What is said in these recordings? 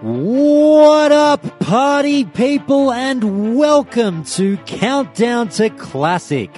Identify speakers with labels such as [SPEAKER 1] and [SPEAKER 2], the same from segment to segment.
[SPEAKER 1] What up, party people, and welcome to Countdown to Classic.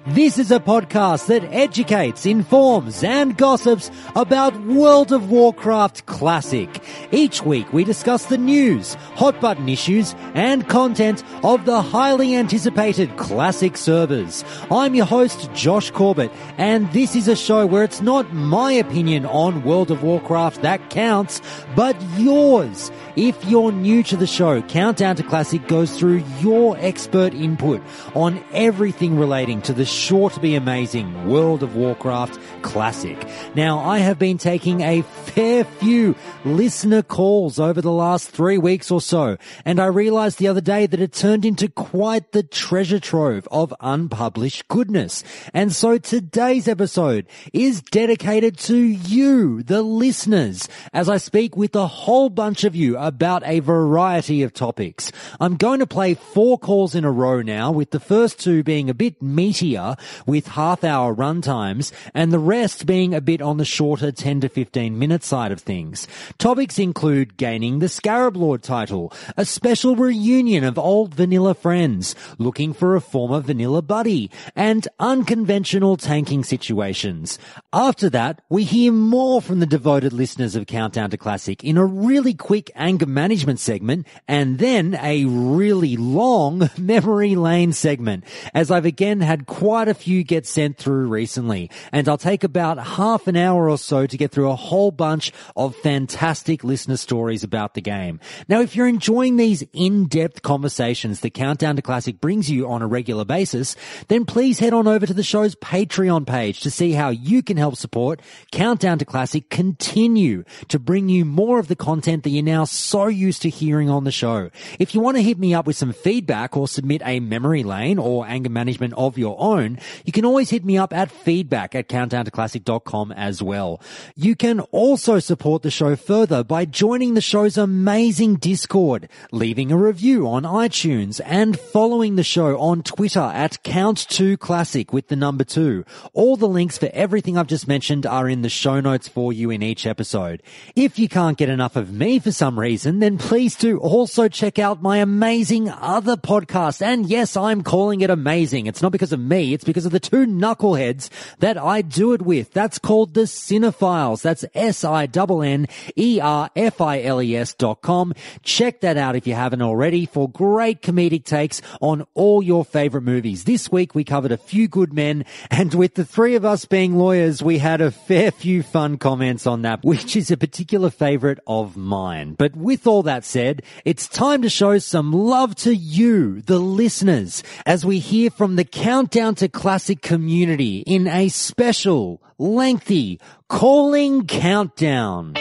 [SPEAKER 1] This is a podcast that educates, informs, and gossips about World of Warcraft Classic. Each week we discuss the news, hot button issues, and content of the highly anticipated Classic servers. I'm your host, Josh Corbett, and this is a show where it's not my opinion on World of Warcraft that counts, but yours. If you're new to the show, Countdown to Classic goes through your expert input on everything relating to the sure-to-be-amazing World of Warcraft Classic. Now, I have been taking a fair few listener calls over the last 3 weeks or so, and I realized the other day that it turned into quite the treasure trove of unpublished goodness. And so today's episode is dedicated to you, the listeners, as I speak with a whole bunch of you about a variety of topics. I'm going to play 4 calls in a row now, with the first 2 being a bit meatier with half-hour runtimes, and the rest being a bit on the shorter 10 to 15 minute side of things. Topics include gaining the Scarab Lord title, a special reunion of old vanilla friends, looking for a former vanilla buddy, and unconventional tanking situations. After that, we hear more from the devoted listeners of Countdown to Classic in a really quick anger management segment, and then a really long memory lane segment, as I've again had quite a few get sent through recently, and I'll take about half an hour or so to get through a whole bunch of fantastic listener stories about the game. Now, if you're enjoying these in-depth conversations that Countdown to Classic brings you on a regular basis, then please head on over to the show's Patreon page to see how you can help support Countdown to Classic continue to bring you more of the content that you're now so used to hearing on the show. If you want to hit me up with some feedback or submit a memory lane or anger management of your own, you can always hit me up at feedback@countdowntoclassic.com as well. You can also support the show further by joining the show's amazing Discord, leaving a review on iTunes, and following the show on Twitter at Count2Classic with the number 2. All the links for everything I've just mentioned are in the show notes for you in each episode. If you can't get enough of me for some reason, then please do also check out my amazing other podcast. And yes, I'm calling it amazing. It's not because of me, it's because of the 2 knuckleheads that I do it with. That's called the Cinephiles. That's SINNERFILES.com. Check that out if you haven't already for great comedic takes on all your favorite movies. This week we covered a few good men, and with the 3 of us being lawyers, we had a fair few fun comments on that, which is a particular favorite of mine. But with all that said, it's time to show some love to you, the listeners, as we hear from the Countdown to Classic community in a special, lengthy calling countdown.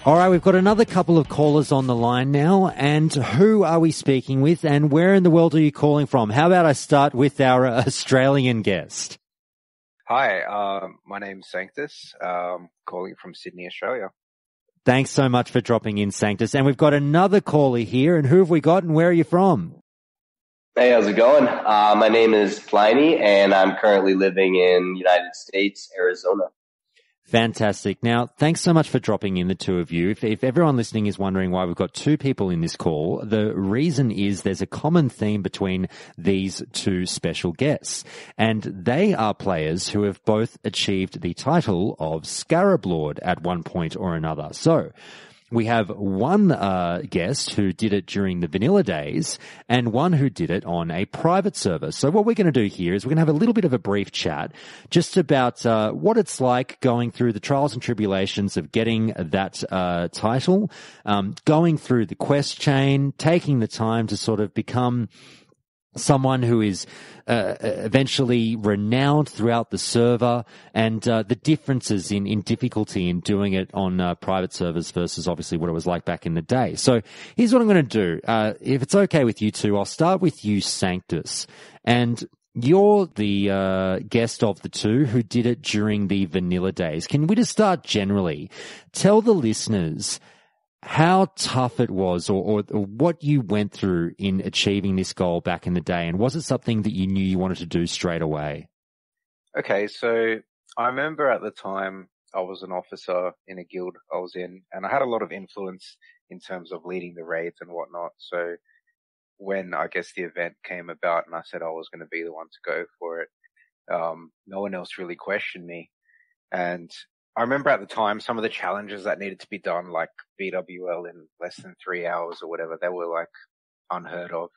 [SPEAKER 1] All right, we've got another couple of callers on the line now, and who are we speaking with, and where in the world are you calling from? How about I start with our Australian guest?
[SPEAKER 2] Hi, my name's Sanctus, calling from Sydney, Australia.
[SPEAKER 1] Thanks so much for dropping in, Sanctus. And we've got another caller here, and who have we got, and where are you from?
[SPEAKER 3] Hey, how's it going? My name is Pliny, and I'm currently living in United States, Arizona.
[SPEAKER 1] Fantastic. Now, thanks so much for dropping in, the 2 of you. If everyone listening is wondering why we've got 2 people in this call, the reason is there's a common theme between these 2 special guests, and they are players who have both achieved the title of Scarab Lord at one point or another. So, we have one guest who did it during the vanilla days and one who did it on a private server. So what we're going to do here is we're going to have a little bit of a brief chat just about what it's like going through the trials and tribulations of getting that title, going through the quest chain, taking the time to sort of become someone who is eventually renowned throughout the server, and the differences in difficulty in doing it on private servers versus obviously what it was like back in the day. So here's what I'm going to do. If it's okay with you two, I'll start with you, Sanctus. And You're the guest of the two who did it during the vanilla days. Can we just start generally? Tell the listeners how tough it was or what you went through in achieving this goal back in the day, and was it something that you knew you wanted to do straight away?
[SPEAKER 2] Okay, so I remember at the time I was an officer in a guild I was in, and I had a lot of influence in terms of leading the raids and whatnot. So when I guess the event came about and I said I was going to be the one to go for it, no one else really questioned me. And I remember at the time some of the challenges that needed to be done, like BWL in less than 3 hours or whatever, they were like unheard of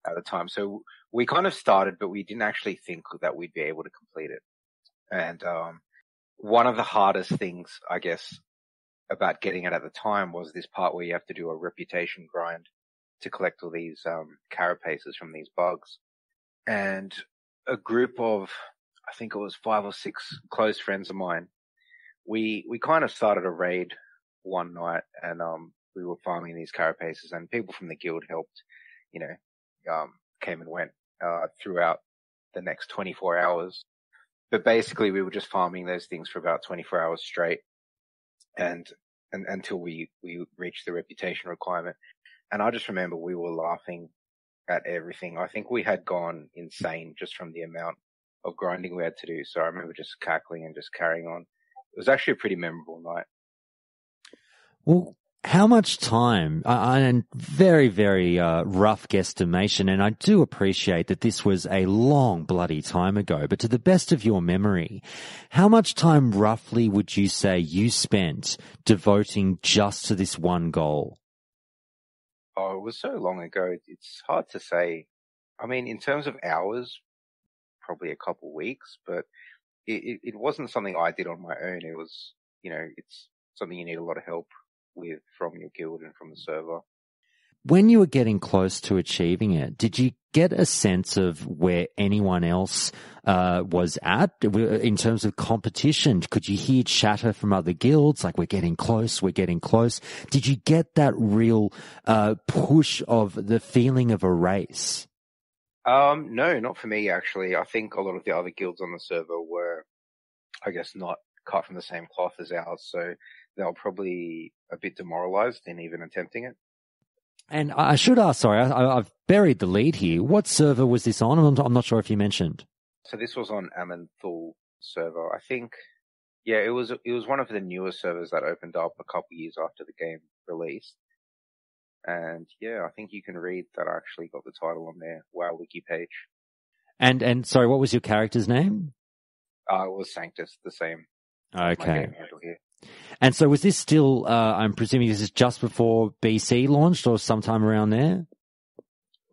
[SPEAKER 2] at the time. So we kind of started, but we didn't actually think that we'd be able to complete it. And one of the hardest things, I guess, about getting it at the time was this part where you have to do a reputation grind to collect all these carapaces from these bugs. And a group of, I think it was 5 or 6 close friends of mine, we kind of started a raid one night, and we were farming these carapaces, and people from the guild helped, came and went throughout the next 24 hours. But basically we were just farming those things for about 24 hours straight, and until we reached the reputation requirement. And I just remember we were laughing at everything. I think we had gone insane just from the amount of grinding we had to do. So I remember just cackling and just carrying on. It was actually a pretty memorable night.
[SPEAKER 1] Well, how much time, and very, very rough guesstimation, and I do appreciate that this was a long bloody time ago, but to the best of your memory, how much time roughly would you say you spent devoting just to this one goal?
[SPEAKER 2] Oh, it was so long ago. It's hard to say. I mean, in terms of hours, probably a couple weeks, but it wasn't something I did on my own. It was, it's something you need a lot of help with from your guild and from the server.
[SPEAKER 1] When you were getting close to achieving it, did you get a sense of where anyone else was at in terms of competition? Could you hear chatter from other guilds like, we're getting close, we're getting close? Did you get that real push of the feeling of a race?
[SPEAKER 2] No, not for me, actually. I think a lot of the other guilds on the server were, I guess, not cut from the same cloth as ours, so they were probably a bit demoralized in even attempting it.
[SPEAKER 1] And I should ask, sorry, I've buried the lead here. What server was this on? I'm not sure if you mentioned.
[SPEAKER 2] So this was on Ahn'Qiraj server. I think, yeah, it was one of the newer servers that opened up a couple years after the game released. And yeah, I think you can read that I actually got the title on their WoW wiki page.
[SPEAKER 1] And sorry, what was your character's name?
[SPEAKER 2] It was Sanctus, the same.
[SPEAKER 1] Okay.
[SPEAKER 2] My game handle here.
[SPEAKER 1] And so was this still, I'm presuming this is just before BC launched or sometime around there?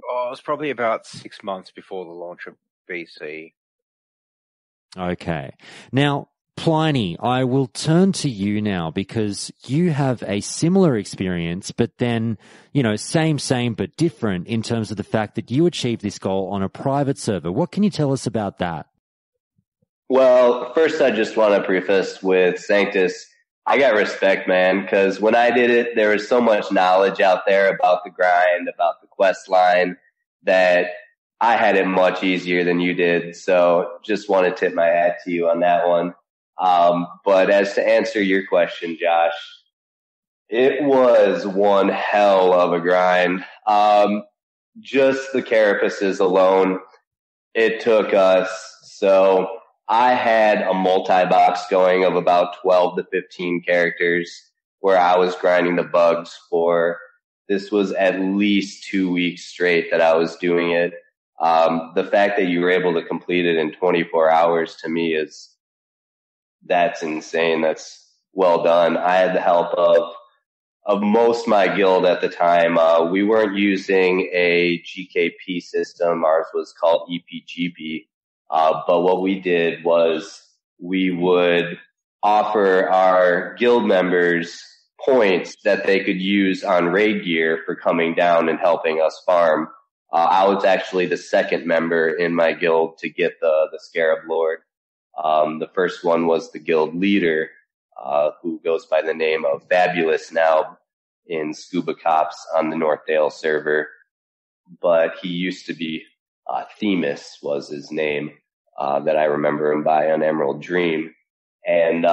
[SPEAKER 2] Oh, it was probably about 6 months before the launch of BC.
[SPEAKER 1] Okay. Now, Pliny, I will turn to you now because you have a similar experience, but then, same, but different in terms of the fact that you achieved this goal on a private server. What can you tell us about that?
[SPEAKER 3] Well, first I just want to preface with Sanctus, I got respect, man, because when I did it, there was so much knowledge out there about the grind, about the quest line, that I had it much easier than you did. So just want to tip my hat to you on that one. But as to answer your question, Josh, it was one hell of a grind. Just the carapaces alone, it took us. So I had a multi-box going of about 12 to 15 characters where I was grinding the bugs for. This was at least 2 weeks straight that I was doing it. The fact that you were able to complete it in 24 hours to me that's insane. That's well done. I had the help of most my guild at the time. We weren't using a GKP system. Ours was called EPGP. But what we did was we would offer our guild members points that they could use on raid gear for coming down and helping us farm. I was actually the second member in my guild to get the Scarab Lord. The first one was the guild leader, who goes by the name of Fabulous now in Scuba Cops on the Northdale server. But he used to be Themis was his name, that I remember him by on Emerald Dream. And,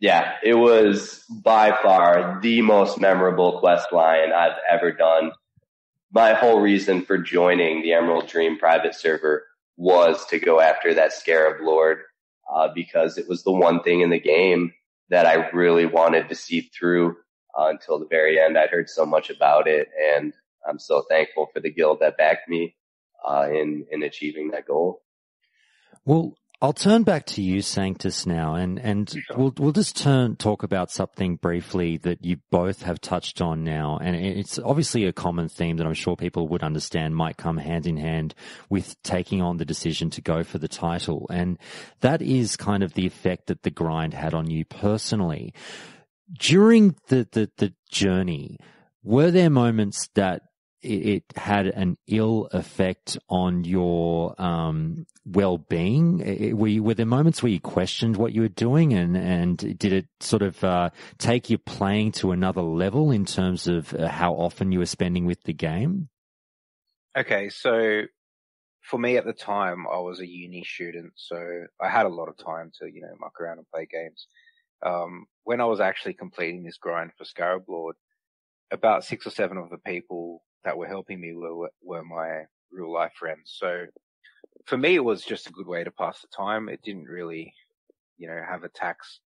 [SPEAKER 3] yeah, it was by far the most memorable quest line I've ever done. My whole reason for joining the Emerald Dream private server was to go after that Scarab Lord, because it was the one thing in the game that I really wanted to see through until the very end. I'd heard so much about it, and I'm so thankful for the guild that backed me in achieving that goal.
[SPEAKER 1] Well, I'll turn back to you, Sanctus, now, and
[SPEAKER 2] Sure.
[SPEAKER 1] we'll just talk about something briefly that you both have touched on now, and it's obviously a common theme that I'm sure people would understand might come hand in hand with taking on the decision to go for the title, and that is kind of the effect that the grind had on you personally. During the journey, were there moments that it had an ill effect on your well-being? Were there moments where you questioned what you were doing, and did it sort of take your playing to another level in terms of how often you were spending with the game?
[SPEAKER 2] Okay, so for me at the time, I was a uni student, so I had a lot of time to, muck around and play games. When I was actually completing this grind for Scarab Lord, about 6 or 7 of the people that were helping me were my real life friends. So for me, it was just a good way to pass the time. It didn't really, have a tax.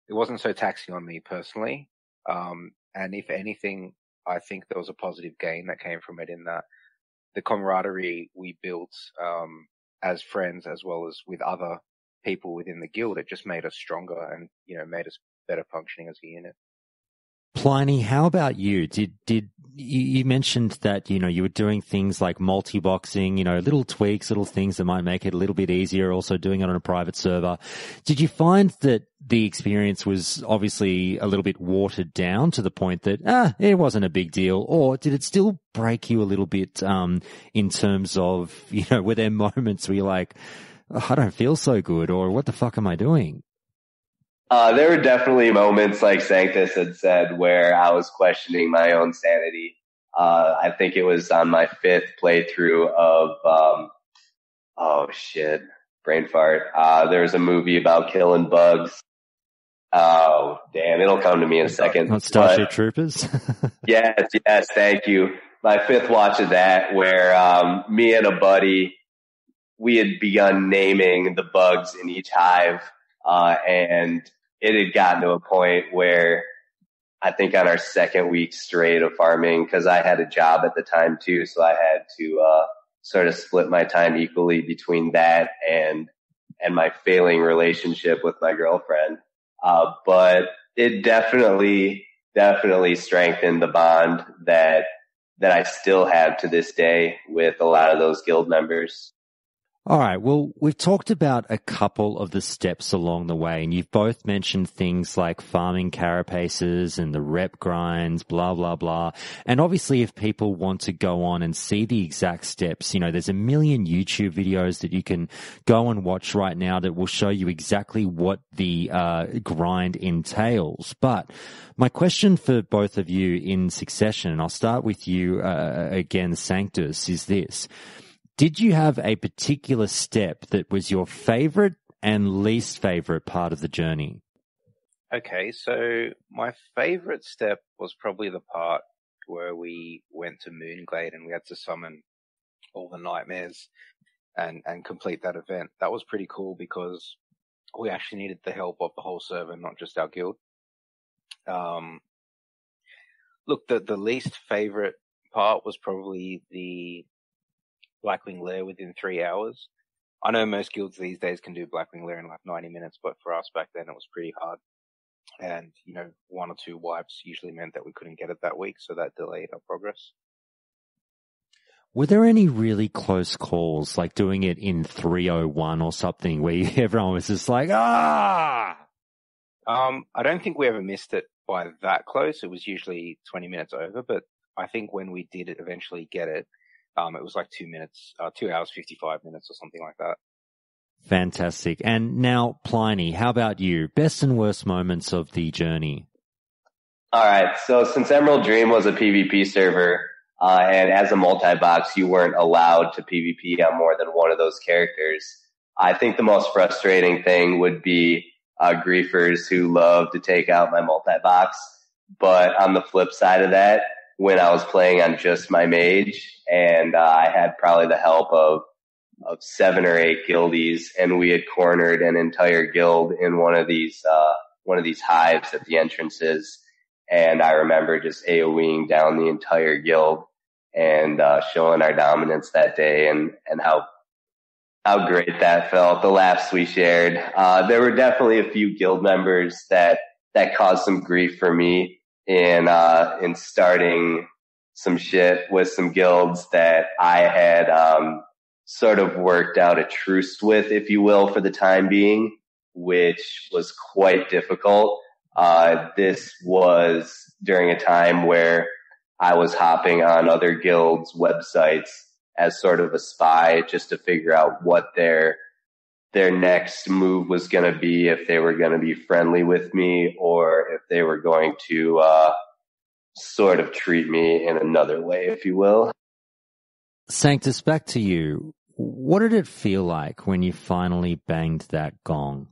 [SPEAKER 2] It wasn't so taxing on me personally. And if anything, I think there was a positive gain that came from it in that the camaraderie we built, as friends as well as with other people within the guild, it just made us stronger and, made us better functioning as a unit.
[SPEAKER 1] Pliny, how about you? Did you mentioned that, you were doing things like multi-boxing, little tweaks, little things that might make it a little bit easier, also doing it on a private server. Did you find that the experience was obviously a little bit watered down to the point that, it wasn't a big deal? Or did it still break you a little bit, in terms of, were there moments where you're like, oh, I don't feel so good, or what the fuck am I doing?
[SPEAKER 3] There were definitely moments, like Sanctus had said, where I was questioning my own sanity. I think it was on my 5th playthrough of, brain fart. There was a movie about killing bugs. Oh, damn, it'll come to me in a second.
[SPEAKER 1] Not Starship Troopers?
[SPEAKER 3] Yes, thank you. My 5th watch of that, where me and a buddy, we had begun naming the bugs in each hive, and it had gotten to a point where I think on our 2nd week straight of farming, because I had a job at the time too, so I had to sort of split my time equally between that and my failing relationship with my girlfriend. But it definitely strengthened the bond that I still have to this day with a lot of those guild members.
[SPEAKER 1] All right. Well, we've talked about a couple of the steps along the way, and you've both mentioned things like farming carapaces and the rep grinds, blah, blah, blah. And obviously, if people want to go on and see the exact steps, there's a million YouTube videos that you can go and watch right now that will show you exactly what the grind entails. But my question for both of you in succession, and I'll start with you again, Sanctus, is this. Did you have a particular step that was your favorite and least favorite part of the journey?
[SPEAKER 2] Okay, so my favorite step was probably the part where we went to Moonglade and we had to summon all the nightmares and complete that event. That was pretty cool because we actually needed the help of the whole server, not just our guild. Look, the least favorite part was probably the Blackwing Lair within 3 hours. I know most guilds these days can do Blackwing Lair in like 90 minutes, but for us back then it was pretty hard. And, 1 or 2 wipes usually meant that we couldn't get it that week, so that delayed our progress.
[SPEAKER 1] Were there any really close calls, like doing it in 3:01 or something, where everyone was just like, I
[SPEAKER 2] don't think we ever missed it by that close. It was usually 20 minutes over, but I think when we did eventually get it, it was like 2 hours, 55 minutes or something like that.
[SPEAKER 1] Fantastic. And now, Pliny, how about you? Best and worst moments of the journey?
[SPEAKER 3] All right. So since Emerald Dream was a PvP server, And as a multi-box, you weren't allowed to PvP on more than one of those characters. I think the most frustrating thing would be griefers who love to take out my multi-box. But on the flip side of that, when I was playing on just my mage, and I had probably the help of 7 or 8 guildies, and we had cornered an entire guild in one of these hives at the entrances. And I remember just AoEing down the entire guild and showing our dominance that day, and how great that felt, the laughs we shared. There were definitely a few guild members that caused some grief for me in starting some shit with some guilds that I had sort of worked out a truce with, if you will, for the time being, which was quite difficult. This was during a time where I was hopping on other guilds' websites as sort of a spy, just to figure out what their next move was going to be, if they were going to be friendly with me or if they were going to sort of treat me in another way, if you will.
[SPEAKER 1] Sanctus, back to you. What did it feel like when you finally banged that gong?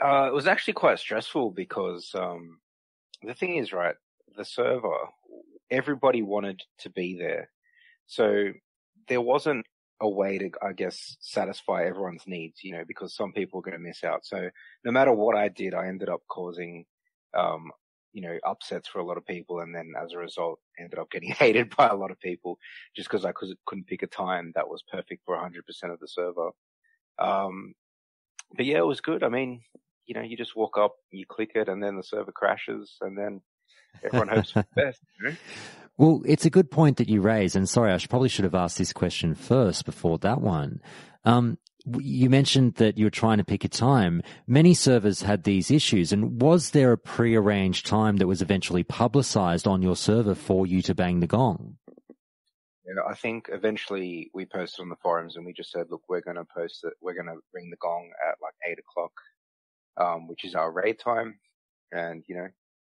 [SPEAKER 2] It was actually quite stressful because the thing is, right, the server, everybody wanted to be there. So there wasn't a way to, I guess, satisfy everyone's needs, because some people are going to miss out. So no matter what I did, I ended up causing, upsets for a lot of people. And then as a result, ended up getting hated by a lot of people just because I couldn't pick a time that was perfect for 100% of the server. But yeah, it was good. I mean, you just walk up, you click it, and then the server crashes, and then everyone hopes for the best.
[SPEAKER 1] Well, it's a good point that you raise, and sorry, probably should have asked this question first before that one. You mentioned that you were trying to pick a time. Many servers had these issues, and was there a pre-arranged time that was eventually publicized on your server for you to bang the gong?
[SPEAKER 2] Yeah, I think eventually we posted on the forums and we just said, look, we're going to post it. We're going to ring the gong at like 8 o'clock, which is our raid time. And,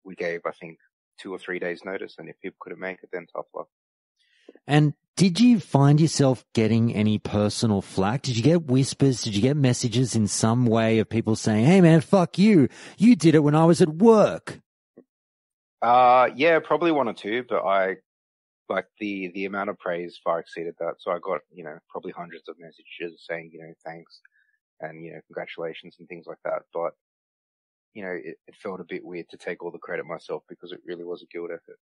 [SPEAKER 2] we gave, I think, 2 or 3 days notice. And if people couldn't make it, then tough luck.
[SPEAKER 1] And did you find yourself getting any personal flack? Did you get whispers? Did you get messages in some way of people saying, hey man, fuck you. You did it when I was at work.
[SPEAKER 2] Yeah, probably 1 or 2, but the amount of praise far exceeded that. So I got, probably hundreds of messages saying, thanks and, congratulations and things like that. But, it felt a bit weird to take all the credit myself because it really was a guild effort.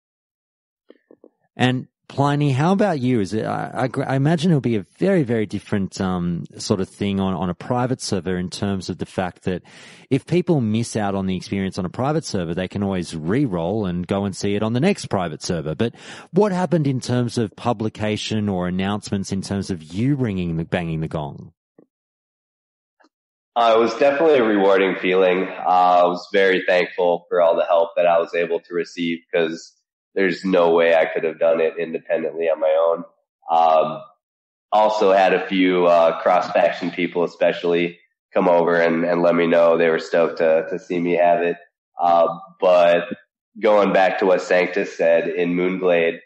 [SPEAKER 1] And Pliny, how about you? I imagine it'll be a very, very different sort of thing on a private server in terms of the fact that if people miss out on the experience on a private server, they can always re-roll and go and see it on the next private server. But what happened in terms of publication or announcements in terms of you banging the gong?
[SPEAKER 3] It was definitely a rewarding feeling. I was very thankful for all the help that I was able to receive because there's no way I could have done it independently on my own. Also had a few cross-faction people especially come over and let me know they were stoked to see me have it. But going back to what Sanctus said, in Moonglade,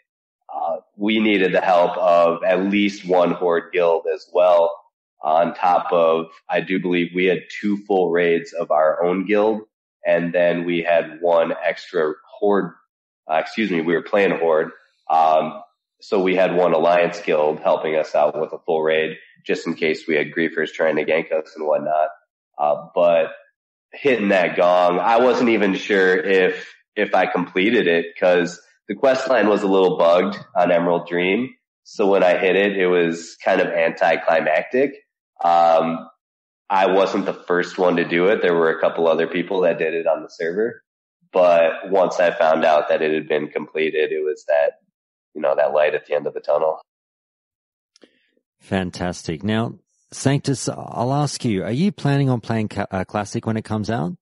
[SPEAKER 3] we needed the help of at least one Horde guild as well. On top of, I do believe we had 2 full raids of our own guild, and then we had 1 extra Horde. We were playing Horde. So we had 1 Alliance guild helping us out with a full raid, just in case we had griefers trying to gank us and whatnot. But hitting that gong, I wasn't even sure if I completed it because the quest line was a little bugged on Emerald Dream. So when I hit it, it was kind of anticlimactic. I wasn't the first one to do it. There were a couple other people that did it on the server. But once I found out that it had been completed, it was that, that light at the end of the tunnel.
[SPEAKER 1] Fantastic. Now, Sanctus, I'll ask you, are you planning on playing Classic when it comes out?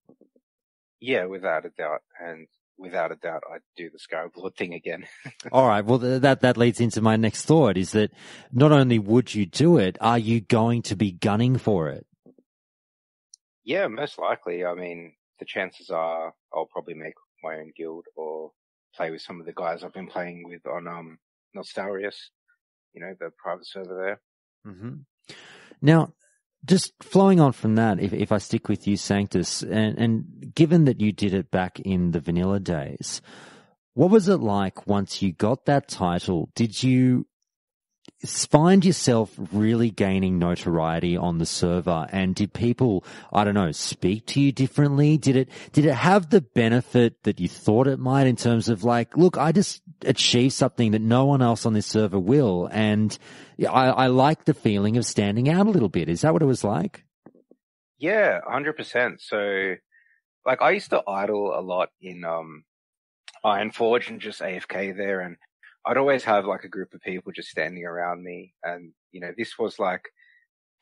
[SPEAKER 2] Yeah, without a doubt. And without a doubt, I'd do the Scarab Lord thing again.
[SPEAKER 1] All right. Well, that leads into my next thought is that not only would you do it, are you going to be gunning for it?
[SPEAKER 2] Yeah, most likely. I mean, the chances are I'll probably make my own guild or play with some of the guys I've been playing with on Nostarius, the private server there.
[SPEAKER 1] Mm-hmm. Now, just flowing on from that, if I stick with you, Sanctus, and given that you did it back in the vanilla days, what was it like once you got that title? Did you find yourself really gaining notoriety on the server, and did people, I don't know, speak to you differently? Did it have the benefit that you thought it might, in terms of like, look, I just achieved something that no one else on this server will, and I like the feeling of standing out a little bit. Is that what it was like?
[SPEAKER 2] Yeah, 100%. So, like, I used to idle a lot in Ironforge and just AFK there, and I'd always have like a group of people just standing around me. And, this was like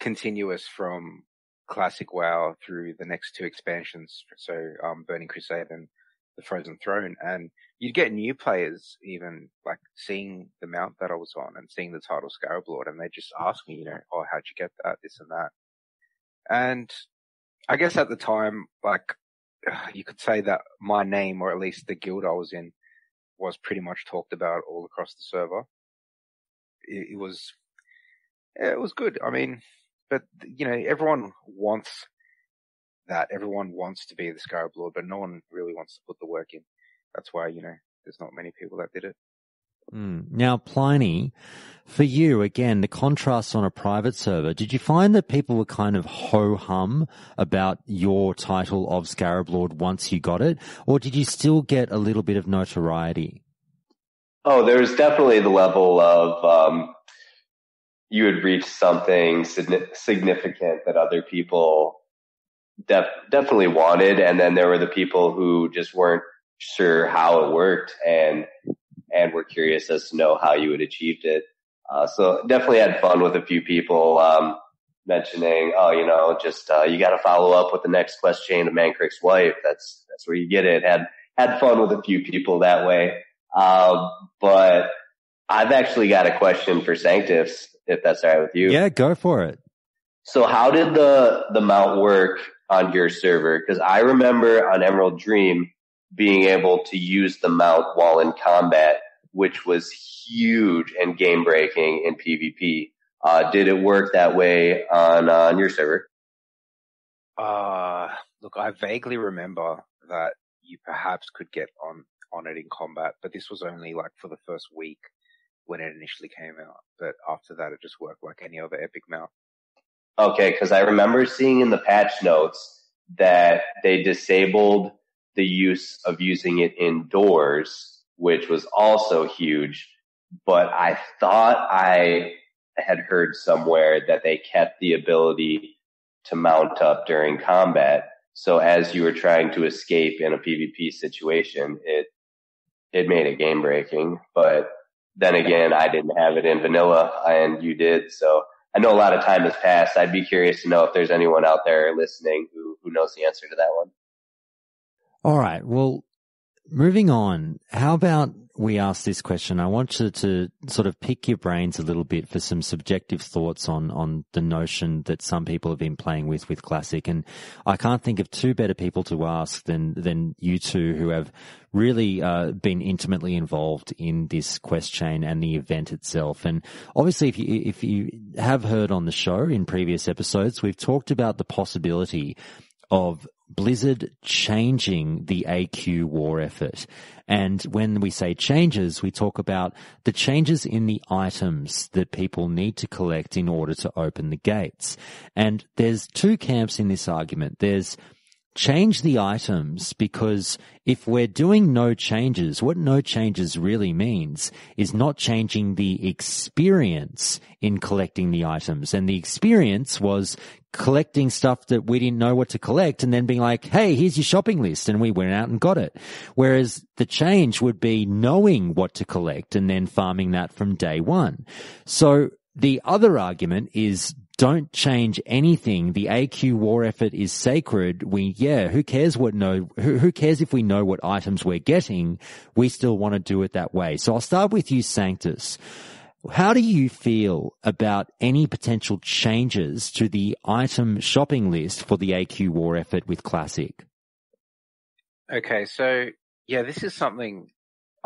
[SPEAKER 2] continuous from Classic WoW through the next two expansions. So, Burning Crusade and the Frozen Throne. And you'd get new players even like seeing the mount that I was on and seeing the title Scarab Lord. And they just ask me, oh, how'd you get that? This and that. And I guess at the time, like, you could say that my name, or at least the guild I was in, was pretty much talked about all across the server. It was good. I mean, but everyone wants that. Everyone wants to be the Scarab Lord, but no one really wants to put the work in. That's why, there's not many people that did it.
[SPEAKER 1] Now, Pliny, for you, again, the contrast on a private server, did you find that people were kind of ho-hum about your title of Scarab Lord once you got it, or did you still get a little bit of notoriety?
[SPEAKER 3] Oh, there's definitely the level of you had reached something significant that other people definitely wanted, and then there were the people who just weren't sure how it worked and were curious as to know how you had achieved it. So definitely had fun with a few people, mentioning, you got to follow up with the next quest chain of Ahn'Qiraj's wife. That's where you get it. Had fun with a few people that way. But I've actually got a question for Sanctus, if that's all right with you.
[SPEAKER 1] Yeah, go for it.
[SPEAKER 3] So how did the mount work on your server? Because I remember on Emerald Dream being able to use the mount while in combat, which was huge and game breaking in PvP. Did it work that way on your server?
[SPEAKER 2] Look, I vaguely remember that you perhaps could get on it in combat, but this was only like for the first week when it initially came out. But after that, it just worked like any other epic mount.
[SPEAKER 3] Okay, because I remember seeing in the patch notes that they disabled the use of using it indoors, which was also huge. But I thought I had heard somewhere that they kept the ability to mount up during combat. So as you were trying to escape in a PvP situation, it made it game breaking. But then again, I didn't have it in vanilla and you did. So I know a lot of time has passed. I'd be curious to know if there's anyone out there listening who knows the answer to that one.
[SPEAKER 1] All right. Well, moving on, how about we ask this question? I want you to sort of pick your brains a little bit for some subjective thoughts on the notion that some people have been playing with Classic. And I can't think of two better people to ask than you two, who have really been intimately involved in this quest chain and the event itself. And obviously, if you have heard on the show in previous episodes, we've talked about the possibility of Blizzard changing the AQ war effort. And when we say changes, we talk about the changes in the items that people need to collect in order to open the gates. And there's two camps in this argument. There's change the items, because if we're doing no changes, what no changes really means is not changing the experience in collecting the items. And the experience was collecting stuff that we didn't know what to collect and then being like, hey, here's your shopping list, and we went out and got it. Whereas the change would be knowing what to collect and then farming that from day one. So the other argument is don't change anything. The AQ war effort is sacred. Who cares who cares if we know what items we're getting? We still want to do it that way. So I'll start with you, Sanctus. How do you feel about any potential changes to the item shopping list for the AQ war effort with Classic?
[SPEAKER 2] Okay, so yeah, this is something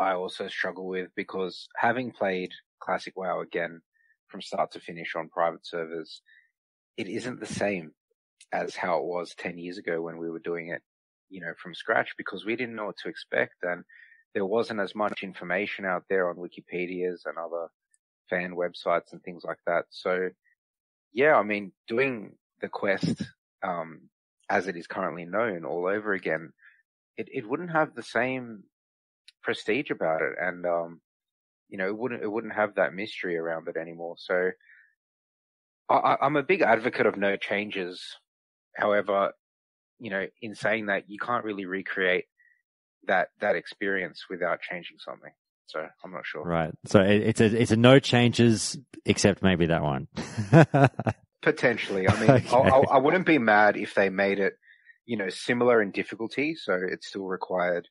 [SPEAKER 2] I also struggle with, because having played Classic WoW again from start to finish on private servers, it isn't the same as how it was 10 years ago when we were doing it, from scratch, because we didn't know what to expect, and there wasn't as much information out there on Wikipedias and other fan websites and things like that. So yeah, I mean, doing the quest, as it is currently known all over again, it wouldn't have the same prestige about it, and it wouldn't have that mystery around it anymore. So I'm a big advocate of no changes. However, in saying that, you can't really recreate that experience without changing something. So I'm not sure.
[SPEAKER 1] Right. So it's a no changes except maybe that one.
[SPEAKER 2] Potentially. I mean, okay. I wouldn't be mad if they made it, similar in difficulty. So it still required,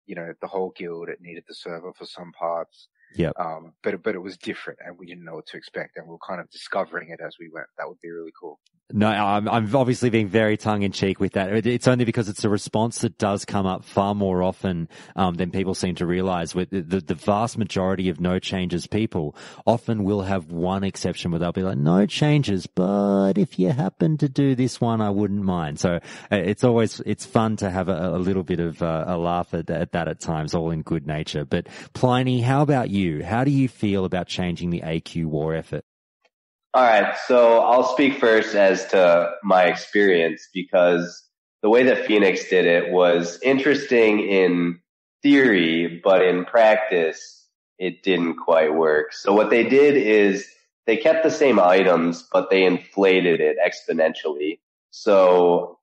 [SPEAKER 2] the whole guild. It needed the server for some parts.
[SPEAKER 1] Yep.
[SPEAKER 2] But it was different, and we didn't know what to expect, and we were kind of discovering it as we went. That would be really cool.
[SPEAKER 1] No, I'm obviously being very tongue in cheek with that. It's only because it's a response that does come up far more often than people seem to realize. With the vast majority of no changes people often will have one exception where they'll be like, no changes, but if you happen to do this one, I wouldn't mind. So it's fun to have a little bit of a laugh at that at times, all in good nature. But Pliny, how about you? How do you feel about changing the AQ war effort?
[SPEAKER 3] All right, so I'll speak first as to my experience, because the way that Phoenix did it was interesting in theory, but in practice, it didn't quite work. So what they did is they kept the same items, but they inflated it exponentially. So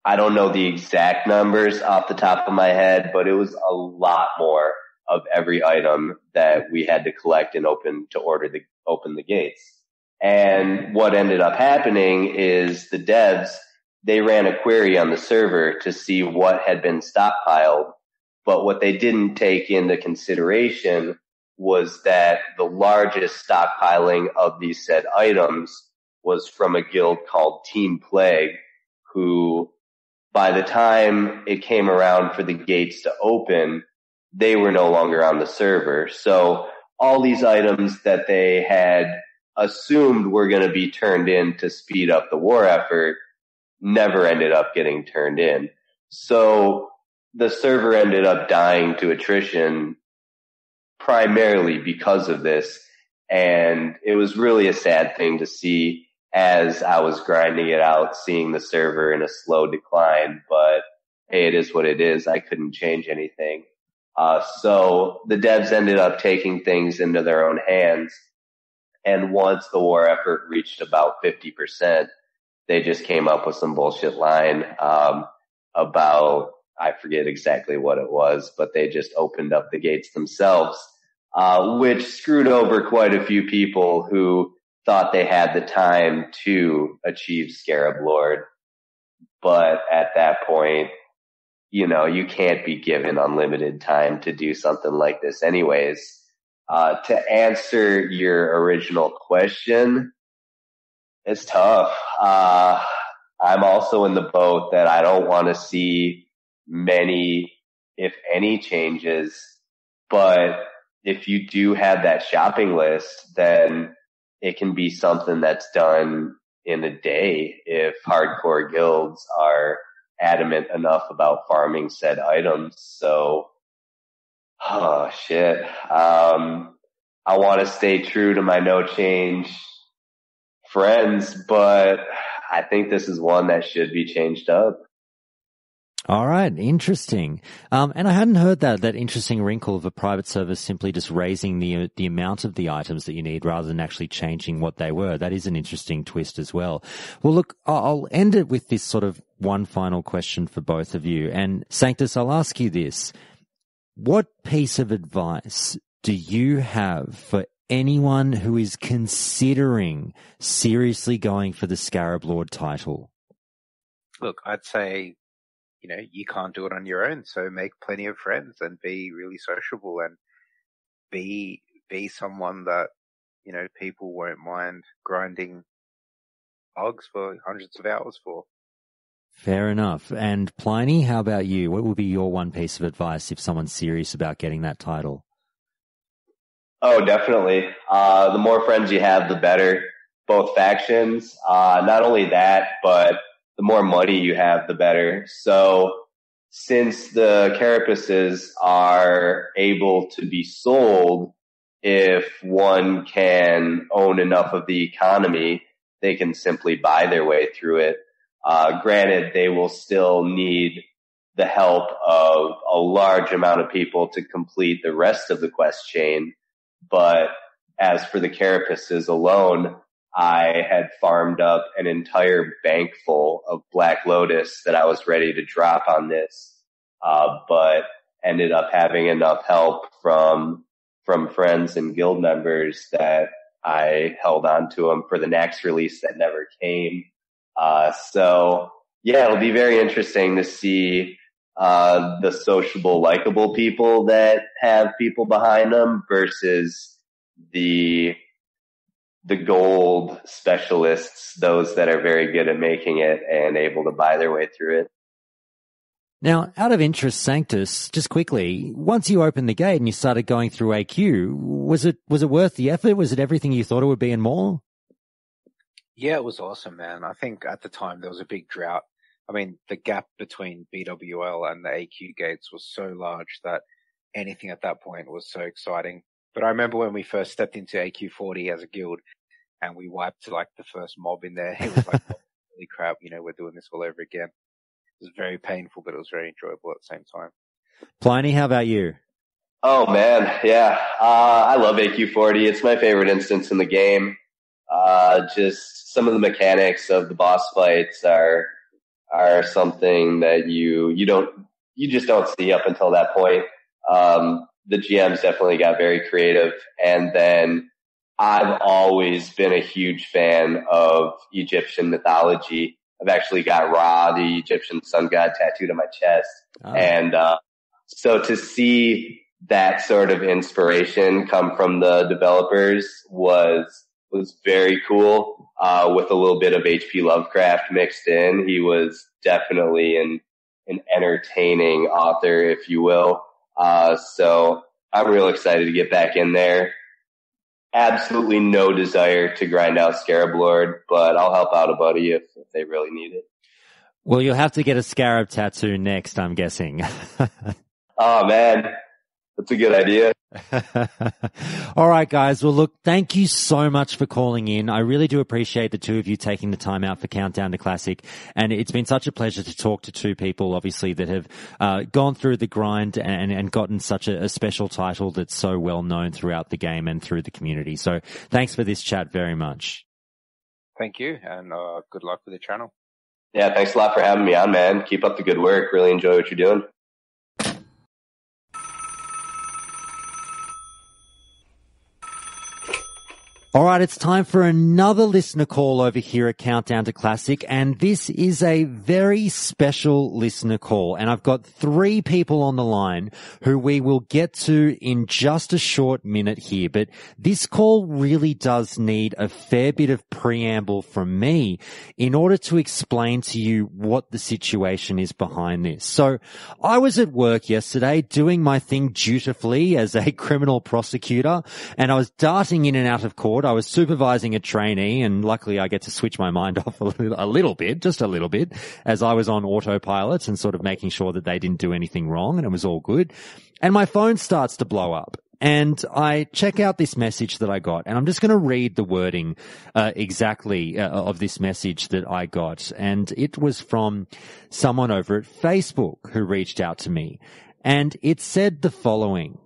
[SPEAKER 3] I don't know the exact numbers off the top of my head, but it was a lot more of every item that we had to collect and open the gates. And what ended up happening is the devs, they ran a query on the server to see what had been stockpiled. But what they didn't take into consideration was that the largest stockpiling of these said items was from a guild called Team Plague, who by the time it came around for the gates to open, they were no longer on the server. So all these items that they had assumed were going to be turned in to speed up the war effort never ended up getting turned in. So the server ended up dying to attrition primarily because of this. And it was really a sad thing to see as I was grinding it out, seeing the server in a slow decline. But hey, it is what it is. I couldn't change anything. So the devs ended up taking things into their own hands. And once the war effort reached about 50%, they just came up with some bullshit line about, I forget exactly what it was, but they just opened up the gates themselves, which screwed over quite a few people who thought they had the time to achieve Scarab Lord. But at that point, you can't be given unlimited time to do something like this anyways. To answer your original question, it's tough. I'm also in the boat that I don't want to see many, if any, changes. But if you do have that shopping list, then it can be something that's done in a day if hardcore guilds are adamant enough about farming said items. So, oh shit. I want to stay true to my no change friends, but I think this is one that should be changed up.
[SPEAKER 1] All right, interesting. And I hadn't heard that interesting wrinkle of a private service simply just raising the amount of the items that you need rather than actually changing what they were. That is an interesting twist as well. Well, look, I'll end it with this sort of one final question for both of you. And Sanctus, I'll ask you this. What piece of advice do you have for anyone who is considering seriously going for the Scarab Lord title?
[SPEAKER 2] Look, I'd say, you can't do it on your own, so make plenty of friends and be really sociable and be someone that, people won't mind grinding bugs for hundreds of hours for.
[SPEAKER 1] Fair enough. And Pliny, how about you? What would be your one piece of advice if someone's serious about getting that title?
[SPEAKER 3] Oh, definitely. The more friends you have, the better. Both factions. Not only that, but the more money you have, the better. So since the carapaces are able to be sold, if one can own enough of the economy, they can simply buy their way through it. Granted, they will still need the help of a large amount of people to complete the rest of the quest chain. But as for the carapaces alone, I had farmed up an entire bank full of Black Lotus that I was ready to drop on this, but ended up having enough help from friends and guild members that I held on to them for the next release that never came. So yeah, it'll be very interesting to see the sociable, likable people that have people behind them versus the gold specialists, those that are very good at making it and able to buy their way through it.
[SPEAKER 1] Now, out of interest, Sanctus, just quickly, once you opened the gate and you started going through AQ, was it worth the effort? Was it everything you thought it would be and more?
[SPEAKER 2] Yeah, it was awesome, man. I think at the time there was a big drought. I mean, the gap between BWL and the AQ gates was so large that anything at that point was so exciting. But I remember when we first stepped into AQ40 as a guild and we wiped like the first mob in there, it was like, holy crap, we're doing this all over again. It was very painful, but it was very enjoyable at the same time.
[SPEAKER 1] Pliny, how about you?
[SPEAKER 3] Oh man, yeah. I love AQ40. It's my favorite instance in the game. Just some of the mechanics of the boss fights are something that you just don't see up until that point. The GMs definitely got very creative. And then I've always been a huge fan of Egyptian mythology. I've actually got Ra, the Egyptian sun god, tattooed on my chest. Oh. And so to see that sort of inspiration come from the developers was very cool, with a little bit of H.P. Lovecraft mixed in. He was definitely an entertaining author, if you will. So I'm real excited to get back in there. Absolutely no desire to grind out Scarab Lord, but I'll help out a buddy if they really need it.
[SPEAKER 1] Well, you'll have to get a Scarab tattoo next, I'm guessing.
[SPEAKER 3] Oh man, that's a good idea.
[SPEAKER 1] All right, guys. Well, look, thank you so much for calling in. I really do appreciate the two of you taking the time out for Countdown to Classic. And it's been such a pleasure to talk to two people, obviously, that have gone through the grind and gotten such a special title that's so well known throughout the game and through the community. So thanks for this chat very much.
[SPEAKER 2] Thank you, and good luck with the channel.
[SPEAKER 3] Yeah, thanks a lot for having me on, man. Keep up the good work. Really enjoy what you're doing.
[SPEAKER 1] All right, it's time for another listener call over here at Countdown to Classic, and this is a very special listener call, and I've got three people on the line who we will get to in just a short minute here, but this call really does need a fair bit of preamble from me in order to explain to you what the situation is behind this. So I was at work yesterday doing my thing dutifully as a criminal prosecutor, and I was darting in and out of court. I was supervising a trainee, and luckily I get to switch my mind off a little bit, just a little bit, as I was on autopilot and sort of making sure that they didn't do anything wrong, and it was all good. And my phone starts to blow up. And I check out this message that I got, and I'm just going to read the wording exactly of this message that I got. And it was from someone over at Facebook who reached out to me. And it said the following.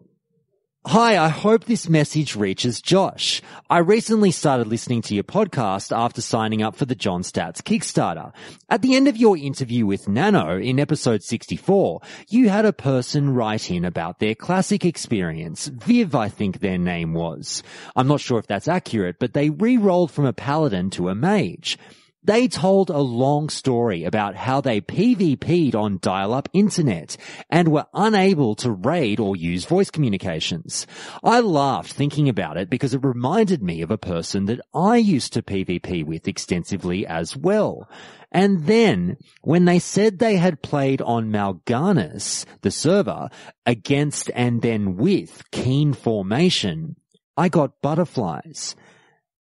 [SPEAKER 1] Hi, I hope this message reaches Josh. I recently started listening to your podcast after signing up for the John Stats Kickstarter. At the end of your interview with Nano in episode 64, you had a person write in about their classic experience. Viv, I think their name was. I'm not sure if that's accurate, but they re-rolled from a paladin to a mage. They told a long story about how they PvP'd on dial-up internet and were unable to raid or use voice communications. I laughed thinking about it because it reminded me of a person that I used to PvP with extensively as well. And then, when they said they had played on Mal'Ganis, the server, against and then with Keen Formation, I got butterflies.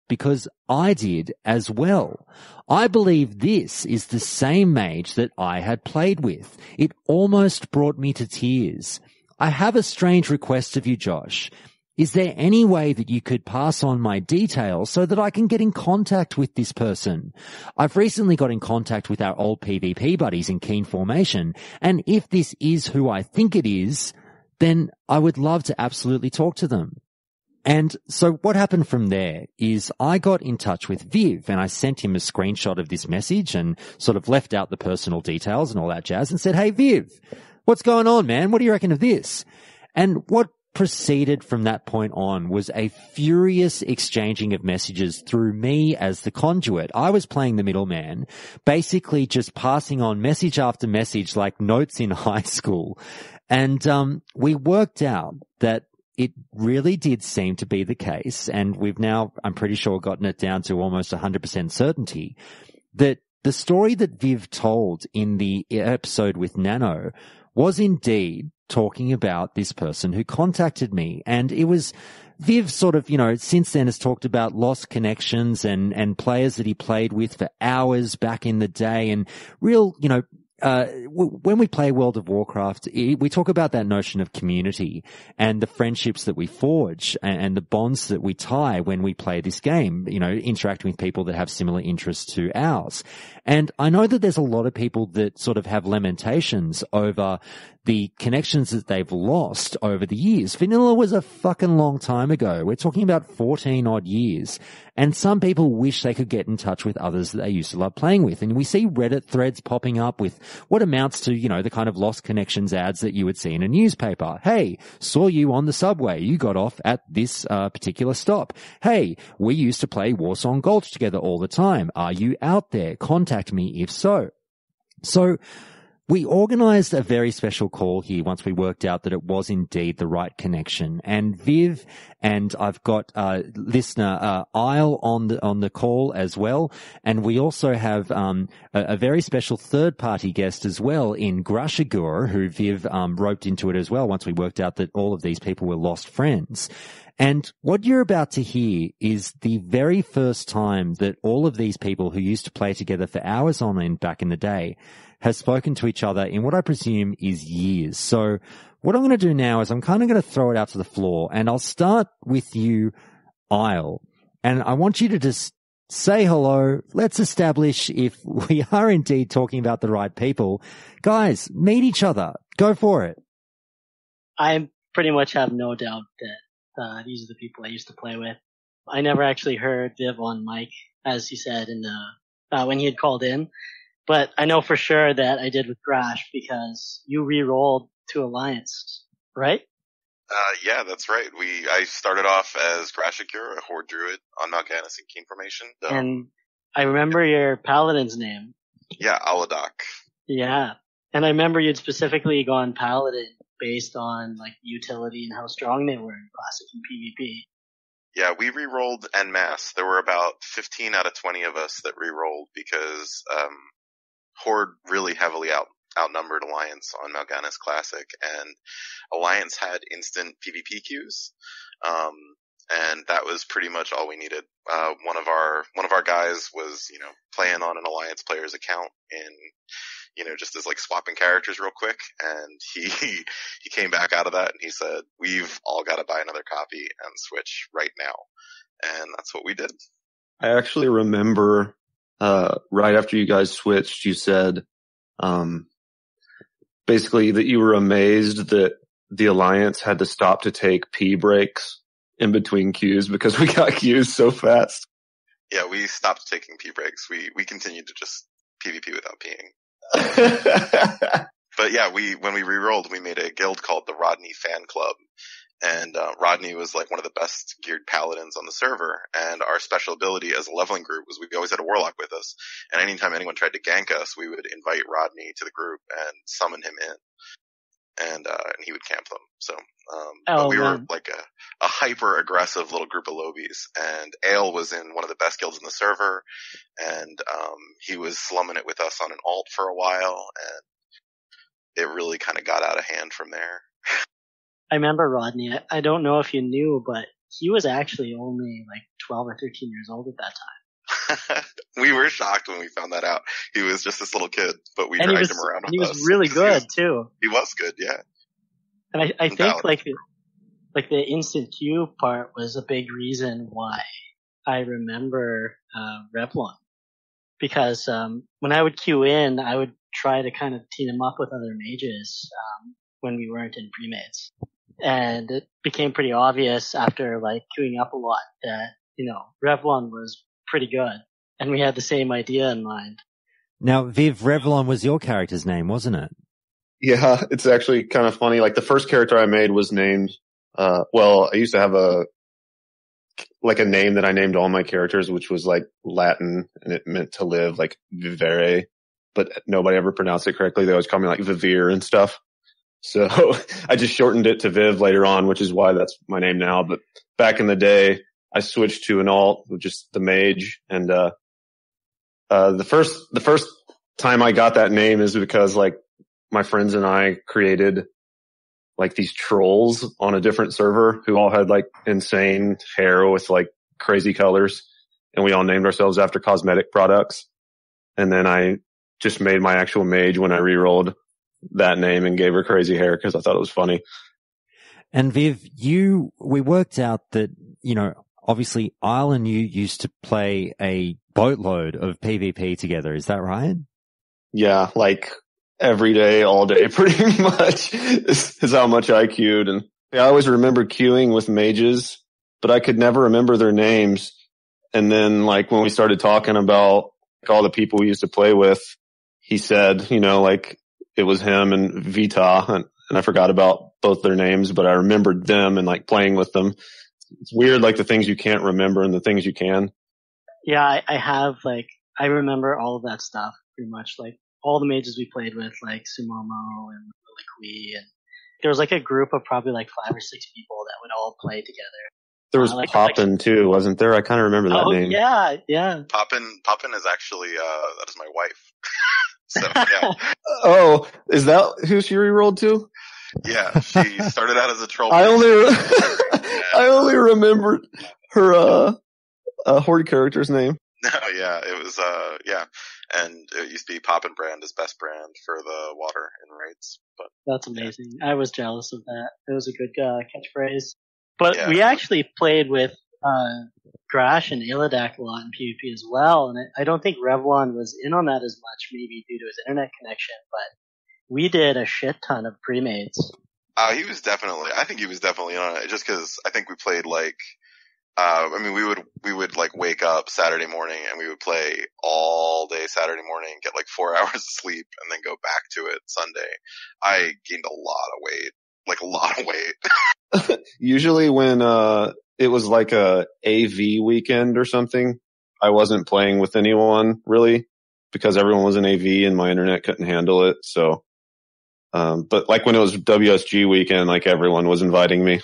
[SPEAKER 1] Because I did as well. I believe this is the same mage that I had played with. It almost brought me to tears. I have a strange request of you, Josh. Is there any way that you could pass on my details so that I can get in contact with this person? I've recently got in contact with our old PvP buddies in Keen Formation, and if this is who I think it is, then I would love to absolutely talk to them. And so what happened from there is I got in touch with Viv and I sent him a screenshot of this message and sort of left out the personal details and all that jazz and said, "Hey Viv, what's going on, man? What do you reckon of this?" And what proceeded from that point on was a furious exchanging of messages through me as the conduit. I was playing the middleman, basically just passing on message after message like notes in high school. And we worked out that it really did seem to be the case, and we've now, I'm pretty sure, gotten it down to almost 100% certainty, that the story that Viv told in the episode with Nano was indeed talking about this person who contacted me. And it was Viv sort of, since then has talked about lost connections and players that he played with for hours back in the day and real, when we play World of Warcraft, we talk about that notion of community and the friendships that we forge and the bonds that we tie when we play this game, interacting with people that have similar interests to ours. And I know that there's a lot of people that sort of have lamentations over the connections that they've lost over the years. Vanilla was a fucking long time ago. We're talking about 14 odd years. And some people wish they could get in touch with others that they used to love playing with. And we see Reddit threads popping up with what amounts to, the kind of lost connections ads that you would see in a newspaper. Hey, saw you on the subway. You got off at this particular stop. Hey, we used to play Warsong Gulch together all the time. Are you out there? Contact me if so. So we organized a very special call here once we worked out that it was indeed the right connection. And Viv and I've got listener Isle on the call as well. And we also have a very special third-party guest as well in Ahn'Qiraj, who Viv roped into it as well once we worked out that all of these people were lost friends. And what you're about to hear is the very first time that all of these people who used to play together for hours on end back in the day has spoken to each other in what I presume is years. So what I'm going to do now is I'm kind of going to throw it out to the floor, and I'll start with you, Isle. And I want you to just say hello. Let's establish if we are indeed talking about the right people. Guys, meet each other. Go for it.
[SPEAKER 4] I pretty much have no doubt that these are the people I used to play with. I never actually heard Viv on mic, as he said in the when he had called in. But I know for sure that I did with Grash because you re-rolled to Alliance, right?
[SPEAKER 5] Yeah, that's right. I started off as Ahn'Qiraj, a Horde Druid on Mal'Ganis in Keen Formation.
[SPEAKER 4] And I remember your Paladin's name.
[SPEAKER 5] Yeah, Aladak.
[SPEAKER 4] Yeah. And I remember you'd specifically gone Paladin based on like utility and how strong they were in Classic and PvP.
[SPEAKER 5] Yeah, we re-rolled en masse. There were about 15 out of 20 of us that re-rolled because Horde really heavily outnumbered Alliance on Mal'Ganis Classic, and Alliance had instant PvP queues, and that was pretty much all we needed. One of our guys was, playing on an Alliance player's account and, just as like swapping characters real quick, and he came back out of that and he said, "We've all got to buy another copy and switch right now," and that's what we did.
[SPEAKER 6] I actually remember right after you guys switched, you said, basically that you were amazed that the Alliance had to stop to take pee breaks in between queues because we got queues so fast.
[SPEAKER 5] Yeah, we stopped taking pee breaks. We continued to just PvP without peeing. But yeah, when we re-rolled, we made a guild called the Rodney Fan Club. And Rodney was like one of the best geared paladins on the server, and our special ability as a leveling group was we always had a warlock with us, and anytime anyone tried to gank us, we would invite Rodney to the group and summon him in, and he would camp them. So, but we were like a hyper aggressive little group of lobies, and Ale was in one of the best guilds in the server, and he was slumming it with us on an alt for a while, and it really kind of got out of hand from there.
[SPEAKER 4] I remember Rodney. I don't know if you knew, but he was actually only like 12 or 13 years old at that time.
[SPEAKER 5] We were shocked when we found that out. He was just this little kid, but we dragged him around with us.
[SPEAKER 4] He was really good too.
[SPEAKER 5] He was good, yeah.
[SPEAKER 4] And I think like the instant queue part was a big reason why I remember Revlon. Because when I would queue in, I would try to kind of team him up with other mages when we weren't in pre-mates. And it became pretty obvious after like queuing up a lot that, Revlon was pretty good. And we had the same idea in mind.
[SPEAKER 1] Now, Viv, Revlon was your character's name, wasn't it?
[SPEAKER 6] Yeah, it's actually kind of funny. Like the first character I made was named, I used to have a name that I named all my characters, which was like Latin, and it meant to live, like vivere, but nobody ever pronounced it correctly. They always call me like Vivir and stuff. So I just shortened it to Viv later on, which is why that's my name now. But back in the day, I switched to an alt, just the mage. And, the first time I got that name is because like my friends and I created like these trolls on a different server who all had like insane hair with like crazy colors. And we all named ourselves after cosmetic products. And then I just made my actual mage when I rerolled that name and gave her crazy hair because I thought it was funny.
[SPEAKER 1] And Viv, we worked out that, obviously Isle and you used to play a boatload of PvP together. Is that right?
[SPEAKER 6] Yeah, like every day, all day, pretty much is how much I queued. And I always remember queuing with mages, but I could never remember their names. And then like when we started talking about all the people we used to play with, he said, like it was him and Vita, and I forgot about both their names, but I remembered them and like playing with them. It's weird, like the things you can't remember and the things you can.
[SPEAKER 4] Yeah, I remember all of that stuff pretty much, like all the mages we played with, like Sumomo and Liqui, and there was like a group of probably like 5 or 6 people that would all play together.
[SPEAKER 6] There was Poppin too, wasn't there? I kind of remember that name.
[SPEAKER 4] Yeah.
[SPEAKER 5] Poppin is actually, that is my wife. So, yeah.
[SPEAKER 6] Oh, is that who she rerolled to?
[SPEAKER 5] Yeah, she started out as a troll.
[SPEAKER 6] I only remembered her horde character's name.
[SPEAKER 5] No, yeah, it was and it used to be Poppin brand as best brand for the water in raids. But
[SPEAKER 4] that's amazing. Yeah. I was jealous of that. It was a good catchphrase. But we actually played with Grash and Iladak a lot in PvP as well, and I don't think Revlon was in on that as much, maybe due to his internet connection, but we did a shit ton of pre-mates.
[SPEAKER 5] I think he was definitely on it, just cause I think we played like, we would like wake up Saturday morning and we would play all day Saturday morning, get like 4 hours of sleep, and then go back to it Sunday. I gained a lot of weight.
[SPEAKER 6] Usually when, it was like a AV weekend or something, I wasn't playing with anyone really because everyone was in AV and my internet couldn't handle it. So, but like when it was WSG weekend, like everyone was inviting me.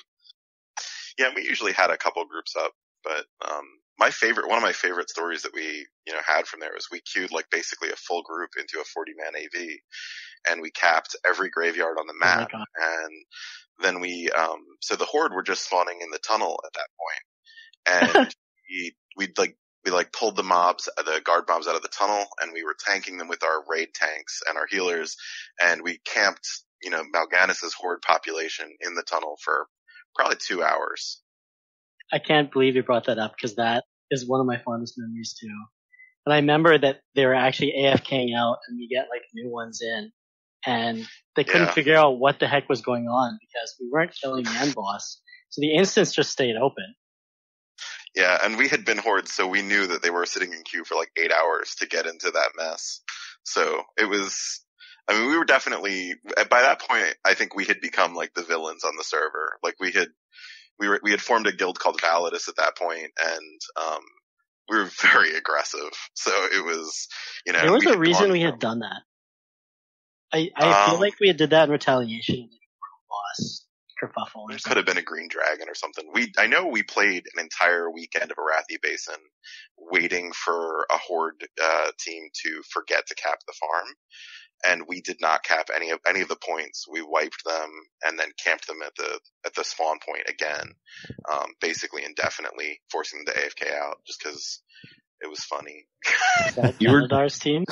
[SPEAKER 5] Yeah, we usually had a couple groups up, but, one of my favorite stories that we, had from there was we queued like basically a full group into a 40-man AV, and we capped every graveyard on the map. Oh, and then so the horde were just spawning in the tunnel at that point. And we pulled the guard mobs out of the tunnel, and we were tanking them with our raid tanks and our healers, and we camped, Mal'Ganis' horde population in the tunnel for probably 2 hours.
[SPEAKER 4] I can't believe you brought that up, because that is one of my fondest memories too. And I remember that they were actually AFKing out, and we get like new ones in, and they couldn't figure out what the heck was going on because we weren't killing the end boss. So the instance just stayed open.
[SPEAKER 5] Yeah, and we had been hordes, so we knew that they were sitting in queue for like 8 hours to get into that mess. So it was, I mean, we were definitely, by that point, I think we had become like the villains on the server. Like we had formed a guild called Validus at that point, and we were very aggressive. So it was,
[SPEAKER 4] there was a reason we had done that. I feel like we did that in retaliation, like boss kerfuffle or something.
[SPEAKER 5] Could have been a green dragon or something. I know we played an entire weekend of Arathi Basin waiting for a horde team to forget to cap the farm. And we did not cap any of the points. We wiped them and then camped them at the spawn point again, basically indefinitely, forcing them to AFK out just because it was funny.
[SPEAKER 4] Is that Ganadar's team?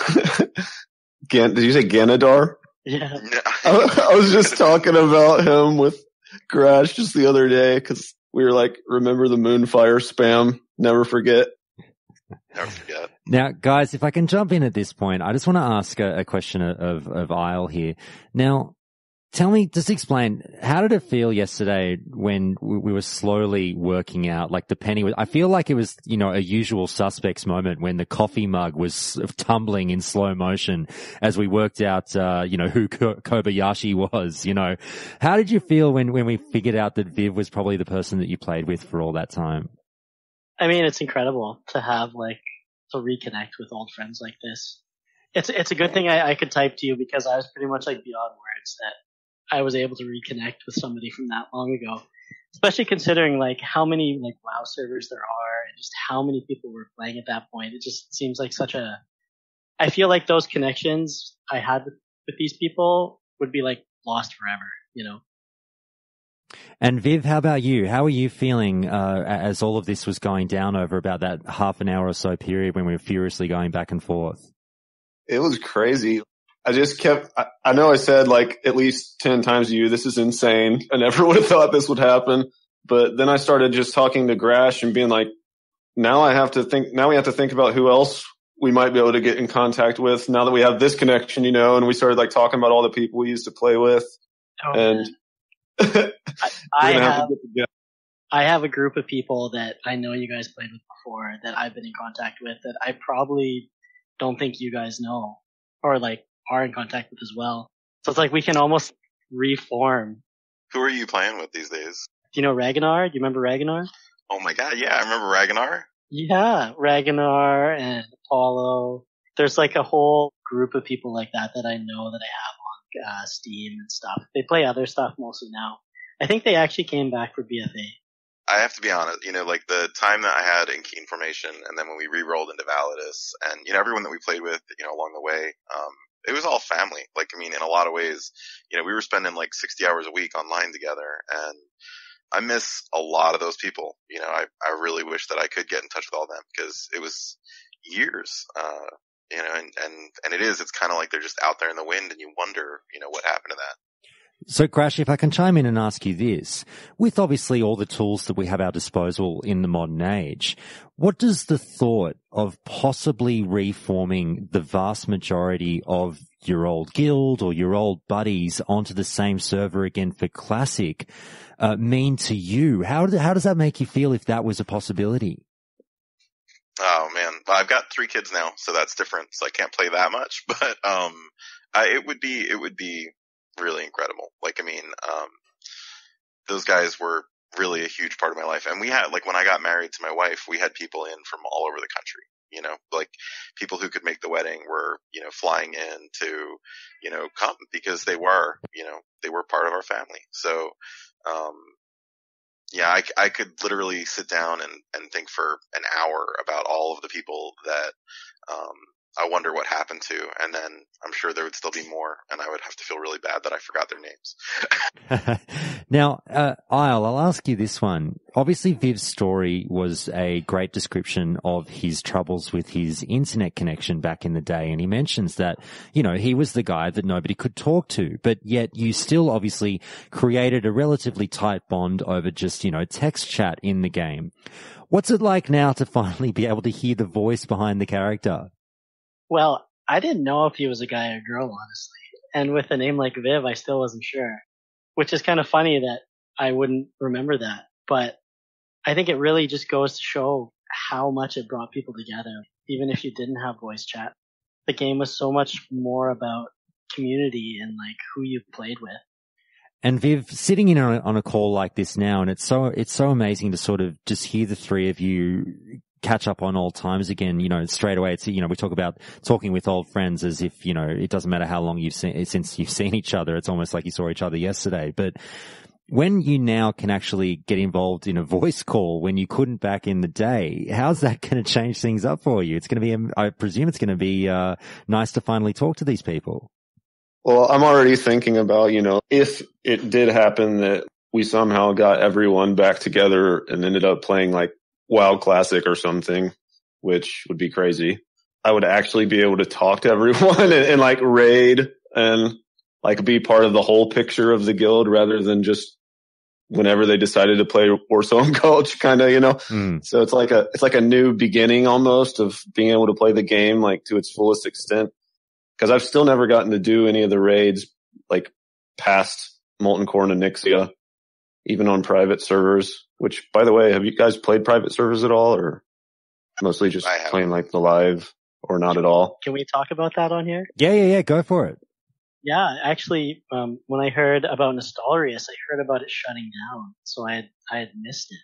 [SPEAKER 6] Did you say Ganadar?
[SPEAKER 4] Yeah.
[SPEAKER 6] I was just talking about him with Crash just the other day because we were like, remember the Moonfire spam? Never forget.
[SPEAKER 5] Never forget.
[SPEAKER 1] Now, guys, if I can jump in at this point, I just want to ask a question of Isle here. Now, tell me, just explain, how did it feel yesterday when we were slowly working out, like the penny was, I feel like it was, a usual suspects moment when the coffee mug was tumbling in slow motion as we worked out, who Kobayashi was, How did you feel when we figured out that Viv was probably the person that you played with for all that time?
[SPEAKER 4] I mean, it's incredible to have to reconnect with old friends like this. It's a good thing I could type to you because I was pretty much beyond words that I was able to reconnect with somebody from that long ago. Especially considering how many WoW servers there are and just how many people were playing at that point. It just seems like I feel like those connections I had with these people would be lost forever,
[SPEAKER 1] And Viv, how about you? How were you feeling as all of this was going down over about that half an hour or so period when we were furiously going back and forth?
[SPEAKER 6] It was crazy. I just I know I said at least 10 times to you, this is insane. I never would have thought this would happen. But then I started just talking to Grash and being like, now we have to think about who else we might be able to get in contact with now that we have this connection, and we started talking about all the people we used to play with.
[SPEAKER 4] Oh,
[SPEAKER 6] and
[SPEAKER 4] I have a group of people that I know you guys played with before that I've been in contact with that I probably don't think you guys know or are in contact with as well. So it's we can almost reform.
[SPEAKER 5] Who are you playing with these days?
[SPEAKER 4] Do you know Ragnar? Do you remember Ragnar?
[SPEAKER 5] Oh my god, yeah, I remember Ragnar.
[SPEAKER 4] Yeah, Ragnar and Apollo. There's a whole group of people like that I know that I have on Steam and stuff. They play other stuff mostly now. I think they actually came back for BFA.
[SPEAKER 5] I have to be honest, the time that I had in Keen Formation and then when we re-rolled into Validus and, everyone that we played with, along the way, it was all family. In a lot of ways, we were spending 60 hours a week online together and I miss a lot of those people. I really wish that I could get in touch with all of them because it was years, and it's kind of they're just out there in the wind and you wonder, what happened to that.
[SPEAKER 1] So, Crash, if I can chime in and ask you this, with obviously all the tools that we have at our disposal in the modern age, what does the thought of possibly reforming the vast majority of your old guild or your old buddies onto the same server again for Classic mean to you? How does that make you feel if that was a possibility?
[SPEAKER 5] Oh man, I've got 3 kids now, so that's different. So I can't play that much, but it would be really incredible. Those guys were really a huge part of my life. And we had, when I got married to my wife, we had people in from all over the country, people who could make the wedding were, flying in to, come because they were part of our family. So, yeah, I could literally sit down and think for an hour about all of the people that, I wonder what happened to, and then I'm sure there would still be more, and I would have to feel really bad that I forgot their names.
[SPEAKER 1] Now, Isle, I'll ask you this one. Obviously, Viv's story was a great description of his troubles with his internet connection back in the day, and he mentions that, he was the guy that nobody could talk to, but yet you still obviously created a relatively tight bond over just, text chat in the game. What's it like now to finally be able to hear the voice behind the character?
[SPEAKER 4] Well, I didn't know if he was a guy or girl, honestly. And with a name like Viv, I still wasn't sure. Which is kind of funny that I wouldn't remember that. But I think it really just goes to show how much it brought people together. Even if you didn't have voice chat. The game was so much more about community and like who you played with.
[SPEAKER 1] And Viv, sitting in on a call like this now, and it's so amazing to sort of just hear the three of you catch up on old times again. You know, straight away, it's, you know, we talk about talking with old friends as if, you know, it doesn't matter how long since you've seen each other. It's almost like you saw each other yesterday. But when you now can actually get involved in a voice call when you couldn't back in the day, how's that going to change things up for you? It's going to be, I presume it's going to be nice to finally talk to these people.
[SPEAKER 6] Well, I'm already thinking about, you know, if it did happen that we somehow got everyone back together and ended up playing like WoW Classic or something, which would be crazy, I would actually be able to talk to everyone and like raid and like be part of the whole picture of the guild rather than just whenever they decided to play Warzone Gulch, kind of, you know. So it's like a new beginning almost of being able to play the game like to its fullest extent. Because I've still never gotten to do any of the raids, like past Molten Core and Ahn'Qiraj, even on private servers. Which, by the way, have you guys played private servers at all, or mostly just playing like the live, or not at all?
[SPEAKER 4] Can we talk about that on here?
[SPEAKER 1] Yeah. Go for it.
[SPEAKER 4] Yeah, actually, when I heard about Nostalrius, I heard about it shutting down, so I had missed it.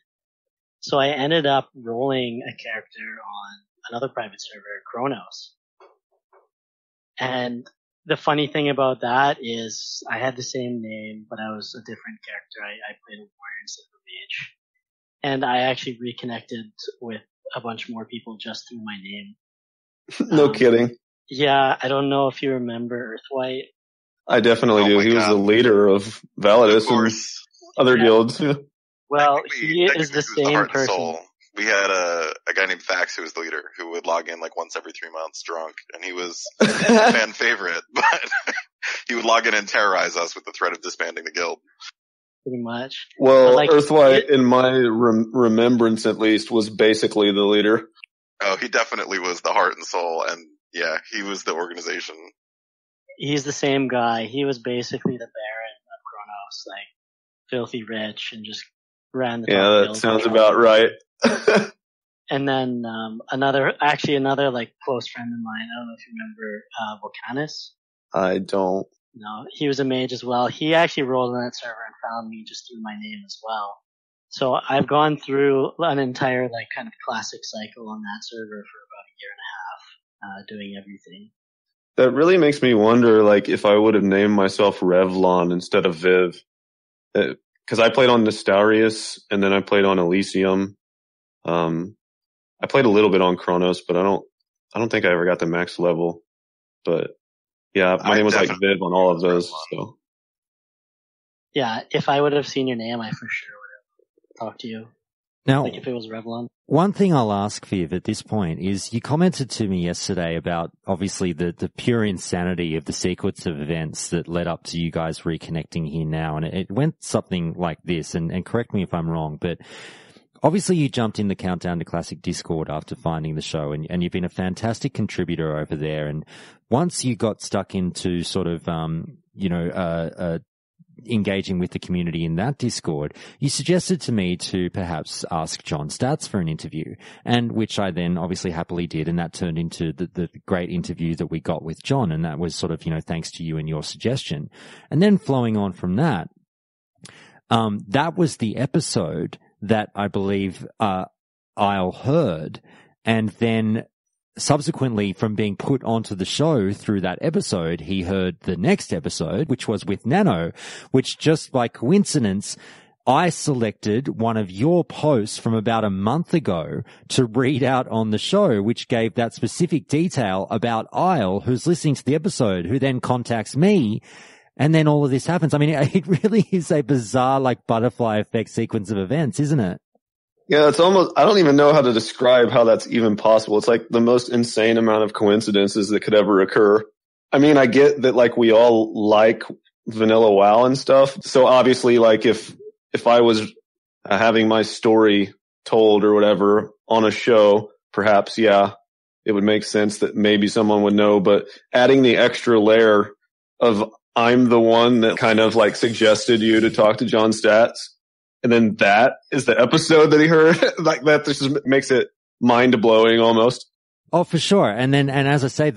[SPEAKER 4] So I ended up rolling a character on another private server, Kronos. And the funny thing about that is I had the same name, but I was a different character. I played a warrior instead of a mage. And I actually reconnected with a bunch more people just through my name.
[SPEAKER 6] No kidding.
[SPEAKER 4] Yeah, I don't know if you remember Earthwhite.
[SPEAKER 6] I definitely do. He was the leader of Validus and other guilds. Yeah.
[SPEAKER 4] Well, he is the same person.
[SPEAKER 5] We had a guy named Fax who was the leader who would log in like once every 3 months drunk, and he was a fan favorite, but he would log in and terrorize us with the threat of disbanding the guild.
[SPEAKER 4] Pretty much.
[SPEAKER 6] Well, like, Earthwhite, in my remembrance at least, was basically the leader.
[SPEAKER 5] Oh, he definitely was the heart and soul, and yeah, he was the organization.
[SPEAKER 4] He's the same guy. He was basically the Baron of Kronos, like filthy rich, and just ran the
[SPEAKER 6] Yeah, that sounds about right.
[SPEAKER 4] And then another like close friend of mine, I don't know if you remember Volcanus.
[SPEAKER 6] I don't.
[SPEAKER 4] No, he was a mage as well. He actually rolled on that server and found me just through my name as well. So I've gone through an entire like kind of classic cycle on that server for about a year and a half, doing everything.
[SPEAKER 6] That really makes me wonder, like, if I would have named myself Revlon instead of Viv. Because I played on Nostalrius, and then I played on Elysium. I played a little bit on Kronos, but I don't think I ever got the max level. But yeah, my name was like Viv on all of those. So
[SPEAKER 4] yeah, if I would have seen your name, I for sure would have talked to you.
[SPEAKER 1] Now,
[SPEAKER 4] like if it was Revlon.
[SPEAKER 1] One thing I'll ask, Viv, at this point is you commented to me yesterday about obviously the pure insanity of the sequence of events that led up to you guys reconnecting here now. And it went something like this, and correct me if I'm wrong, but obviously you jumped in the Countdown to Classic Discord after finding the show, and you've been a fantastic contributor over there. And once you got stuck into sort of, engaging with the community in that Discord, you suggested to me to perhaps ask John Stats for an interview, and which I then obviously happily did, and that turned into the great interview that we got with John, and that was sort of, thanks to you and your suggestion. And then flowing on from that, that was the episode that I believe Isle heard, and then subsequently from being put onto the show through that episode, he heard the next episode, which was with Nano, which just by coincidence, I selected one of your posts from about a month ago to read out on the show, which gave that specific detail about Isle, who's listening to the episode, who then contacts me. And then all of this happens. I mean, it really is a bizarre, like, butterfly effect sequence of events, isn't it?
[SPEAKER 6] Yeah, it's almost, I don't even know how to describe how that's even possible. It's like the most insane amount of coincidences that could ever occur. I mean, I get that, like, we all like vanilla WoW and stuff. So obviously, like, if I was having my story told or whatever on a show, perhaps, yeah, it would make sense that maybe someone would know. But adding the extra layer of I'm the one that kind of like suggested you to talk to John Stats, and then that is the episode that he heard. Like, that just makes it mind blowing almost.
[SPEAKER 1] Oh, for sure. And as I say,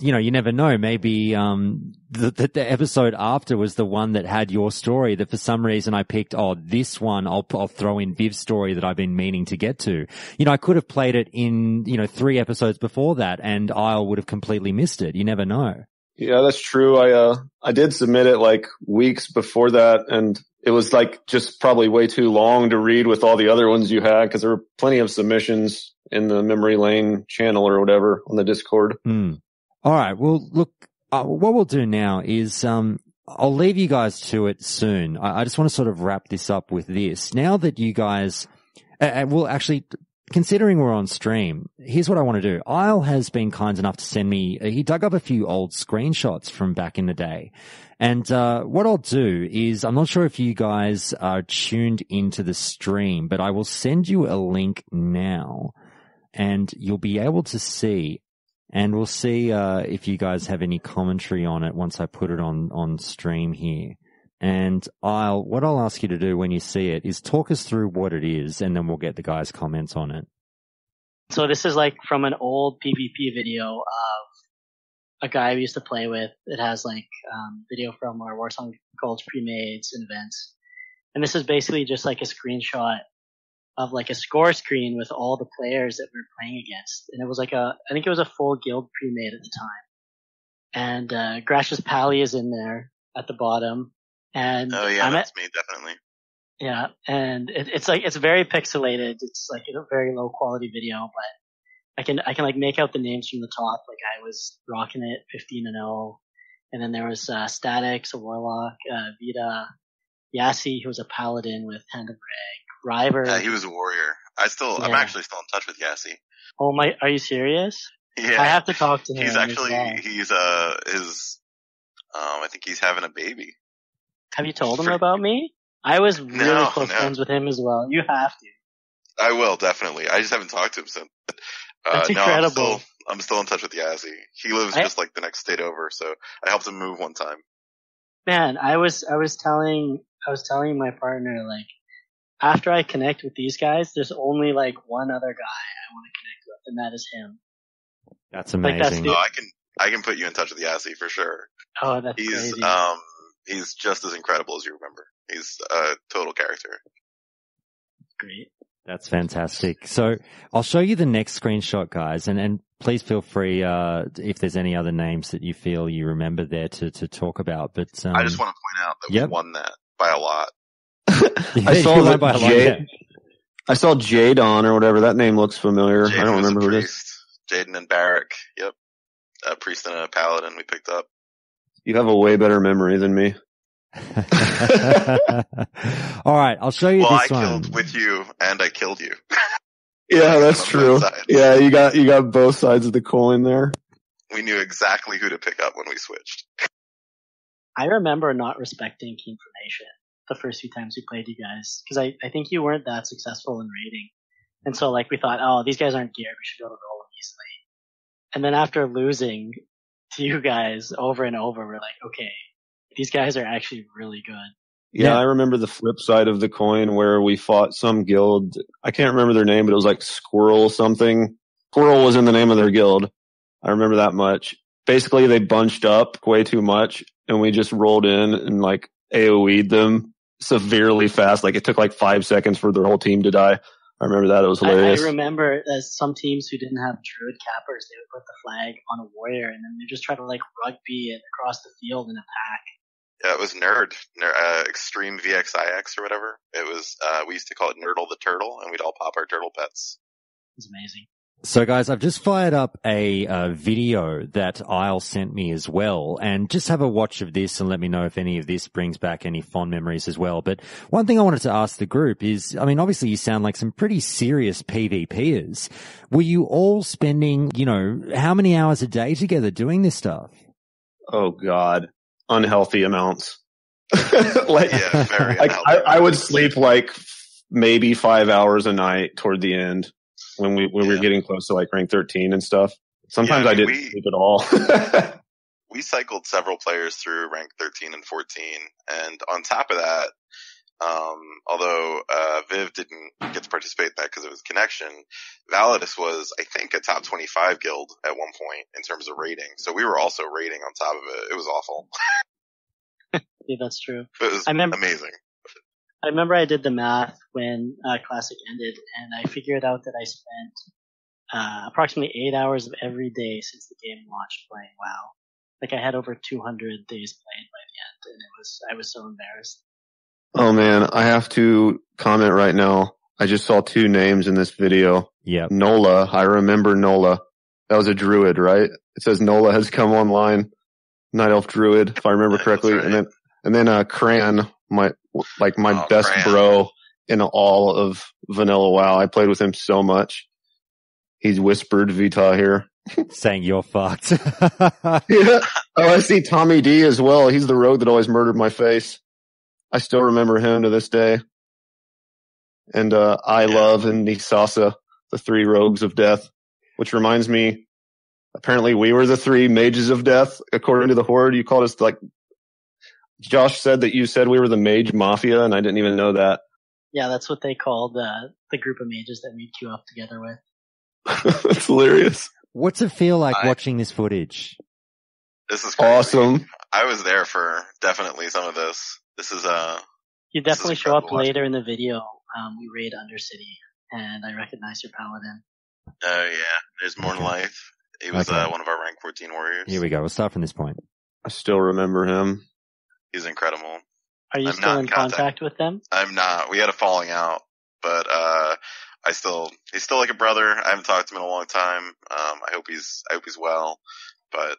[SPEAKER 1] you never know. Maybe, the episode after was the one that had your story that for some reason I picked, this one, I'll throw in Viv's story that I've been meaning to get to. I could have played it in, 3 episodes before that and Isle would have completely missed it. You never know.
[SPEAKER 6] Yeah, that's true. I did submit it like weeks before that, and it was like just probably way too long to read with all the other ones you had, because there were plenty of submissions in the memory lane channel or whatever on the Discord.
[SPEAKER 1] All right. Well, look, what we'll do now is, I'll leave you guys to it soon. I just want to sort of wrap this up with this. Now that you guys, well, actually, considering we're on stream, here's what I want to do. Isle has been kind enough to send me, he dug up a few old screenshots from back in the day. And what I'll do is, I'm not sure if you guys are tuned into the stream, but I will send you a link now and you'll be able to see, and we'll see if you guys have any commentary on it once I put it on stream here. And what I'll ask you to do when you see it is talk us through what it is, and then we'll get the guys' comments on it.
[SPEAKER 4] So this is like from an old PvP video of a guy we used to play with. It has like video from our Warsong Gulch pre-mades and events. And this is basically just like a screenshot of like a score screen with all the players that we were playing against. And it was like I think it was a full guild pre-made at the time. And Grash's Pally is in there at the bottom. And
[SPEAKER 5] oh yeah, that's me, definitely.
[SPEAKER 4] Yeah, and it's like, it's very pixelated. It's like a very low quality video, but I can like make out the names from the top. Like I was rocking it 15-0. And then there was Statix, a Warlock, Vita, Yassi, who was a Paladin with Hand of Rag, River.
[SPEAKER 5] Yeah, he was a warrior. I'm actually still in touch with Yassi.
[SPEAKER 4] Oh my, are you serious?
[SPEAKER 5] Yeah.
[SPEAKER 4] I have to talk to him.
[SPEAKER 5] He's actually, I think he's having a baby.
[SPEAKER 4] Have you told him about me? I was really close friends with him as well. You have to.
[SPEAKER 5] I will, definitely. I just haven't talked to him since.
[SPEAKER 4] That's incredible.
[SPEAKER 5] I'm still in touch with Yassi. He lives just like the next state over, so I helped him move one time.
[SPEAKER 4] Man, I was telling my partner, like, after I connect with these guys, there's only like one other guy I want to connect with, and that is him.
[SPEAKER 1] That's amazing.
[SPEAKER 5] Like, I can put you in touch with Yassi for sure.
[SPEAKER 4] Oh, that's crazy.
[SPEAKER 5] He's just as incredible as you remember. He's a total character.
[SPEAKER 4] Great.
[SPEAKER 1] That's fantastic. So I'll show you the next screenshot, guys, and please feel free, if there's any other names that you feel you remember there to talk about. But,
[SPEAKER 5] I just want to point out that we won that by a lot.
[SPEAKER 6] I saw Jadon or whatever. That name looks familiar. I don't remember who it is.
[SPEAKER 5] Jaden and Barrack. Yep. A priest and a paladin we picked up.
[SPEAKER 6] You have a way better memory than me.
[SPEAKER 1] All right, I'll show you this one.
[SPEAKER 5] Well, I killed with you and I killed you.
[SPEAKER 6] Yeah, that's true. Yeah, you got both sides of the coin there.
[SPEAKER 5] We knew exactly who to pick up when we switched.
[SPEAKER 4] I remember not respecting key information the first few times we played you guys, because I think you weren't that successful in raiding. And so like we thought, oh, these guys aren't geared, we should be able to roll them easily. And then after losing to you guys over and over, we're like, okay, these guys are actually really good.
[SPEAKER 6] Yeah, I remember the flip side of the coin where we fought some guild. I can't remember their name, but it was like Squirrel something. Squirrel was in the name of their guild. I remember that much. Basically, they bunched up way too much, and we just rolled in and like AoE'd them severely fast. Like it took like 5 seconds for their whole team to die. I remember that. It was hilarious.
[SPEAKER 4] I remember as some teams who didn't have druid cappers, they would put the flag on a warrior, and then they just try to like rugby it across the field in a pack.
[SPEAKER 5] Yeah, it was Extreme VXIX or whatever. It was, we used to call it Nerdle the Turtle, and we'd all pop our turtle pets.
[SPEAKER 4] It's amazing.
[SPEAKER 1] So guys, I've just fired up a video that Isle sent me as well, and just have a watch of this and let me know if any of this brings back any fond memories as well. But one thing I wanted to ask the group is, I mean, obviously you sound like some pretty serious PvPers. Were you all spending, how many hours a day together doing this stuff?
[SPEAKER 6] Oh God. Unhealthy amounts.
[SPEAKER 5] Very unhealthy.
[SPEAKER 6] I would sleep like maybe 5 hours a night toward the end when we were getting close to like rank 13 and stuff. Sometimes I didn't sleep at all.
[SPEAKER 5] We cycled several players through rank 13 and 14, and on top of that, Although Viv didn't get to participate in that because of his connection, Validus was, I think, a top 25 guild at one point in terms of rating. So we were also rating on top of it. It was awful.
[SPEAKER 4] Yeah, that's true.
[SPEAKER 5] It was amazing.
[SPEAKER 4] I remember I did the math when Classic ended, and I figured out that I spent approximately 8 hours of every day since the game launched playing WoW. Like, I had over 200 days played by the end, and I was so embarrassed.
[SPEAKER 6] Oh man, I have to comment right now. I just saw two names in this video.
[SPEAKER 1] Yeah.
[SPEAKER 6] Nola, I remember Nola. That was a druid, right? It says Nola has come online. Night Elf druid, if I remember correctly. Right. And then Cran, my best
[SPEAKER 5] Cran.
[SPEAKER 6] bro in all of Vanilla WoW. I played with him so much. He's whispered Vita here.
[SPEAKER 1] Saying you're fucked.
[SPEAKER 6] Yeah. Oh, I see Tommy D as well. He's the rogue that always murdered my face. I still remember him to this day. And I love and Nisasa, the three rogues of death, which reminds me, apparently we were the three mages of death, according to the Horde. You called us, like, Josh said that you said we were the mage mafia, and I didn't even know that.
[SPEAKER 4] Yeah, that's what they called the group of mages that we'd queue up together with.
[SPEAKER 6] That's hilarious.
[SPEAKER 1] What's it feel like watching this footage?
[SPEAKER 5] This is crazy.
[SPEAKER 6] Awesome.
[SPEAKER 5] I was there for definitely some of this. This is
[SPEAKER 4] You definitely show up later in the video. We raid Undercity, and I recognize your paladin.
[SPEAKER 5] Oh yeah, there's Morn Life. He was one of our rank 14 warriors.
[SPEAKER 1] Here we go. We'll start from this point.
[SPEAKER 6] I still remember him.
[SPEAKER 5] He's incredible.
[SPEAKER 4] Are you still in contact with them?
[SPEAKER 5] I'm not. We had a falling out, but he's still like a brother. I haven't talked to him in a long time. I hope he's well. But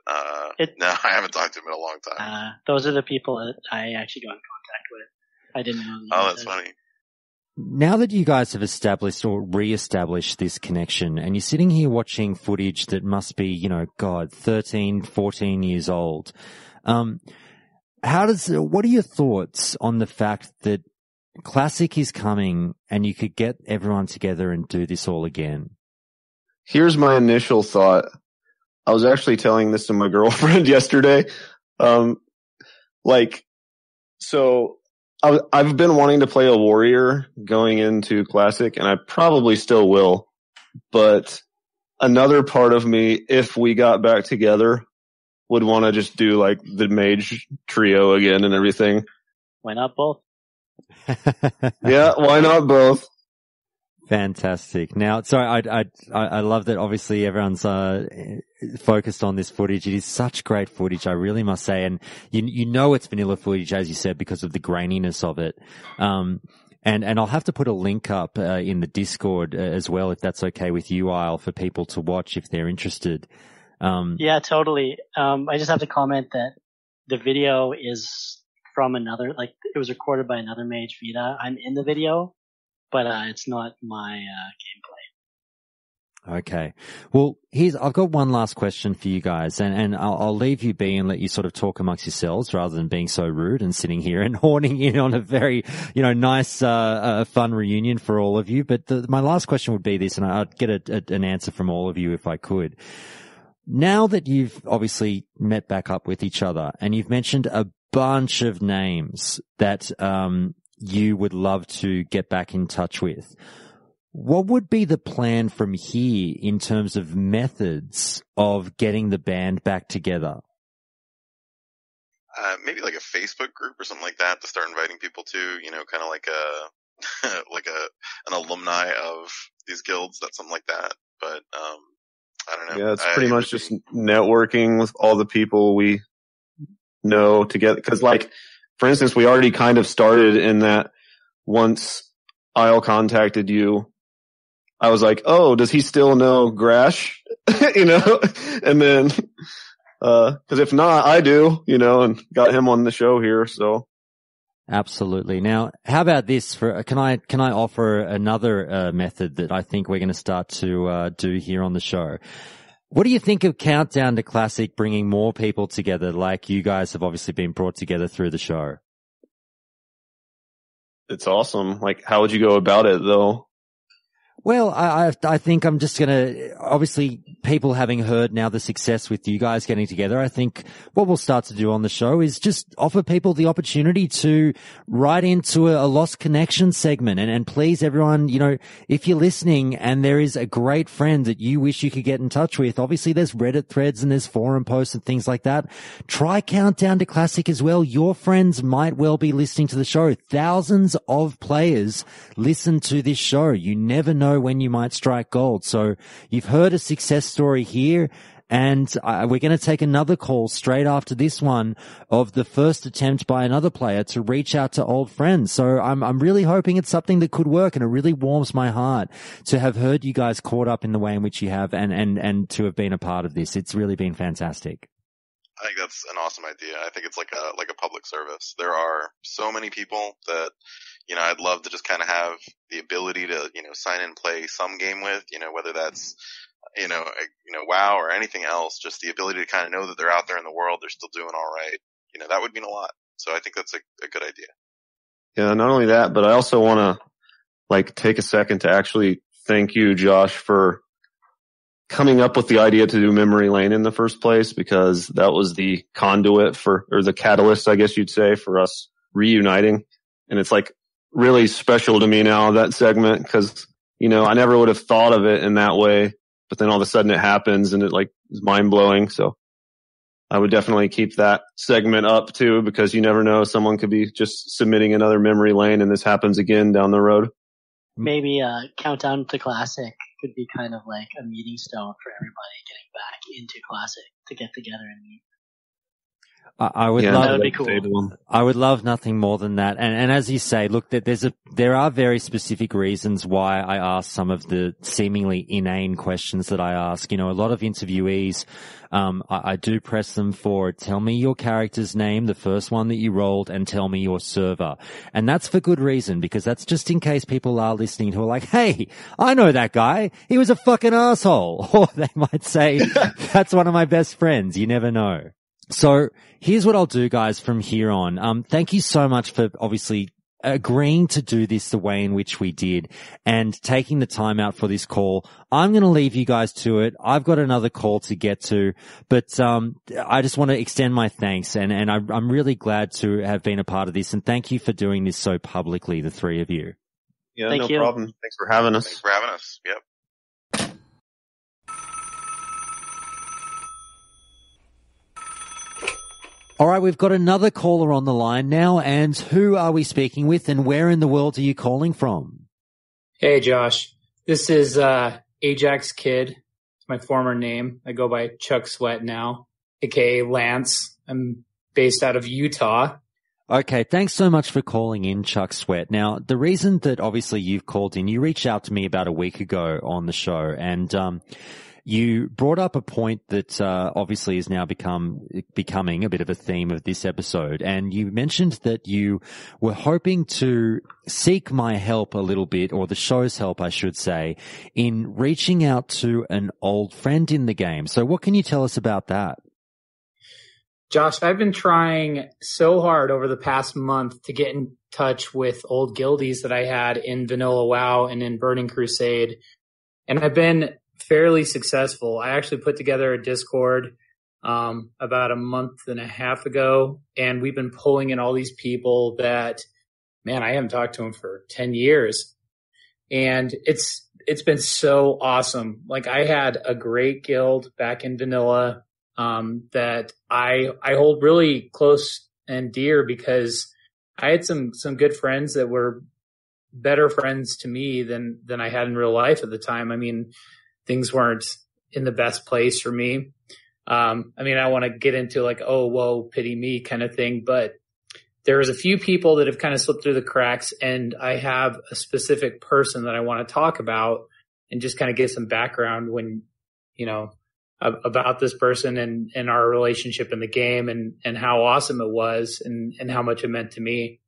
[SPEAKER 5] no, I haven't talked to him in a long time.
[SPEAKER 4] Those are the people that I actually got in contact with. I didn't know.
[SPEAKER 5] Oh, that's funny.
[SPEAKER 1] Now that you guys have established or re-established this connection, and you're sitting here watching footage that must be, 13, 14 years old, what are your thoughts on the fact that Classic is coming and you could get everyone together and do this all again?
[SPEAKER 6] Here's my initial thought. I was actually telling this to my girlfriend yesterday. I've been wanting to play a warrior going into Classic, and I probably still will. But another part of me, if we got back together, would want to just do like the mage trio again and everything.
[SPEAKER 4] Why not both?
[SPEAKER 6] Yeah, why not both?
[SPEAKER 1] Fantastic. Now, sorry, I love that obviously everyone's focused on this footage. It is such great footage, I really must say. And you know it's vanilla footage, as you said, because of the graininess of it. And I'll have to put a link up in the Discord as well, if that's okay with you, Isle, for people to watch if they're interested.
[SPEAKER 4] Yeah, totally. I just have to comment that the video is from another, it was recorded by another mage, Vita. I'm in the video, but it's not my gameplay.
[SPEAKER 1] Okay. Well, I've got one last question for you guys, and I'll leave you be and let you sort of talk amongst yourselves rather than being so rude and sitting here and horning in on a very, nice, fun reunion for all of you. But my last question would be this, and I'd get an answer from all of you if I could. Now that you've obviously met back up with each other and you've mentioned a bunch of names that, you would love to get back in touch with, what would be the plan from here in terms of methods of getting the band back together?
[SPEAKER 5] Maybe like a Facebook group or something like that to start inviting people to, kind of like an alumni of these guilds, that's something like that. But, I don't know.
[SPEAKER 6] Yeah, it's pretty much just networking with all the people we know together. Cause for instance, we already kind of started in that once Isle contacted you, I was like, oh, does he still know Grash? And then, cause if not, I do, and got him on the show here. So.
[SPEAKER 1] Absolutely. Now, how about this? Can I offer another method that I think we're going to start to do here on the show? What do you think of Countdown to Classic bringing more people together, like you guys have obviously been brought together through the show?
[SPEAKER 6] It's awesome. How would you go about it, though?
[SPEAKER 1] Well, I think I'm just gonna, obviously people having heard now the success with you guys getting together, I think what we'll start to do on the show is just offer people the opportunity to write into a lost connection segment. And please everyone, you know, if you're listening and there is a great friend that you wish you could get in touch with, obviously there's Reddit threads and there's forum posts and things like that. Try Countdown to Classic as well. Your friends might well be listening to the show. Thousands of players listen to this show. You never know when you might strike gold. So you've heard a success story here, and we're going to take another call straight after this one of the first attempt by another player to reach out to old friends. So I'm really hoping it's something that could work, and it really warms my heart to have heard you guys caught up in the way in which you have and to have been a part of this. It's really been fantastic.
[SPEAKER 5] I think that's an awesome idea. I think it's like a public service. There are so many people that, you know, I'd love to just kind of have the ability to, you know, sign in, play some game with, you know, whether that's, you know, WoW or anything else, just the ability to kind of know that they're out there in the world, they're still doing all right. You know, that would mean a lot. So I think that's a good idea.
[SPEAKER 6] Yeah, not only that, but I also want to like take a second to actually thank you, Josh, for coming up with the idea to do memory lane in the first place, because that was the conduit or the catalyst, I guess you'd say, for us reuniting. And it's like really special to me now, that segment, because, you know, I never would have thought of it in that way, but then all of a sudden it happens and it like is mind blowing. So I would definitely keep that segment up too, because you never know, someone could be just submitting another memory lane and this happens again down the road.
[SPEAKER 4] Maybe Countdown to Classic could be kind of like a meeting stone for everybody getting back into Classic to get together and meet.
[SPEAKER 1] I would love,
[SPEAKER 4] that would be cool.
[SPEAKER 1] I would love nothing more than that. And as you say, look, there are very specific reasons why I ask some of the seemingly inane questions that I ask. You know, a lot of interviewees, I do press them for, tell me your character's name, the first one that you rolled, and tell me your server. And that's for good reason, because that's just in case people are listening who are like, hey, I know that guy. He was a fucking asshole. Or they might say, that's one of my best friends. You never know. So here's what I'll do, guys, from here on. Thank you so much for obviously agreeing to do this the way in which we did and taking the time out for this call. I'm going to leave you guys to it. I've got another call to get to, but I just want to extend my thanks, and I'm really glad to have been a part of this, and thank you for doing this so publicly, the three of you.
[SPEAKER 6] Yeah,
[SPEAKER 4] Thank
[SPEAKER 6] no
[SPEAKER 4] you.
[SPEAKER 6] problem. Thanks for having us.
[SPEAKER 5] Thanks for having us. Yep.
[SPEAKER 1] All right, we've got another caller on the line now, and who are we speaking with, and where in the world are you calling from?
[SPEAKER 7] Hey, Josh. This is Ajax Kid. It's my former name. I go by Chuck Sweat now, aka Lance. I'm based out of Utah.
[SPEAKER 1] Okay, thanks so much for calling in, Chuck Sweat. Now, the reason that obviously you've called in, you reached out to me about a week ago on the show, and you brought up a point that obviously is now becoming a bit of a theme of this episode, and you mentioned that you were hoping to seek my help a little bit, or the show's help, I should say, in reaching out to an old friend in the game. So what can you tell us about that?
[SPEAKER 7] Josh, I've been trying so hard over the past month to get in touch with old guildies that I had in Vanilla WoW and in Burning Crusade, and I've been fairly successful. I actually put together a Discord about a month and a half ago, and we've been pulling in all these people that, man, I haven't talked to them for 10 years. And it's been so awesome. Like, I had a great guild back in Vanilla that I hold really close and dear, because I had some good friends that were better friends to me than I had in real life at the time. I mean, things weren't in the best place for me. I mean, I want to get into like, oh, whoa, pity me kind of thing. But there was a few people that have kind of slipped through the cracks, and I have a specific person that I want to talk about and just kind of get some background when, you know, about this person and our relationship in the game and how awesome it was and how much it meant to me.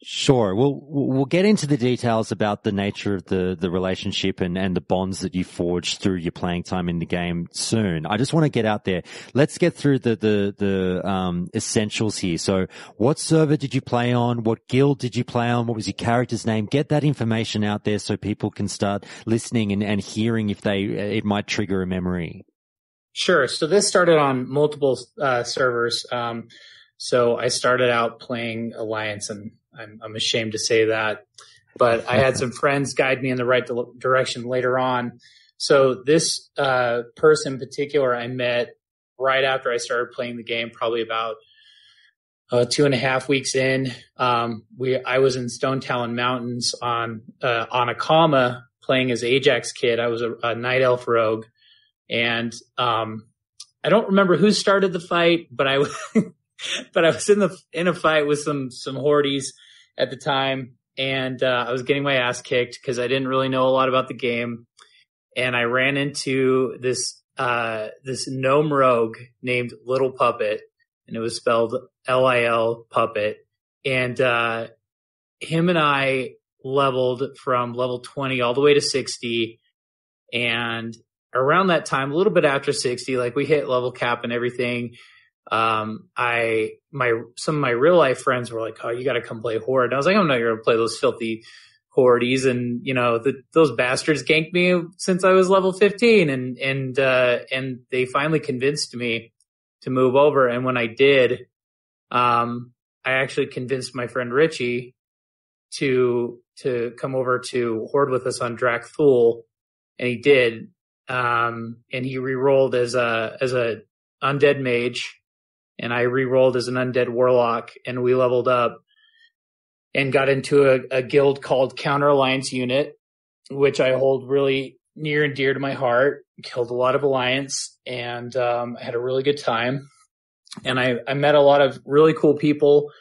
[SPEAKER 1] Sure. We'll get into the details about the nature of the relationship and the bonds that you forge through your playing time in the game soon. I just want to get out there. Let's get through the essentials here. So what server did you play on? What guild did you play on? What was your character's name? Get that information out there so people can start listening and hearing if it might trigger a memory.
[SPEAKER 7] Sure. So this started on multiple servers. So I started out playing Alliance, and I'm ashamed to say that, but I had some friends guide me in the right direction later on. So this person in particular I met right after I started playing the game, probably about 2.5 weeks in. I was in Stone Talon Mountains on Ahn'Qiraj playing as Ajax Kid. I was a Night Elf rogue, and I don't remember who started the fight, but I but I was in a fight with some hordes at the time, and I was getting my ass kicked because I didn't really know a lot about the game, and I ran into this gnome rogue named Little Puppet, and it was spelled Lil Puppet, and him and I leveled from level 20 all the way to 60, and around that time, a little bit after 60, like we hit level cap and everything. Some of my real life friends were like, "Oh, you got to come play Horde." And I was like, "I'm not going to play those filthy Hordes." And those bastards ganked me since I was level 15, and they finally convinced me to move over. And when I did, I actually convinced my friend Richie to come over to Horde with us on Drakthul, and he did. And he re-rolled as a undead mage, and I re-rolled as an undead warlock, and we leveled up and got into a guild called Counter Alliance Unit, which I hold really near and dear to my heart. Killed a lot of Alliance, and had a really good time. And I met a lot of really cool people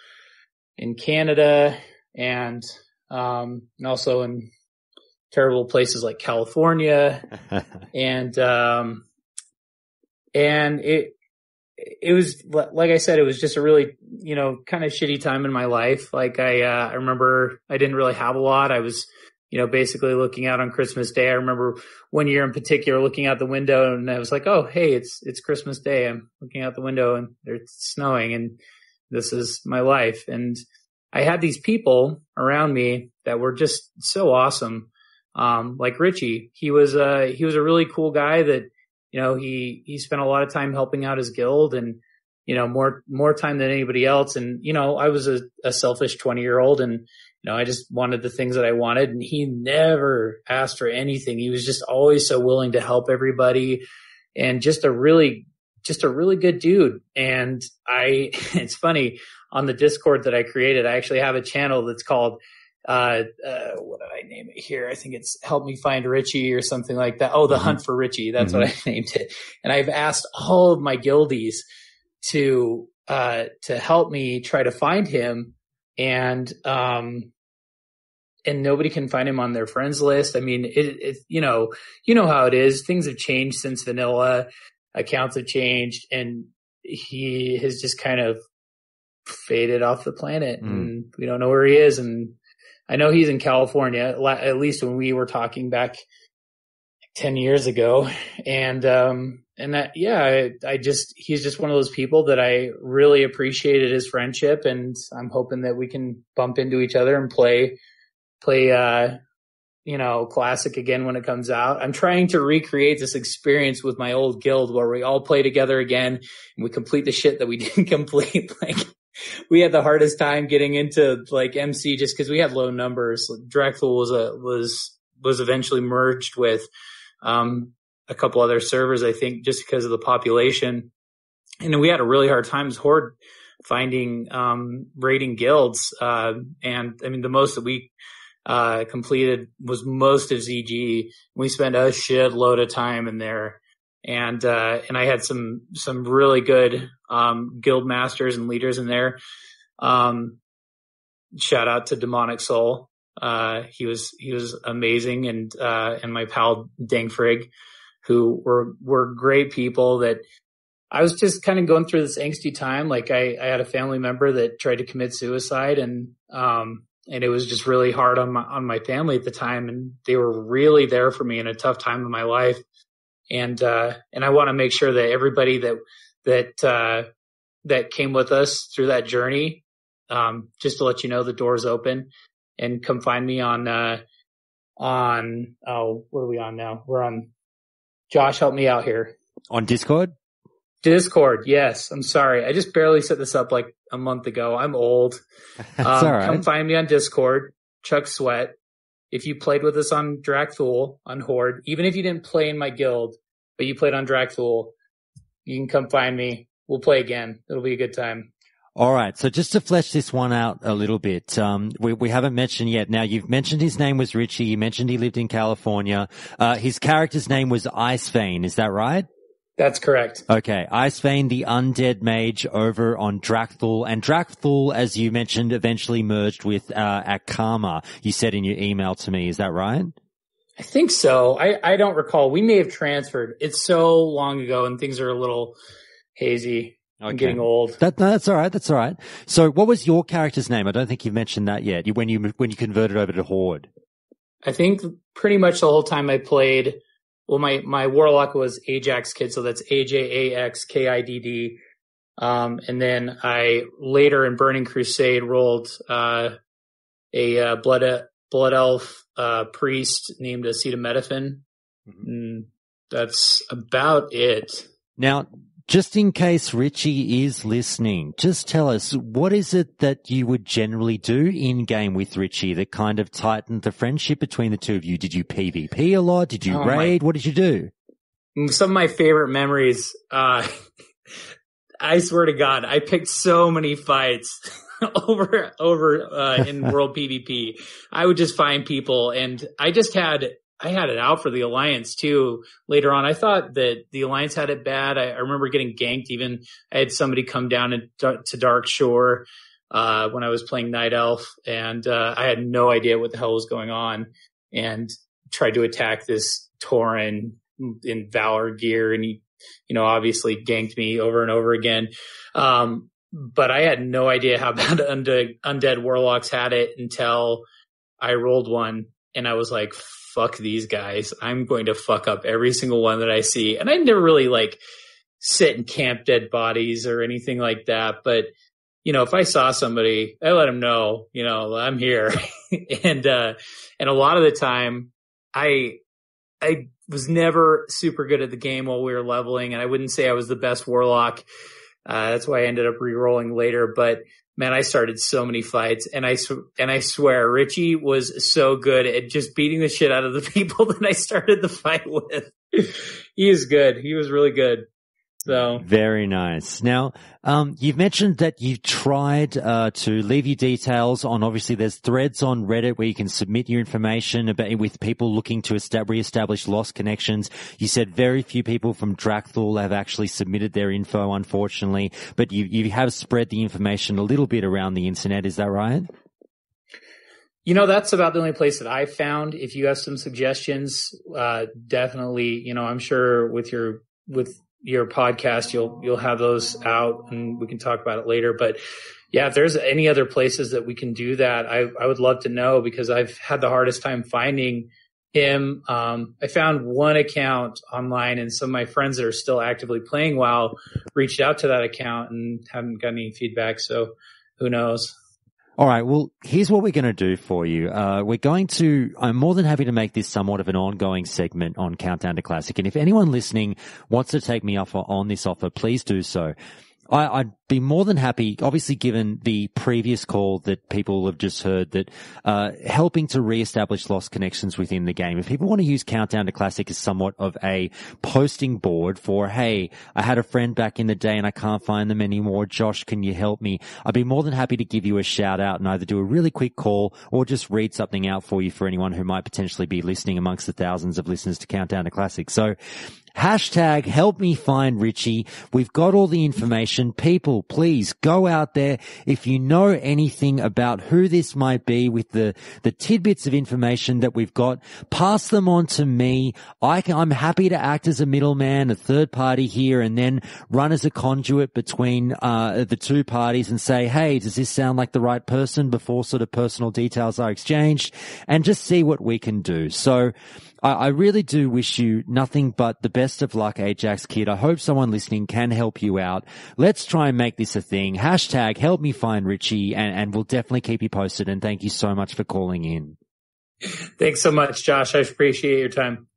[SPEAKER 7] in Canada, and also in terrible places like California. and it was, like I said, it was just a really, kind of shitty time in my life. Like I remember I didn't really have a lot. I was, basically looking out on Christmas Day. I remember one year in particular looking out the window, and I was like, "Oh, hey, it's Christmas Day." I'm looking out the window and it's snowing, and this is my life. And I had these people around me that were just so awesome. Like Richie, he was a really cool guy that, he spent a lot of time helping out his guild, and, more time than anybody else. And, I was a selfish 20-year-old, and, I just wanted the things that I wanted, and he never asked for anything. He was just always so willing to help everybody, and just a really good dude. And it's funny, on the Discord that I created, I actually have a channel that's called, what did I name it here? I think it's Help Me Find Richie or something like that. Oh, the Hunt for Richie. That's what I named it. And I've asked all of my guildies to help me try to find him. And nobody can find him on their friends list. I mean, it you know how it is. Things have changed since vanilla. Accounts have changed, and he has just kind of faded off the planet, and we don't know where he is. And I know he's in California, at least when we were talking back 10 years ago. And that, yeah, he's just one of those people that I really appreciated his friendship, and I'm hoping that we can bump into each other and play Classic again when it comes out. I'm trying to recreate this experience with my old guild where we all play together again and we complete the shit that we didn't complete. Like, we had the hardest time getting into like MC just because we had low numbers. Drakthul was eventually merged with a couple other servers, I think, just because of the population. And we had a really hard time as Horde finding raiding guilds. And I mean, the most that we completed was most of ZG. We spent a shit load of time in there. And I had some really good guild masters and leaders in there. Shout out to Demonic Soul. He was amazing, and my pal Dangfrig, who were great people that I was just kind of going through this angsty time. Like I had a family member that tried to commit suicide, and and it was just really hard on my family at the time. And they were really there for me in a tough time in my life. And I want to make sure that everybody that came with us through that journey, just to let you know, the door's open, and come find me on what are we on now? We're on, Josh, help me out here.
[SPEAKER 1] On Discord?
[SPEAKER 7] Discord, yes. I'm sorry. I just barely set this up like a month ago. I'm old.
[SPEAKER 1] That's all right.
[SPEAKER 7] Come find me on Discord, Chuck Sweat. If you played with us on Dracthul, on Horde, even if you didn't play in my guild, but you played on Dracthul, you can come find me. We'll play again. It'll be a good time.
[SPEAKER 1] All right. So just to flesh this one out a little bit, we haven't mentioned yet. Now, you've mentioned his name was Richie. You mentioned he lived in California. His character's name was Icevane. Is that right?
[SPEAKER 7] That's correct.
[SPEAKER 1] Okay. Icevane, the undead mage over on Dracthul. And Dracthul, as you mentioned, eventually merged with Ahn'Qiraj, you said in your email to me. Is that right?
[SPEAKER 7] I think so. I don't recall. We may have transferred. It's so long ago and things are a little hazy.
[SPEAKER 1] Okay.
[SPEAKER 7] I'm getting old.
[SPEAKER 1] No, that's all right. That's all right. So what was your character's name? I don't think you've mentioned that yet. When you converted over to Horde.
[SPEAKER 7] I think pretty much the whole time I played, well, my warlock was Ajax Kid, so that's AJAXKIDD. And then I later in Burning Crusade rolled a blood elf priest named Acetaminophen. Mm, that's about it.
[SPEAKER 1] Now, just in case Richie is listening, just tell us, what is it that you would generally do in game with Richie that kind of tightened the friendship between the two of you? Did you PvP a lot? Did you raid? What did you do?
[SPEAKER 7] Some of my favorite memories, I swear to God, I picked so many fights over in World PvP. I would just find people, and I had it out for the Alliance too. Later on, I thought that the Alliance had it bad. I remember getting ganked. Even I had somebody come down to Dark Shore when I was playing Night Elf, and I had no idea what the hell was going on, and tried to attack this Tauren in Valor gear, and he, obviously ganked me over and over again. But I had no idea how bad undead warlocks had it until I rolled one, and I was like, fuck these guys. I'm going to fuck up every single one that I see. And I never really sit and camp dead bodies or anything like that. But, if I saw somebody, I let them know, I'm here. And a lot of the time I was never super good at the game while we were leveling, and I wouldn't say I was the best warlock. That's why I ended up re-rolling later. But man, I started so many fights, and I swear Richie was so good at just beating the shit out of the people that I started the fight with. He is good. He was really good. So
[SPEAKER 1] very nice. Now, you've mentioned that you tried to leave your details on. Obviously, there's threads on Reddit where you can submit your information with people looking to reestablish lost connections. You said very few people from Dracthul have actually submitted their info, unfortunately, but you have spread the information a little bit around the internet. Is that right?
[SPEAKER 7] That's about the only place that I've found. If you have some suggestions, definitely, I'm sure with your podcast, you'll have those out and we can talk about it later. But yeah, if there's any other places that we can do that, I would love to know, because I've had the hardest time finding him. I found one account online, and some of my friends that are still actively playing WoW reached out to that account and haven't got any feedback. So who knows?
[SPEAKER 1] All right. Well, here's what we're going to do for you. I'm more than happy to make this somewhat of an ongoing segment on Countdown to Classic. And if anyone listening wants to take me up on this offer, please do so. I'd be more than happy, obviously given the previous call that people have just heard, that helping to reestablish lost connections within the game. If people want to use Countdown to Classic as somewhat of a posting board for, hey, I had a friend back in the day and I can't find them anymore. Josh, can you help me? I'd be more than happy to give you a shout out and either do a really quick call or just read something out for you for anyone who might potentially be listening amongst the thousands of listeners to Countdown to Classic. So Hashtag help me find Richie. We've got all the information. People, please go out there. If you know anything about who this might be with the tidbits of information that we've got, pass them on to me. I'm happy to act as a middleman, a third party here, and then run as a conduit between the two parties and say, hey, does this sound like the right person, before sort of personal details are exchanged, and just see what we can do. So I really do wish you nothing but the best of luck, Ajax Kid. I hope someone listening can help you out. Let's try and make this a thing. Hashtag help me find Richie, and we'll definitely keep you posted. And thank you so much for calling in.
[SPEAKER 7] Thanks so much, Josh. I appreciate your time.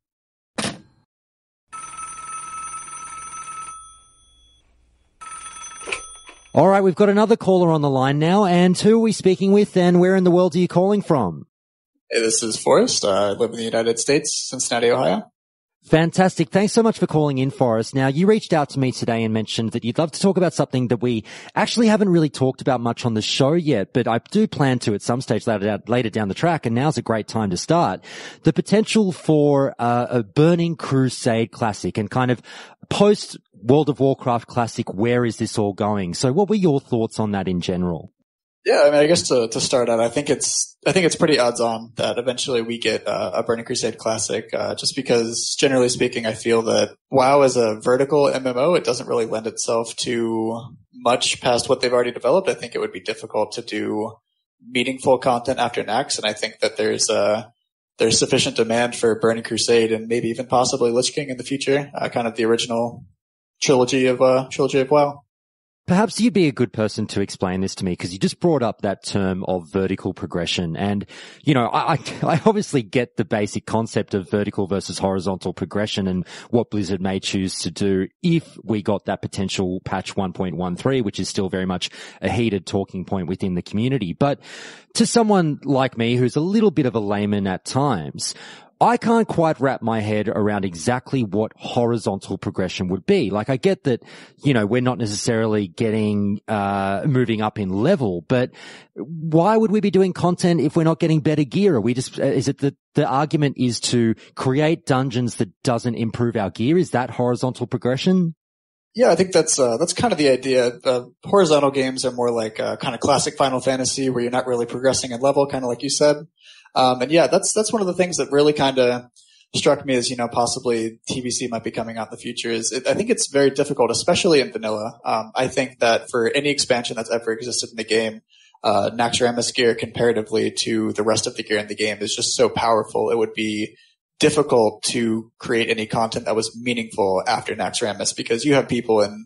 [SPEAKER 1] All right, we've got another caller on the line now. And who are we speaking with, and where in the world are you calling from?
[SPEAKER 8] Hey, this is Forrest. I live in the United States, Cincinnati, Ohio.
[SPEAKER 1] Fantastic. Thanks so much for calling in, Forrest. Now, you reached out to me today and mentioned that you'd love to talk about something that we actually haven't really talked about much on the show yet, but I do plan to at some stage later down the track, and now's a great time to start. The potential for a Burning Crusade Classic, and kind of post World of Warcraft Classic, where is this all going? So what were your thoughts on that in general?
[SPEAKER 8] Yeah, I mean, I guess to start out, I think it's pretty odds on that eventually we get a Burning Crusade Classic, just because generally speaking, I feel that WoW as a vertical MMO, it doesn't really lend itself to much past what they've already developed. I think it would be difficult to do meaningful content after Naxx, and I think that there's sufficient demand for Burning Crusade and maybe even possibly Lich King in the future, kind of the original trilogy of WoW.
[SPEAKER 1] Perhaps you'd be a good person to explain this to me, because you just brought up that term of vertical progression. And, you know, I obviously get the basic concept of vertical versus horizontal progression and what Blizzard may choose to do if we got that potential patch 1.13, which is still very much a heated talking point within the community. But to someone like me, who's a little bit of a layman at times, I can't quite wrap my head around exactly what horizontal progression would be. Like, I get that, you know, we're not necessarily getting, moving up in level, but why would we be doing content if we're not getting better gear? Are we just, is it that the argument is to create dungeons that doesn't improve our gear? Is that horizontal progression?
[SPEAKER 8] Yeah, I think that's kind of the idea. Horizontal games are more like kind of classic Final Fantasy, where you're not really progressing in level, kind of like you said. And yeah, that's one of the things that really kind of struck me as, you know, possibly TBC might be coming out in the future. I think it's very difficult, especially in vanilla. I think that for any expansion that's ever existed in the game, Naxxramas gear comparatively to the rest of the gear in the game is just so powerful. It would be difficult to create any content that was meaningful after Naxxramas, because you have people in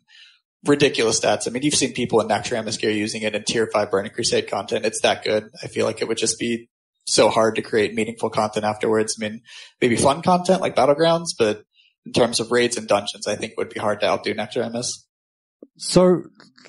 [SPEAKER 8] ridiculous stats. I mean, you've seen people in Naxxramas gear using it in tier 5 Burning Crusade content. It's that good. I feel like it would just be so hard to create meaningful content afterwards. I mean, maybe fun content like Battlegrounds, but in terms of raids and dungeons, I think it would be hard to outdo Naxxramas.
[SPEAKER 1] So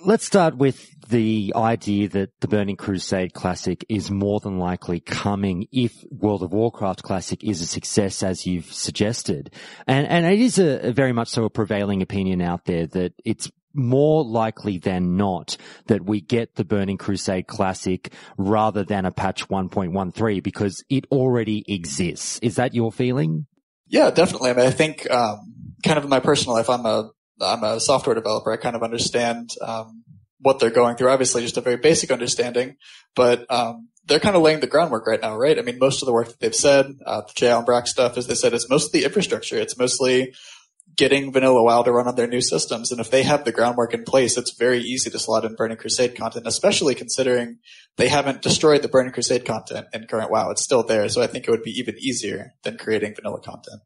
[SPEAKER 1] let's start with the idea that the Burning Crusade Classic is more than likely coming if World of Warcraft Classic is a success, as you've suggested. And it is a very much so a prevailing opinion out there that it's more likely than not that we get the Burning Crusade Classic rather than a patch 1.13, because it already exists. Is that your feeling?
[SPEAKER 8] Yeah, definitely. I mean, I think, kind of in my personal life, I'm a software developer. I kind of understand, what they're going through. Obviously just a very basic understanding, but, they're kind of laying the groundwork right now, right? I mean, most of the work that they've said, the J. Allen Brack stuff, as they said, is mostly infrastructure. It's mostly getting vanilla WoW to run on their new systems. And if they have the groundwork in place, it's very easy to slot in Burning Crusade content, especially considering they haven't destroyed the Burning Crusade content in current WoW. It's still there. So I think it would be even easier than creating vanilla content.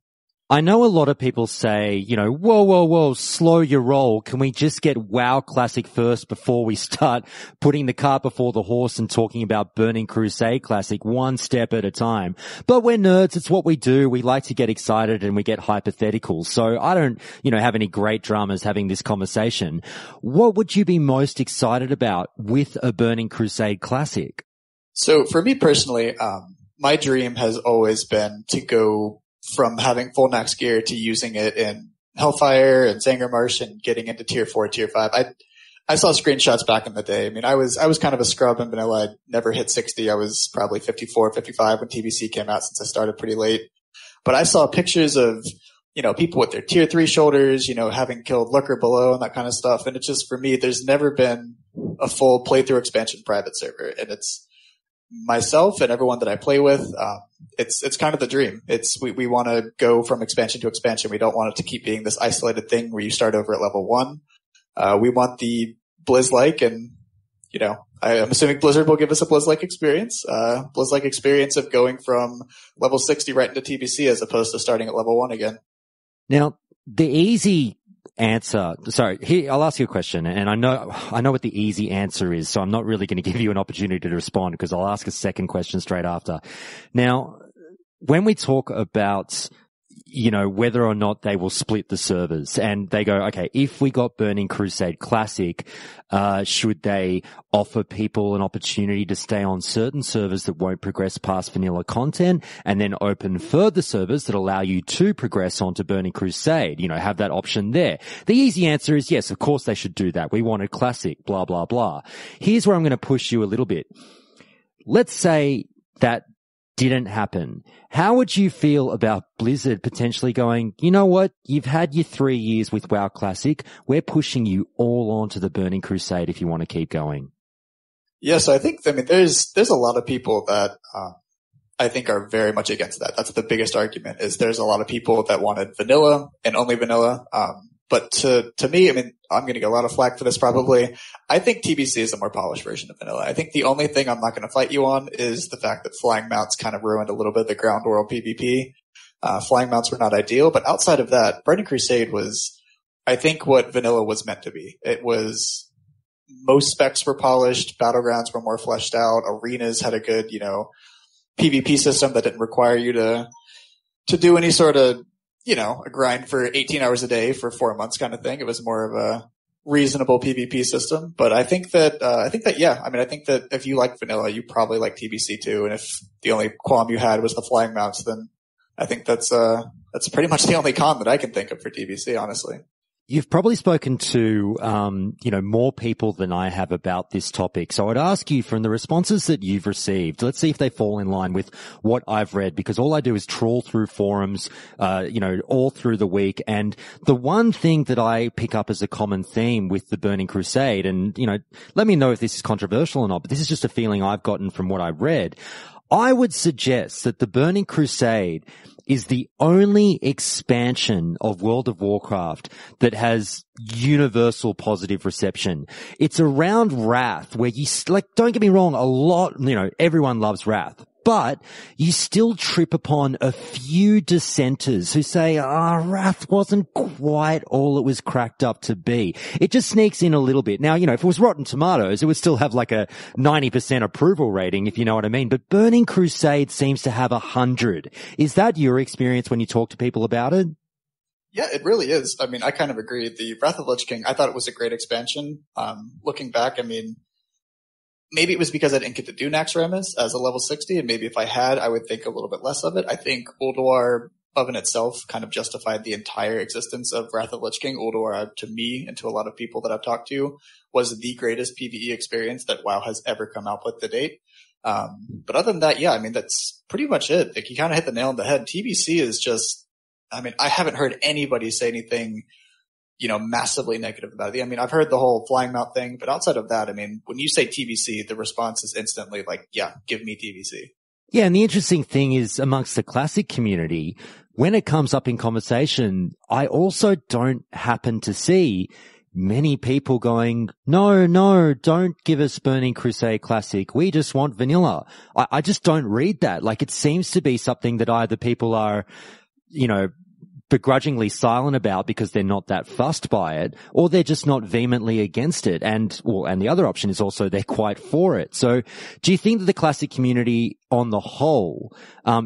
[SPEAKER 1] I know a lot of people say, you know, whoa, slow your roll. Can we just get WoW Classic first before we start putting the cart before the horse and talking about Burning Crusade Classic one step at a time? But we're nerds. It's what we do. We like to get excited and we get hypothetical. So I don't, you know, have any great dramas having this conversation. What would you be most excited about with a Burning Crusade Classic?
[SPEAKER 8] So for me personally, my dream has always been to go from having full Naxx gear to using it in Hellfire and Zangarmarsh and getting into tier 4, tier 5. I saw screenshots back in the day. I mean, I was kind of a scrub in vanilla. I never hit 60. I was probably 54, 55 when TBC came out, since I started pretty late. But I saw pictures of, people with their tier 3 shoulders, having killed Lurker below and that kind of stuff. And it's just, for me, there's never been a full playthrough expansion private server. And it's myself and everyone that I play with. It's kind of the dream. We want to go from expansion to expansion. We don't want it to keep being this isolated thing where you start over at level 1. We want the Blizz-like, and, I'm assuming Blizzard will give us a Blizz-like experience. Blizz-like experience of going from level 60 right into TBC as opposed to starting at level 1 again.
[SPEAKER 1] Now, the easy answer, sorry, here, I'll ask you a question, and I know what the easy answer is, so I'm not really going to give you an opportunity to respond because I'll ask a second question straight after. Now, when we talk about, whether or not they will split the servers, and they go, okay, if we got Burning Crusade Classic, should they offer people an opportunity to stay on certain servers that won't progress past vanilla content, and then open further servers that allow you to progress onto Burning Crusade, have that option there? The easy answer is yes, of course they should do that. We want a Classic, blah, blah, blah. Here's where I'm going to push you a little bit. Let's say that didn't happen. How would you feel about Blizzard potentially going, you know what, you've had your 3 years with WoW Classic, we're pushing you all onto the Burning Crusade if you want to keep going?
[SPEAKER 8] Yeah, so I think, there's a lot of people that I think are very much against that. That's the biggest argument, is there's a lot of people that wanted vanilla and only vanilla. But to me, I'm going to get a lot of flack for this probably. I think TBC is a more polished version of vanilla. I think the only thing I'm not going to fight you on is the fact that flying mounts kind of ruined a little bit of the ground world PvP. Flying mounts were not ideal, but outside of that, Burning Crusade was, I think, what vanilla was meant to be. It was, most specs were polished, battlegrounds were more fleshed out, arenas had a good, PvP system that didn't require you to do any sort of, a grind for 18 hours a day for 4 months kind of thing. It was more of a reasonable PvP system. But I think that if you like vanilla, you probably like TBC too. And if the only qualm you had was the flying mounts, then I think that's pretty much the only con that I can think of for TBC, honestly.
[SPEAKER 1] You've probably spoken to, more people than I have about this topic. So I'd ask you, from the responses that you've received, let's see if they fall in line with what I've read, because all I do is trawl through forums, all through the week. And the one thing that I pick up as a common theme with the Burning Crusade, and, let me know if this is controversial or not, but this is just a feeling I've gotten from what I've read. I would suggest that the Burning Crusade is the only expansion of World of Warcraft that has universal positive reception. It's around Wrath, where don't get me wrong, everyone loves Wrath. But you still trip upon a few dissenters who say, Wrath wasn't quite all it was cracked up to be. It just sneaks in a little bit. Now, if it was Rotten Tomatoes, it would still have like a 90% approval rating, if you know what I mean. But Burning Crusade seems to have 100. Is that your experience when you talk to people about it?
[SPEAKER 8] Yeah, it really is. I kind of agree. The Wrath of Lich King, I thought it was a great expansion. Looking back, maybe it was because I didn't get to do Naxxramas as a level 60, and maybe if I had, I would think a little bit less of it. I think Ulduar of in itself kind of justified the entire existence of Wrath of Lich King. Ulduar, to me and to a lot of people that I've talked to, was the greatest PvE experience that WoW has ever come out with to date. But other than that, yeah, that's pretty much it. Like, you kind of hit the nail on the head. TBC is just, I haven't heard anybody say anything massively negative about it. I've heard the whole flying mount thing, but outside of that, when you say TBC, the response is instantly like, yeah, give me TBC.
[SPEAKER 1] Yeah, and the interesting thing is, amongst the Classic community, when it comes up in conversation, I also don't happen to see many people going, no, don't give us Burning Crusade Classic. We just want vanilla. I just don't read that. Like, it seems to be something that either people are, begrudgingly silent about because they're not that fussed by it, or they're just not vehemently against it. And the other option is also they're quite for it. So do you think that the Classic community on the whole,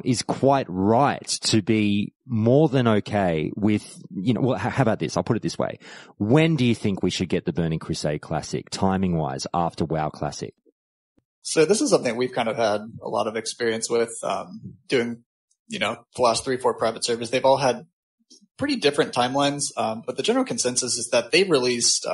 [SPEAKER 1] is quite right to be more than okay with, how about this? I'll put it this way. When do you think we should get the Burning Crusade Classic, timing wise, after WoW Classic?
[SPEAKER 8] So this is something we've kind of had a lot of experience with, doing, the last 3-4 private servers. They've all had pretty different timelines, but the general consensus is that they released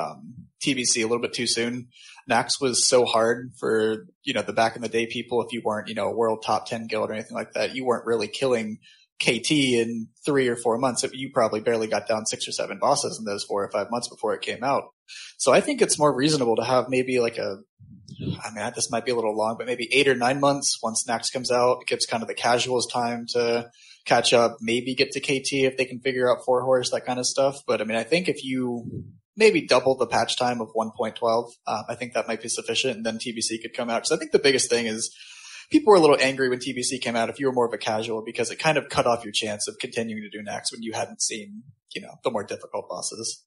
[SPEAKER 8] TBC a little bit too soon. Nax was so hard for, the back in the day people. If you weren't, a world top 10 guild or anything like that, you weren't really killing KT in 3 or 4 months. You probably barely got down 6 or 7 bosses in those 4 or 5 months before it came out. So I think it's more reasonable to have maybe like this might be a little long, but maybe 8 or 9 months once Nax comes out. It gives kind of the casuals time to catch up, maybe get to KT if they can figure out 4 horse, that kind of stuff. But I mean, I think if you maybe double the patch time of 1.12, I think that might be sufficient, and then TBC could come out. Because I think the biggest thing is people were a little angry when TBC came out if you were more of a casual, because it kind of cut off your chance of continuing to do Nax when you hadn't seen, the more difficult bosses.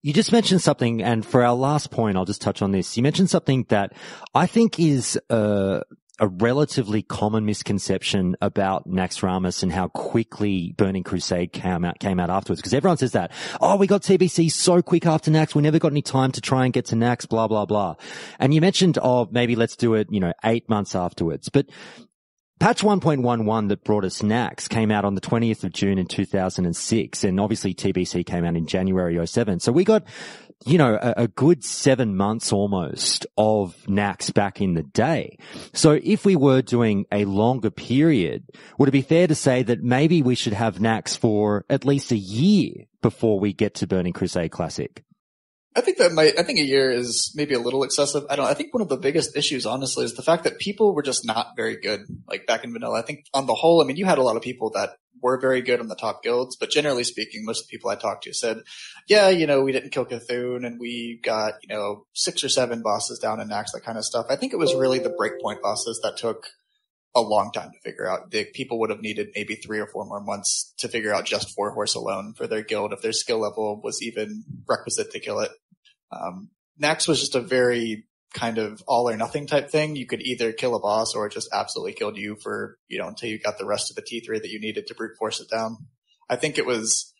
[SPEAKER 1] You just mentioned something, and for our last point, I'll just touch on this. You mentioned something that I think is a relatively common misconception about Naxxramas and how quickly Burning Crusade came out afterwards. Because everyone says that, we got TBC so quick after Nax, we never got any time to try and get to Nax, blah, blah, blah. And you mentioned, maybe let's do it, 8 months afterwards. But Patch 1.11 that brought us Nax came out on the 20th of June in 2006, and obviously TBC came out in January 07. So we got, a good 7 months almost of Nax back in the day. So if we were doing a longer period, would it be fair to say that maybe we should have Nax for at least a year before we get to Burning Crusade Classic?
[SPEAKER 8] I think a year is maybe a little excessive. I think one of the biggest issues, honestly, is the fact that people were just not very good, like back in vanilla. I think on the whole, you had a lot of people that were very good on the top guilds, but generally speaking, most of the people I talked to said, yeah, we didn't kill Cthulhu and we got, 6 or 7 bosses down in Nax, that kind of stuff. I think it was really the breakpoint bosses that took a long time to figure out. The people would have needed maybe 3 or 4 more months to figure out just 4 horse alone for their guild if their skill level was even requisite to kill it. Nax was just a very kind of all or nothing type thing. You could either kill a boss or it just absolutely killed you for, until you got the rest of the T3 that you needed to brute force it down. I think it was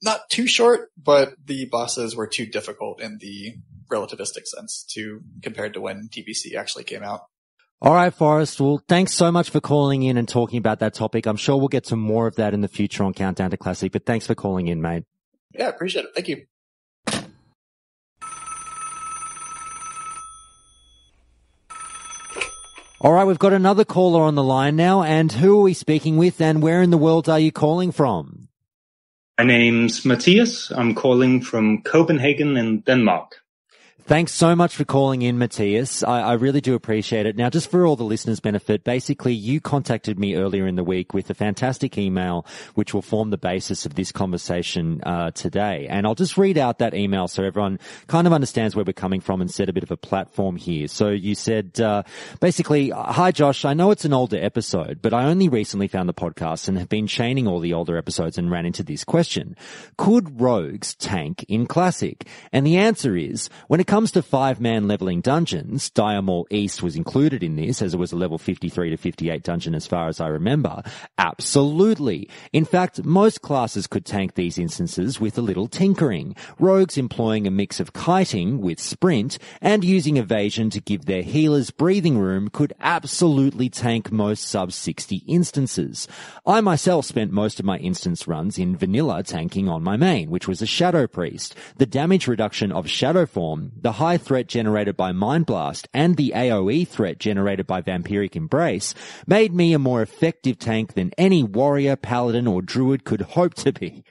[SPEAKER 8] not too short, but the bosses were too difficult in the relativistic sense compared to when TBC actually came out.
[SPEAKER 1] All right, Forrest. Well, thanks so much for calling in and talking about that topic. I'm sure we'll get to more of that in the future on Countdown to Classic, but thanks for calling in, mate.
[SPEAKER 8] Yeah, appreciate it. Thank you.
[SPEAKER 1] All right, we've got another caller on the line now, and who are we speaking with, and where in the world are you calling from?
[SPEAKER 9] My name's Matthias. I'm calling from Copenhagen in Denmark.
[SPEAKER 1] Thanks so much for calling in, Matthias. I really do appreciate it. Now, just for all the listeners' benefit, basically you contacted me earlier in the week with a fantastic email which will form the basis of this conversation today. And I'll just read out that email so everyone kind of understands where we're coming from and set a bit of a platform here. So you said, basically, hi Josh, I know it's an older episode, but I only recently found the podcast and have been chaining all the older episodes and ran into this question. Could rogues tank in Classic? And the answer is, when it comes to 5-man leveling dungeons, Dire Maul East was included in this as it was a level 53 to 58 dungeon as far as I remember. Absolutely. In fact, most classes could tank these instances with a little tinkering. Rogues employing a mix of kiting with sprint and using evasion to give their healers breathing room could absolutely tank most sub-60 instances. I myself spent most of my instance runs in vanilla tanking on my main, which was a Shadow Priest. The damage reduction of Shadow Form, the high threat generated by Mind Blast, and the AoE threat generated by Vampiric Embrace made me a more effective tank than any warrior, paladin, or druid could hope to be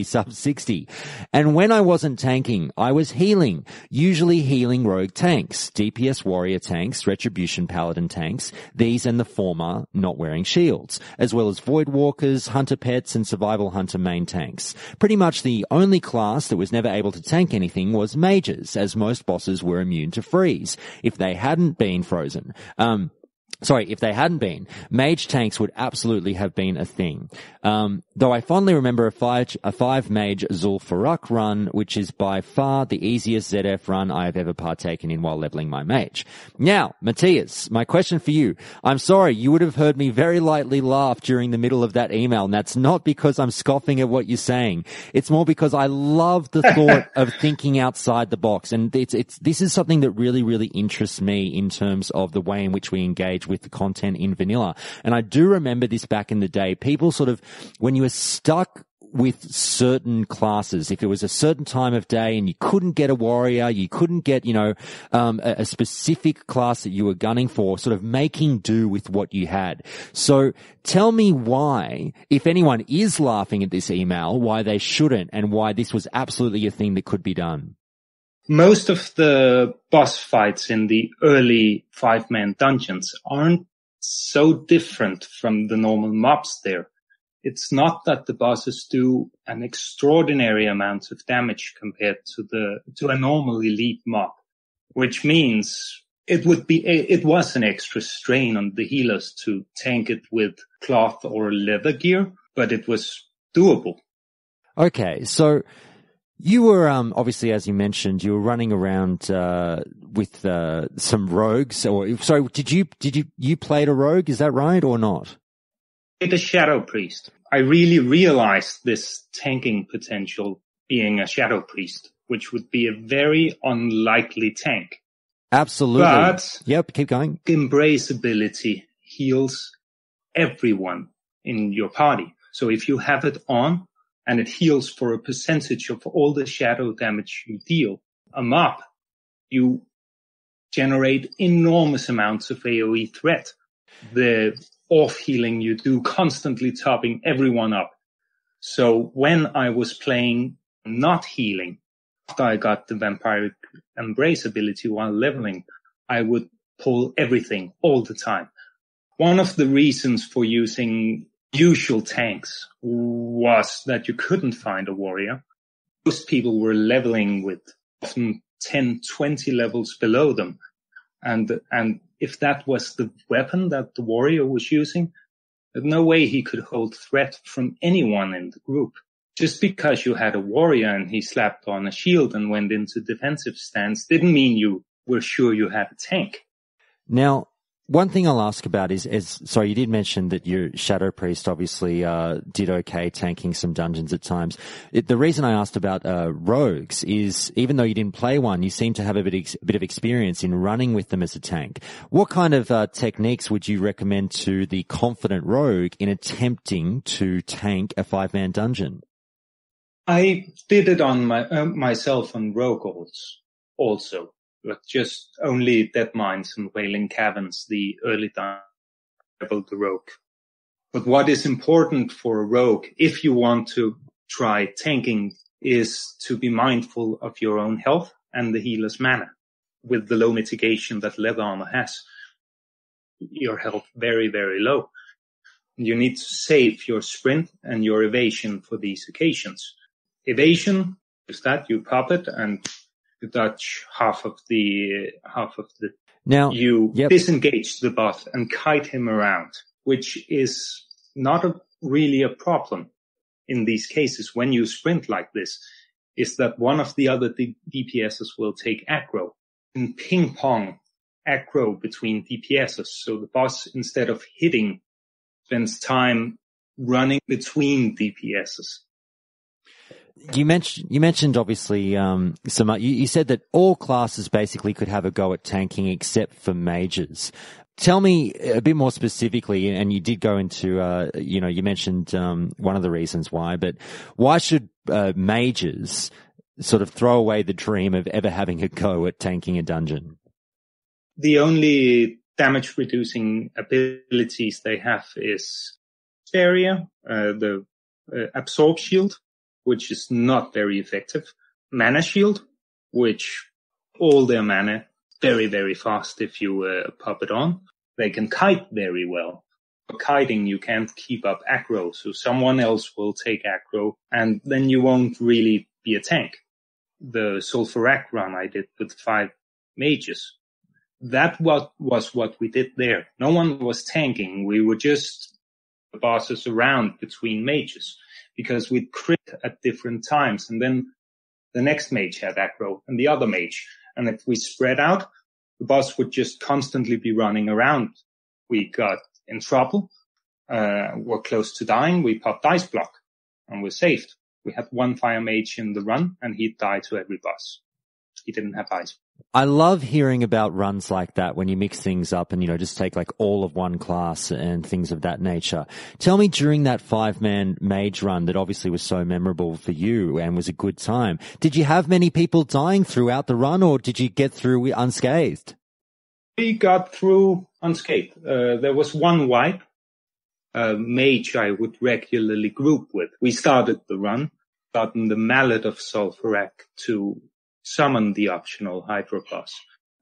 [SPEAKER 1] sub-60. And when I wasn't tanking, I was healing, usually healing rogue tanks, DPS warrior tanks, retribution paladin tanks, these and the former not wearing shields, as well as void walkers, hunter pets, and survival hunter main tanks. Pretty much the only class that was never able to tank anything was mages, as most bosses were immune to freeze, if they hadn't been frozen. If they hadn't been, mage tanks would absolutely have been a thing. Though I fondly remember a 5-mage Zul'Farrak run, which is by far the easiest ZF run I have ever partaken in while leveling my mage. Now, Matthias, my question for you. I'm sorry, you would have heard me very lightly laugh during the middle of that email, and that's not because I'm scoffing at what you're saying. It's more because I love the thought of thinking outside the box, and this is something that really, really interests me in terms of the way in which we engage with the content in vanilla. And I do remember this back in the day. People sort of, when you were stuck with certain classes? If it was a certain time of day and you couldn't get a warrior, you couldn't get, a specific class that you were gunning for, sort of making do with what you had. So tell me why, if anyone is laughing at this email, why they shouldn't, and why this was absolutely a thing that could be done.
[SPEAKER 9] Most of the boss fights in the early 5-man dungeons aren't so different from the normal mobs there. It's not that the bosses do an extraordinary amount of damage compared to a normal elite mob, which means it was an extra strain on the healers to tank it with cloth or leather gear, but it was doable. Okay, so you were, obviously, as you mentioned, you were running around, with, some rogues, did you played a rogue, is that right, or not? A shadow priest. I really realized this tanking potential being a shadow priest, which would be a very unlikely tank.
[SPEAKER 1] Absolutely.
[SPEAKER 9] But
[SPEAKER 1] yep, keep going.
[SPEAKER 9] Embrace ability heals everyone in your party. So if you have it on, and it heals for a percentage of all the shadow damage you deal a mob, you generate enormous amounts of AoE threat. The off-healing you do constantly topping everyone up. So when I was playing not healing, after I got the Vampiric Embrace ability while leveling, I would pull everything all the time. One of the reasons for using usual tanks was that you couldn't find a warrior. Most people were leveling with often 10, 20 levels below them. And if that was the weapon that the warrior was using, there's no way he could hold threat from anyone in the group. Just because you had a warrior and he slapped on a shield and went into defensive stance didn't mean you were sure you had a tank.
[SPEAKER 1] Now, one thing I'll ask about is sorry, you did mention that your Shadow Priest obviously did okay tanking some dungeons at times. The reason I asked about rogues is, even though you didn't play one, you seem to have a bit of experience in running with them as a tank. What kind of techniques would you recommend to the confident rogue in attempting to tank a 5-man dungeon?
[SPEAKER 9] I did it on myself on rogue also. But just only Dead Mines and Wailing Caverns, the early time leveled the rogue. But what is important for a rogue, if you want to try tanking, is to be mindful of your own health and the healer's mana. With the low mitigation that leather armor has, your health very, very low. You need to save your sprint and your evasion for these occasions. Evasion is that you pop it and you dodge half of the
[SPEAKER 1] now
[SPEAKER 9] you disengage the boss and kite him around, which is not really a problem in these cases when you sprint like this, is that one of the other DPSs will take aggro and ping pong aggro between DPSs. So the boss, instead of hitting, spends time running between DPSs.
[SPEAKER 1] You mentioned obviously you said that all classes basically could have a go at tanking except for mages. Tell me a bit more specifically, and you did go into you mentioned one of the reasons why, but why should mages sort of throw away the dream of ever having a go at tanking a dungeon?
[SPEAKER 9] The only damage reducing abilities they have is Barrier, the Absorb Shield, which is not very effective. Mana Shield, which all their mana very, very fast if you pop it on. They can kite very well. For kiting, you can't keep up aggro, so someone else will take aggro, and then you won't really be a tank. The Sulfurak run I did with 5 mages, that was what we did there. No one was tanking. We were just the bosses around between mages, because we'd crit at different times, and then the next mage had aggro and the other mage. And if we spread out, the boss would just constantly be running around. We got in trouble, were close to dying, we popped Dice Block and were saved. We had one fire mage in the run and he'd die to every boss. he didn't have ice.
[SPEAKER 1] I love hearing about runs like that when you mix things up and, just take like all of one class and things of that nature. Tell me, during that 5-man mage run that obviously was so memorable for you and was a good time, did you have many people dying throughout the run, or did you get through unscathed?
[SPEAKER 9] We got through unscathed. There was one wipe, mage I would regularly group with. We started the run, gotten the Mallet of Sulfurak to summon the optional Hydro boss.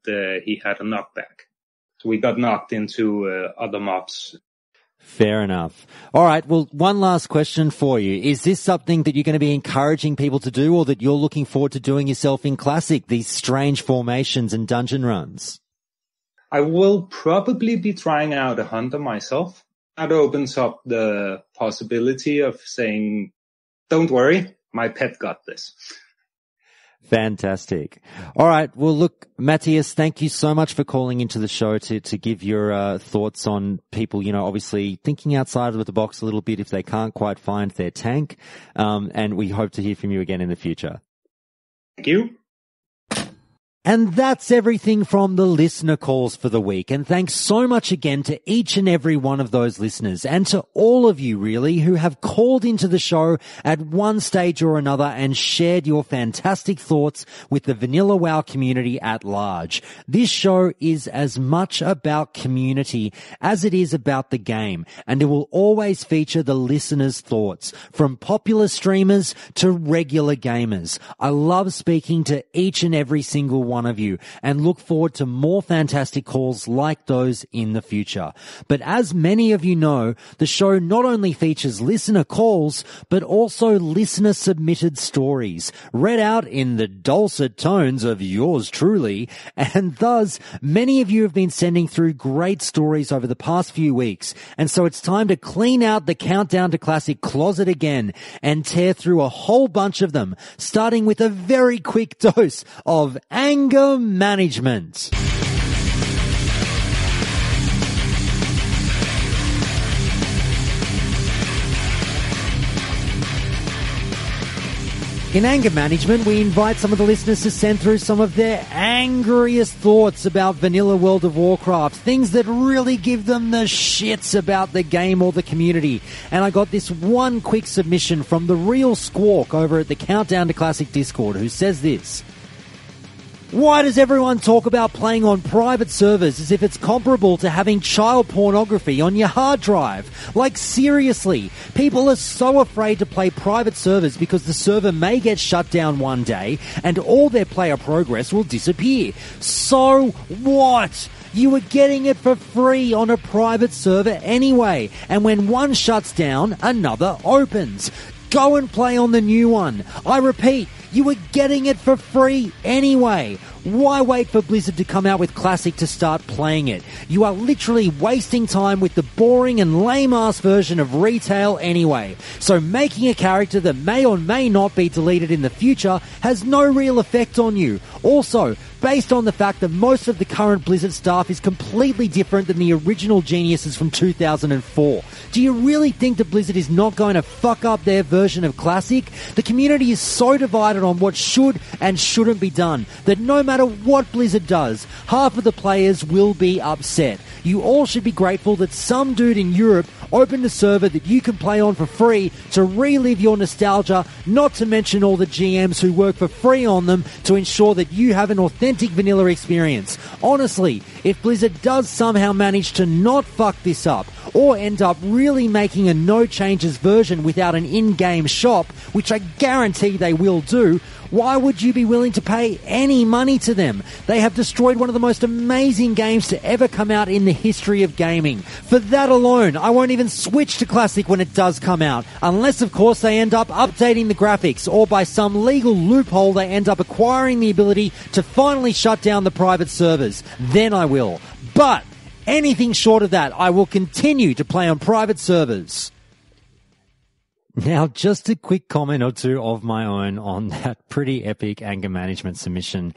[SPEAKER 9] He had a knockback. So we got knocked into other mobs.
[SPEAKER 1] Fair enough. All right. Well, one last question for you. Is this something that you're going to be encouraging people to do, or that you're looking forward to doing yourself in Classic, these strange formations and dungeon runs?
[SPEAKER 9] I will probably be trying out a hunter myself. That opens up the possibility of saying, don't worry, my pet got this.
[SPEAKER 1] Fantastic. All right. Well, look, Matthias, thank you so much for calling into the show to give your thoughts on people, obviously thinking outside of the box a little bit if they can't quite find their tank. And we hope to hear from you again in the future.
[SPEAKER 9] Thank you.
[SPEAKER 1] And that's everything from the listener calls for the week. And thanks so much again to each and every one of those listeners, and to all of you really who have called into the show at one stage or another and shared your fantastic thoughts with the Vanilla WoW community at large. This show is as much about community as it is about the game, and it will always feature the listeners' thoughts, from popular streamers to regular gamers. I love speaking to each and every single one of you, and look forward to more fantastic calls like those in the future. But as many of you know, the show not only features listener calls, but also listener submitted stories, read out in the dulcet tones of yours truly. And thus, many of you have been sending through great stories over the past few weeks. And so it's time to clean out the Countdown to Classic closet again and tear through a whole bunch of them, starting with a very quick dose of anger management. In anger management, we invite some of the listeners to send through some of their angriest thoughts about vanilla World of Warcraft, things that really give them the shits about the game or the community. And I got this one quick submission from the real Squawk over at the Countdown to Classic Discord, who says this: why does everyone talk about playing on private servers as if it's comparable to having child pornography on your hard drive? Like, seriously, people are so afraid to play private servers because the server may get shut down one day and all their player progress will disappear. So what? You were getting it for free on a private server anyway, and when one shuts down, another opens. Go and play on the new one. I repeat, you were getting it for free anyway. Why wait for Blizzard to come out with Classic to start playing it? You are literally wasting time with the boring and lame-ass version of retail anyway. So making a character that may or may not be deleted in the future has no real effect on you. Also, based on the fact that most of the current Blizzard staff is completely different than the original geniuses from 2004. Do you really think that Blizzard is not going to fuck up their version of Classic? The community is so divided on what should and shouldn't be done that no matter what Blizzard does, half of the players will be upset. You all should be grateful that some dude in Europe opened a server that you can play on for free to relive your nostalgia, not to mention all the GMs who work for free on them to ensure that you have an authentic vanilla experience. Honestly, if Blizzard does somehow manage to not fuck this up, or end up really making a no changes version without an in-game shop, which I guarantee they will do, why would you be willing to pay any money to them? They have destroyed one of the most amazing games to ever come out in the history of gaming. For that alone, I won't even switch to Classic when it does come out, unless of course they end up updating the graphics, or by some legal loophole they end up acquiring the ability to finally shut down the private servers. Then I will. But anything short of that, I will continue to play on private servers. Now, just a quick comment or two of my own on that pretty epic anger management submission.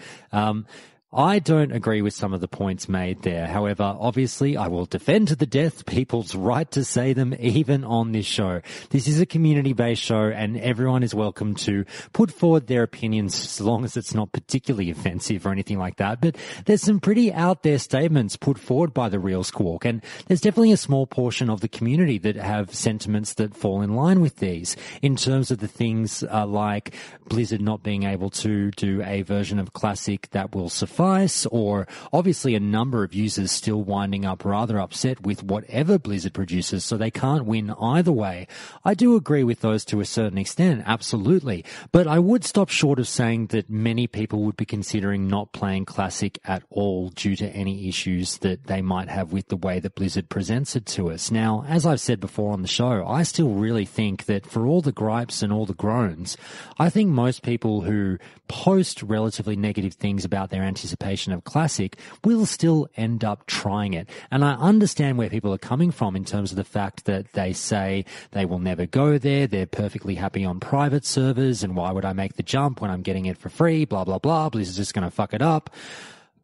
[SPEAKER 1] I don't agree with some of the points made there. However, obviously, I will defend to the death people's right to say them even on this show. This is a community-based show and everyone is welcome to put forward their opinions as long as it's not particularly offensive or anything like that. But there's some pretty out there statements put forward by the Real Squawk, and there's definitely a small portion of the community that have sentiments that fall in line with these in terms of the things like Blizzard not being able to do a version of Classic that will suffice, or obviously a number of users still winding up rather upset with whatever Blizzard produces, so they can't win either way. I do agree with those to a certain extent, absolutely, but I would stop short of saying that many people would be considering not playing Classic at all due to any issues that they might have with the way that Blizzard presents it to us. Now, as I've said before on the show, I still really think that for all the gripes and all the groans, I think most people who post relatively negative things about their anticipation of Classic will still end up trying it. And I understand where people are coming from in terms of the fact that they say they will never go there, they're perfectly happy on private servers, and why would I make the jump when I'm getting it for free, blah, blah, blah, Blizzard's just going to fuck it up.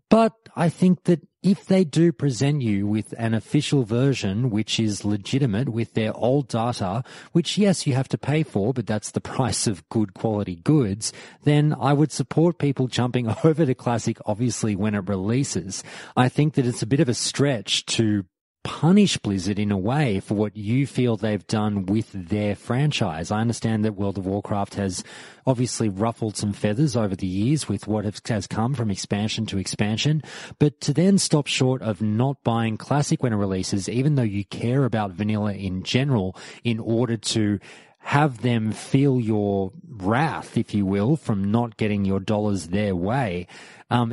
[SPEAKER 1] But I think that if they do present you with an official version which is legitimate with their old data, which yes, you have to pay for, but that's the price of good quality goods, then I would support people jumping over to Classic, obviously, when it releases. I think that it's a bit of a stretch to punish Blizzard in a way for what you feel they've done with their franchise. I understand that World of Warcraft has obviously ruffled some feathers over the years with what has come from expansion to expansion, but to then stop short of not buying Classic when it releases, even though you care about vanilla in general, in order to have them feel your wrath, if you will, from not getting your dollars their way,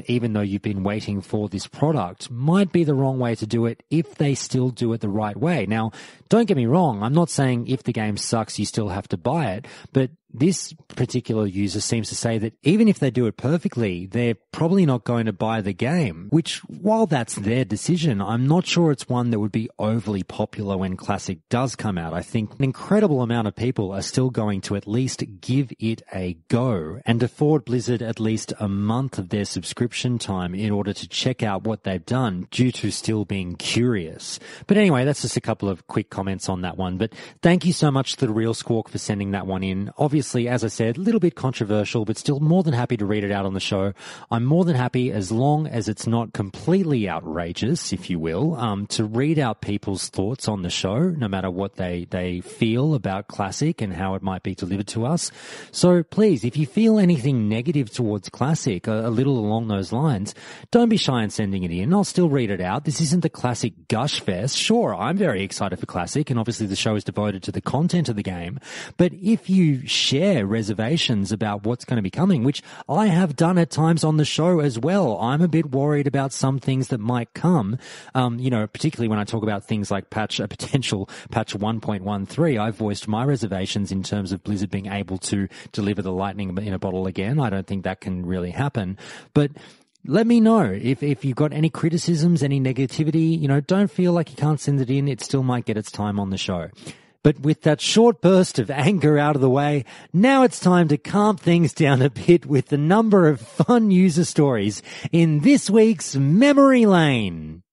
[SPEAKER 1] even though you've been waiting for this product, might be the wrong way to do it if they still do it the right way. Now, don't get me wrong, I'm not saying if the game sucks, you still have to buy it, but this particular user seems to say that even if they do it perfectly, they're probably not going to buy the game, which, while that's their decision, I'm not sure it's one that would be overly popular when Classic does come out. I think an incredible amount of people are still going to at least give it a go and afford Blizzard at least a month of their subscription time in order to check out what they've done due to still being curious. But anyway, that's just a couple of quick comments on that one. But thank you so much to the Real Squawk for sending that one in. Obviously, as I said, a little bit controversial, but still more than happy to read it out on the show. I'm more than happy, as long as it's not completely outrageous, if you will, to read out people's thoughts on the show, no matter what they feel about Classic and how it might be delivered to us. So please, if you feel anything negative towards Classic, a little along those lines, don't be shy in sending it in. I'll still read it out. This isn't the Classic gush fest. Sure, I'm very excited for Classic, and obviously the show is devoted to the content of the game. But if you share reservations about what's going to be coming, which I have done at times on the show as well, I'm a bit worried about some things that might come, particularly when I talk about things like a potential patch 1.13. I've voiced my reservations in terms of Blizzard being able to deliver the lightning in a bottle again. I don't think that can really happen. But let me know if you've got any criticisms, any negativity. Don't feel like you can't send it in. It still might get its time on the show. But with that short burst of anger out of the way, now it's time to calm things down a bit with the number of fun user stories in this week's Memory Lane.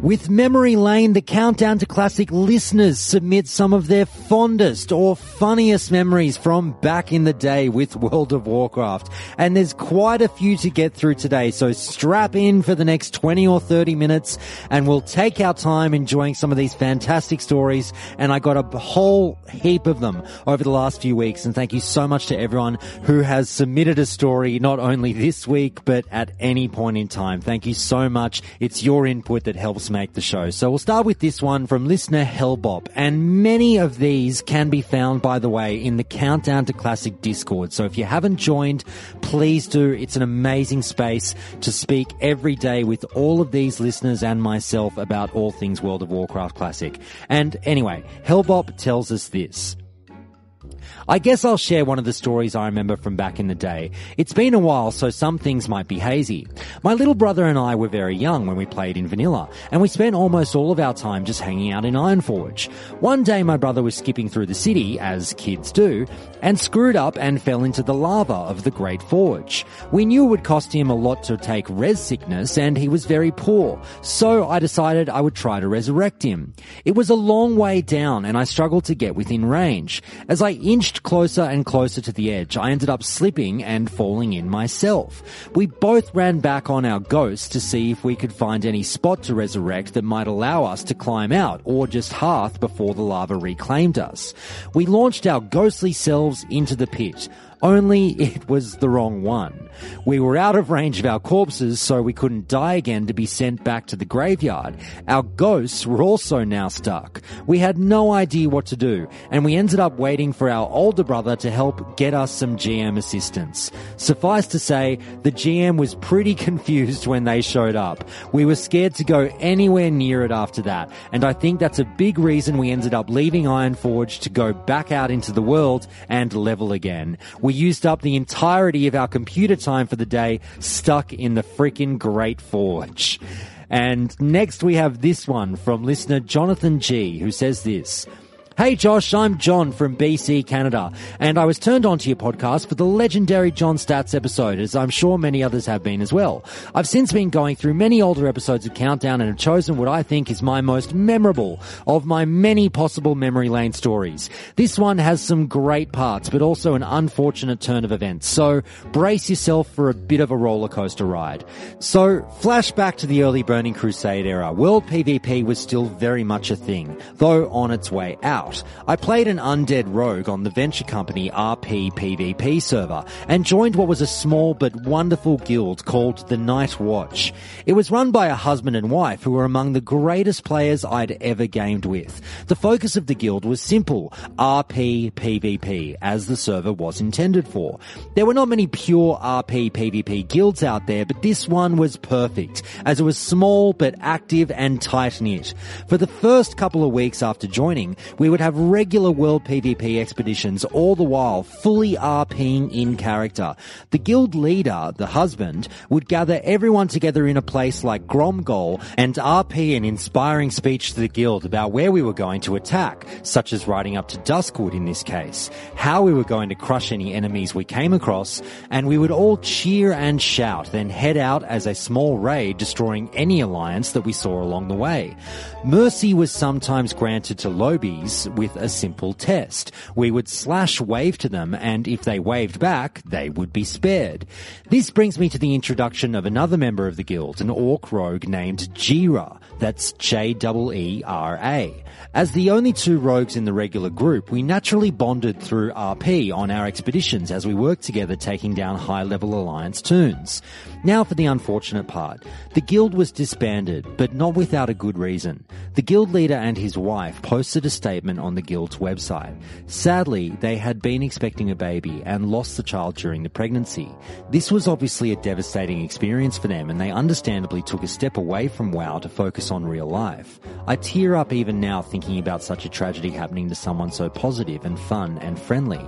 [SPEAKER 1] With Memory Lane, the Countdown to Classic listeners submit some of their fondest or funniest memories from back in the day with World of Warcraft. And there's quite a few to get through today, so strap in for the next 20 or 30 minutes and we'll take our time enjoying some of these fantastic stories. And I got a whole heap of them over the last few weeks. And thank you so much to everyone who has submitted a story, not only this week, but at any point in time. Thank you so much. It's your input that helps make the show. So we'll start with this one from listener Hellbop, and many of these can be found, by the way, in the Countdown to Classic Discord. So if you haven't joined, please do. It's an amazing space to speak every day with all of these listeners and myself about all things World of Warcraft Classic. And anyway, Hellbop tells us this. I guess I'll share one of the stories I remember from back in the day. It's been a while, so some things might be hazy. My little brother and I were very young when we played in vanilla, and we spent almost all of our time just hanging out in Ironforge. One day my brother was skipping through the city, as kids do, and screwed up and fell into the lava of the Great Forge. We knew it would cost him a lot to take res sickness, and he was very poor, so I decided I would try to resurrect him. It was a long way down, and I struggled to get within range. As I inched closer and closer to the edge, I ended up slipping and falling in myself. We both ran back on our ghosts to see if we could find any spot to resurrect that might allow us to climb out, or just hearth before the lava reclaimed us. We launched our ghostly selves into the pit. Only it was the wrong one. We were out of range of our corpses, so we couldn't die again to be sent back to the graveyard. Our ghosts were also now stuck. We had no idea what to do, and we ended up waiting for our older brother to help get us some GM assistance. Suffice to say, the GM was pretty confused when they showed up. We were scared to go anywhere near it after that, and I think that's a big reason we ended up leaving Ironforge to go back out into the world and level again. We used up the entirety of our computer time for the day stuck in the freaking Great Forge. And next we have this one from listener Jonathan G, who says this. Hey Josh, I'm John from BC, Canada, and I was turned on to your podcast for the legendary John Stats episode, as I'm sure many others have been as well. I've since been going through many older episodes of Countdown and have chosen what I think is my most memorable of my many possible memory lane stories. This one has some great parts, but also an unfortunate turn of events, so brace yourself for a bit of a roller coaster ride. So, flashback to the early Burning Crusade era. World PvP was still very much a thing, though on its way out. I played an undead rogue on the Venture Company RP PvP server and joined what was a small but wonderful guild called the Night Watch. It was run by a husband and wife who were among the greatest players I'd ever gamed with. The focus of the guild was simple, RP PvP, as the server was intended for. There were not many pure RP PvP guilds out there, but this one was perfect, as it was small but active and tight-knit. For the first couple of weeks after joining, we would have regular world PvP expeditions, all the while fully RPing in character. The guild leader, the husband, would gather everyone together in a place like Gromgol and RP an inspiring speech to the guild about where we were going to attack, such as riding up to Duskwood in this case, how we were going to crush any enemies we came across, and we would all cheer and shout, then head out as a small raid, destroying any alliance that we saw along the way. Mercy was sometimes granted to lobies with a simple test. We would slash wave to them, and if they waved back, they would be spared. This brings me to the introduction of another member of the guild, an orc rogue named Jira. That's J-E-E-R-A. As the only two rogues in the regular group, we naturally bonded through RP on our expeditions as we worked together taking down high-level alliance toons. Now for the unfortunate part. The guild was disbanded, but not without a good reason. The guild leader and his wife posted a statement on the guild's website. Sadly, they had been expecting a baby and lost the child during the pregnancy. This was obviously a devastating experience for them, and they understandably took a step away from WoW to focus on real life. I tear up even now thinking about such a tragedy happening to someone so positive and fun and friendly.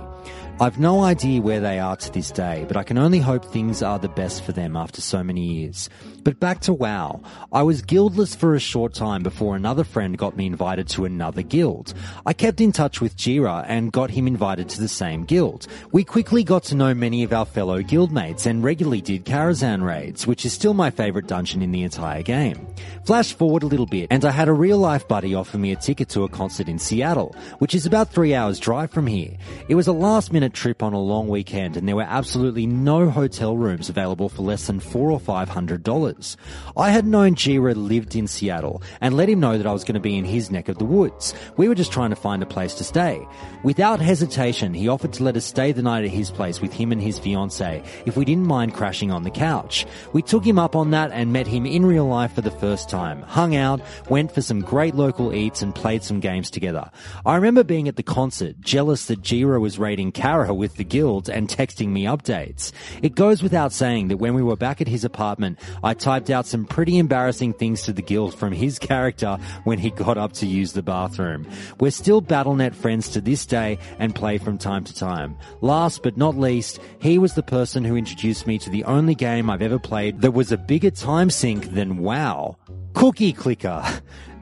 [SPEAKER 1] I've no idea where they are to this day, but I can only hope things are the best for them after so many years. But back to WoW. I was guildless for a short time before another friend got me invited to another guild. I kept in touch with Jira and got him invited to the same guild. We quickly got to know many of our fellow guildmates and regularly did Karazhan raids, which is still my favourite dungeon in the entire game. Flash forward a little bit, and I had a real-life buddy offer me a ticket to a concert in Seattle, which is about 3 hours drive from here. It was a last-minute trip on a long weekend, and there were absolutely no hotel rooms available for less than $400 or $500. I had known Jira lived in Seattle and let him know that I was going to be in his neck of the woods. We were just trying to find a place to stay. Without hesitation, he offered to let us stay the night at his place with him and his fiancée if we didn't mind crashing on the couch. We took him up on that and met him in real life for the first time, hung out, went for some great local eats and played some games together. I remember being at the concert, jealous that Jira was raiding Karazhan para with the guild and texting me updates. It goes without saying that when we were back at his apartment, I typed out some pretty embarrassing things to the guild from his character when he got up to use the bathroom. We're still BattleNet friends to this day and play from time to time. Last but not least, he was the person who introduced me to the only game I've ever played that was a bigger time sink than WoW. Cookie Clicker.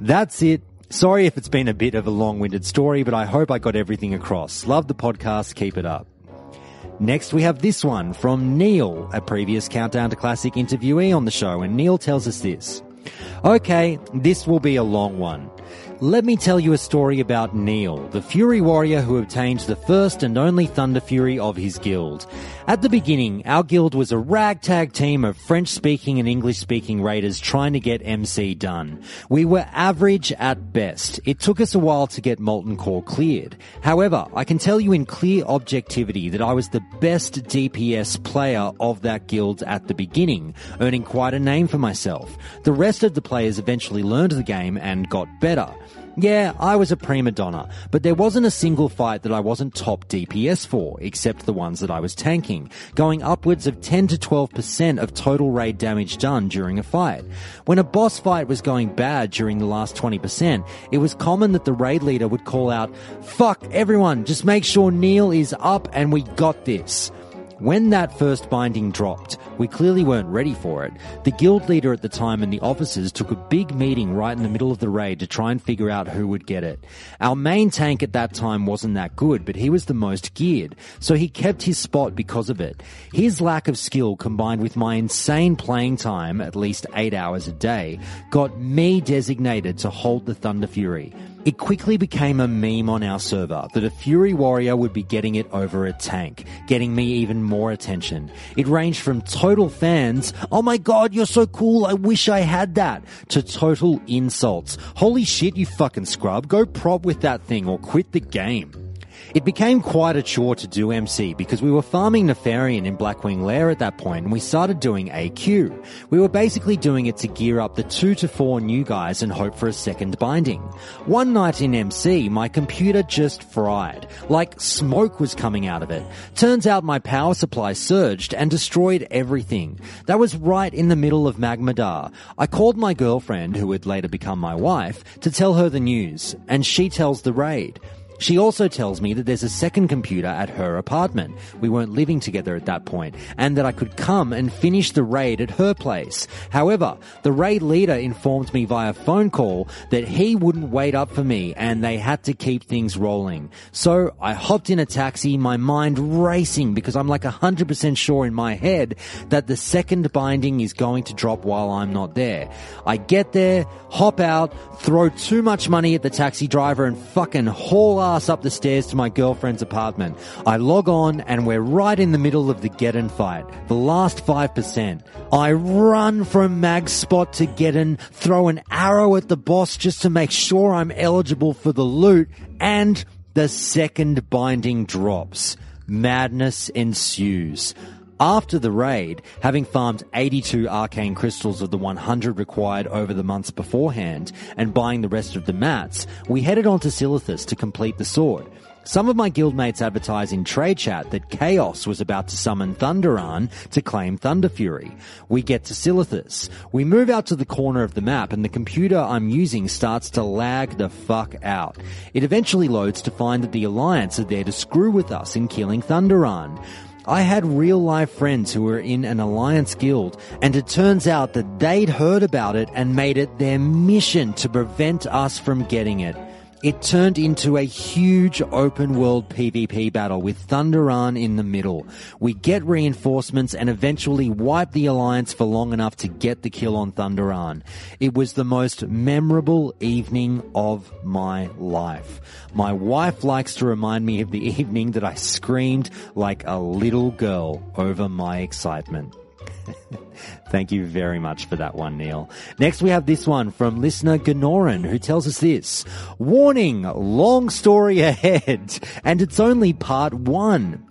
[SPEAKER 1] That's it. Sorry if it's been a bit of a long-winded story, but I hope I got everything across. Love the podcast. Keep it up. Next, we have this one from Neil, a previous Countdown to Classic interviewee on the show, and Neil tells us this. Okay, this will be a long one. Let me tell you a story about Neil, the Fury warrior who obtained the first and only Thunder Fury of his guild. At the beginning, our guild was a ragtag team of French-speaking and English-speaking raiders trying to get MC done. We were average at best. It took us a while to get Molten Core cleared. However, I can tell you in clear objectivity that I was the best DPS player of that guild at the beginning, earning quite a name for myself. The rest of the players eventually learned the game and got better. Yeah, I was a prima donna, but there wasn't a single fight that I wasn't top DPS for, except the ones that I was tanking, going upwards of 10 to 12% of total raid damage done during a fight. When a boss fight was going bad during the last 20%, it was common that the raid leader would call out, "Fuck everyone, just make sure Neil is up and we got this." When that first binding dropped, we clearly weren't ready for it. The guild leader at the time and the officers took a big meeting right in the middle of the raid to try and figure out who would get it. Our main tank at that time wasn't that good, but he was the most geared, so he kept his spot because of it. His lack of skill combined with my insane playing time, at least 8 hours a day, got me designated to hold the Thunder Fury. It quickly became a meme on our server that a Fury warrior would be getting it over a tank, getting me even more attention. It ranged from total fans, "Oh my god, you're so cool, I wish I had that," to total insults. "Holy shit, you fucking scrub, go prop with that thing or quit the game." It became quite a chore to do MC because we were farming Nefarian in Blackwing Lair at that point and we started doing AQ. We were basically doing it to gear up the 2 to 4 new guys and hope for a second binding. One night in MC, my computer just fried. Like smoke was coming out of it. Turns out my power supply surged and destroyed everything. That was right in the middle of Magmadar. I called my girlfriend, who would later become my wife, to tell her the news, and she tells the raid. She also tells me that there's a second computer at her apartment. We weren't living together at that point, and that I could come and finish the raid at her place. However, the raid leader informed me via phone call that he wouldn't wait up for me and they had to keep things rolling. So I hopped in a taxi, my mind racing because I'm like 100% sure in my head that the second binding is going to drop while I'm not there. I get there, hop out, throw too much money at the taxi driver and fucking haul ass up the stairs to my girlfriend's apartment. I log on and we're right in the middle of the Geddon fight, the last 5%. I run from Mag's spot to Geddon, throw an arrow at the boss just to make sure I'm eligible for the loot, and the second binding drops. Madness ensues. After the raid, having farmed 82 arcane crystals of the 100 required over the months beforehand, and buying the rest of the mats, we headed on to Silithus to complete the sword. Some of my guildmates advertised in trade chat that Chaos was about to summon Thunderan to claim Thunder Fury. We get to Silithus. We move out to the corner of the map and the computer I'm using starts to lag the fuck out. It eventually loads to find that the Alliance are there to screw with us in killing Thunderan. I had real-life friends who were in an Alliance guild, and it turns out that they'd heard about it and made it their mission to prevent us from getting it. It turned into a huge open-world PvP battle with Thunderan in the middle. We get reinforcements and eventually wipe the Alliance for long enough to get the kill on Thunderan. It was the most memorable evening of my life. My wife likes to remind me of the evening that I screamed like a little girl over my excitement. Thank you very much for that one, Neil. Next we have this one from listener Ganoran, who tells us this. Warning, long story ahead, and it's only part 1.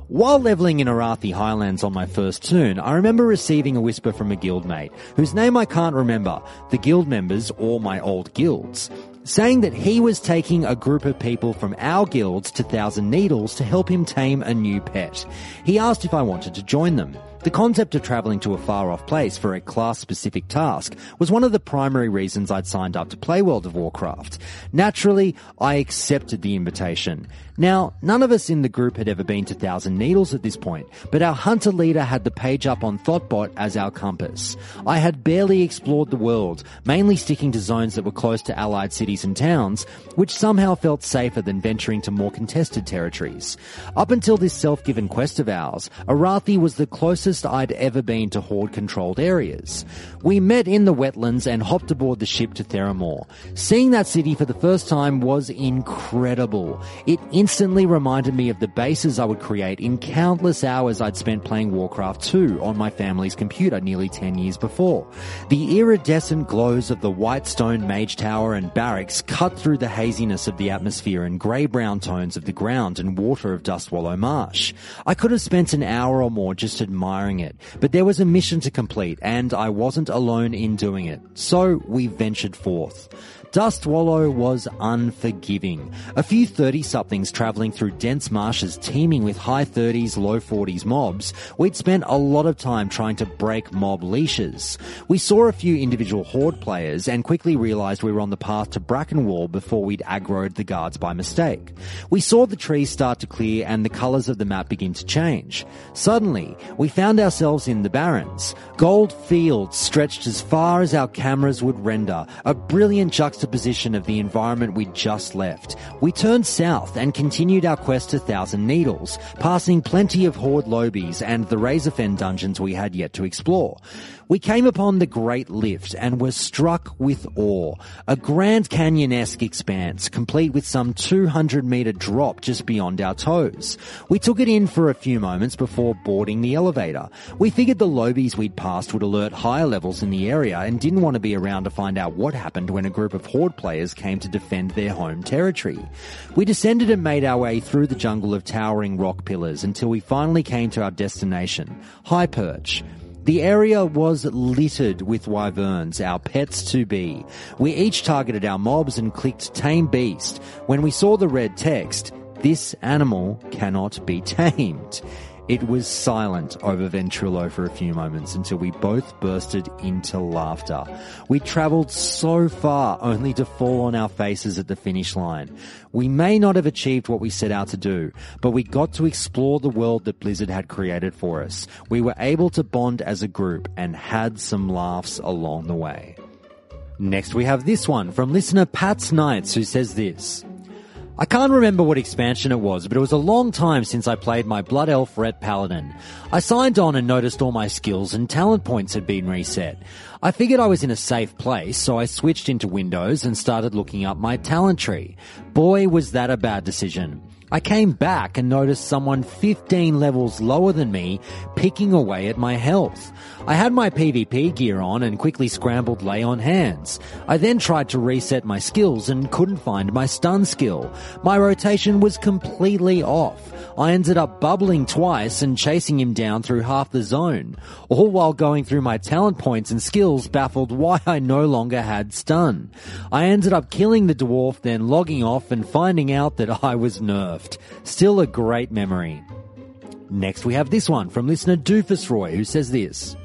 [SPEAKER 1] While leveling in Arathi Highlands on my first toon, I remember receiving a whisper from a guildmate, whose name I can't remember, the guild members or my old guilds. saying that he was taking a group of people from our guilds to Thousand Needles to help him tame a new pet. He asked if I wanted to join them. The concept of travelling to a far-off place for a class-specific task was one of the primary reasons I'd signed up to play World of Warcraft. Naturally, I accepted the invitation. Now, none of us in the group had ever been to Thousand Needles at this point, but our hunter leader had the page up on Thoughtbot as our compass. I had barely explored the world, mainly sticking to zones that were close to allied cities and towns, which somehow felt safer than venturing to more contested territories. Up until this self-given quest of ours, Arathi was the closest I'd ever been to Horde-controlled areas. We met in the wetlands and hopped aboard the ship to Theramore. Seeing that city for the first time was incredible. It instantly reminded me of the bases I would create in countless hours I'd spent playing Warcraft 2 on my family's computer nearly 10 years before. The iridescent glows of the white stone mage tower and barracks cut through the haziness of the atmosphere and grey-brown tones of the ground and water of Dustwallow Marsh. I could have spent an hour or more just admiring it, but there was a mission to complete and I wasn't alone in doing it, so we ventured forth. Dustwallow was unforgiving. A few 30-somethings travelling through dense marshes teeming with high 30s, low 40s mobs, we'd spent a lot of time trying to break mob leashes. We saw a few individual Horde players and quickly realised we were on the path to Brackenwall before we'd aggroed the guards by mistake. We saw the trees start to clear and the colours of the map begin to change. Suddenly, we found ourselves in the Barrens. Gold fields stretched as far as our cameras would render, a brilliant juxtaposition of the environment we'd just left. We turned south and continued our quest to Thousand Needles, passing plenty of Horde lobbies and the Razorfen dungeons we had yet to explore. We came upon the Great Lift and were struck with awe. A Grand Canyon-esque expanse, complete with some 200-metre drop just beyond our toes. We took it in for a few moments before boarding the elevator. We figured the lobbies we'd passed would alert higher levels in the area and didn't want to be around to find out what happened when a group of Horde players came to defend their home territory. We descended and made our way through the jungle of towering rock pillars until we finally came to our destination, High Perch. The area was littered with wyverns, our pets to be. We each targeted our mobs and clicked Tame Beast when we saw the red text, "This animal cannot be tamed." It was silent over Ventrilo for a few moments until we both bursted into laughter. We travelled so far only to fall on our faces at the finish line. We may not have achieved what we set out to do, but we got to explore the world that Blizzard had created for us. We were able to bond as a group and had some laughs along the way. Next we have this one from listener Pat's Knights, who says this. I can't remember what expansion it was, but it was a long time since I played my Blood Elf Ret Paladin. I signed on and noticed all my skills and talent points had been reset. I figured I was in a safe place, so I switched into Windows and started looking up my talent tree. Boy, was that a bad decision. I came back and noticed someone 15 levels lower than me picking away at my health. I had my PvP gear on and quickly scrambled Lay on Hands. I then tried to reset my skills and couldn't find my stun skill. My rotation was completely off. I ended up bubbling twice and chasing him down through half the zone, all while going through my talent points and skills baffled why I no longer had stun. I ended up killing the dwarf, then logging off and finding out that I was nerfed. Still a great memory. Next we have this one from listener Doofus Roy, who says this.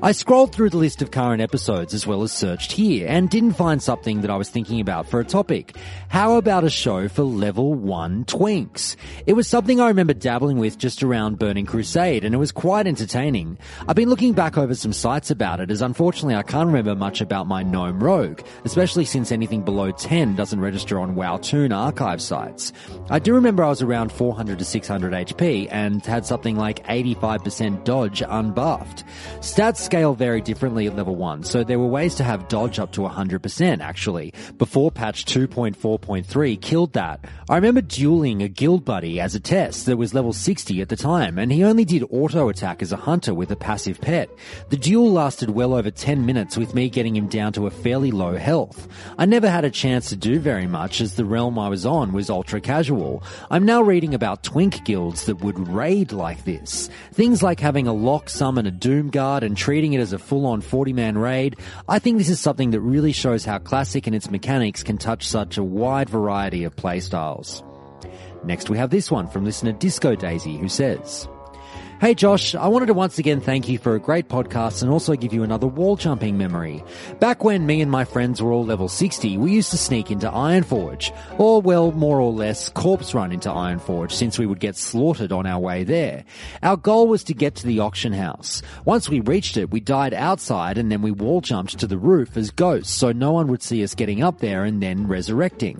[SPEAKER 1] I scrolled through the list of current episodes as well as searched here and didn't find something that I was thinking about for a topic. How about a show for level 1 twinks? It was something I remember dabbling with just around Burning Crusade and it was quite entertaining. I've been looking back over some sites about it as unfortunately I can't remember much about my Gnome Rogue, especially since anything below 10 doesn't register on WoWtoon archive sites. I do remember I was around 400 to 600 HP and had something like 85% dodge unbuffed. Stats scale very differently at level 1, so there were ways to have dodge up to 100% actually, before patch 2.4.3 killed that. I remember dueling a guild buddy as a test that was level 60 at the time, and he only did auto attack as a hunter with a passive pet. The duel lasted well over 10 minutes with me getting him down to a fairly low health. I never had a chance to do very much as the realm I was on was ultra casual. I'm now reading about twink guilds that would raid like this. Things like having a lock summon a Doom Guard and treating treating it as a full-on 40-man raid, I think this is something that really shows how Classic and its mechanics can touch such a wide variety of playstyles. Next we have this one from listener Disco Daisy, who says, "Hey Josh, I wanted to once again thank you for a great podcast and also give you another wall jumping memory. Back when me and my friends were all level 60, we used to sneak into Ironforge, or well, more or less corpse run into Ironforge since we would get slaughtered on our way there. Our goal was to get to the auction house. Once we reached it, we died outside and then we wall jumped to the roof as ghosts so no one would see us getting up there and then resurrecting.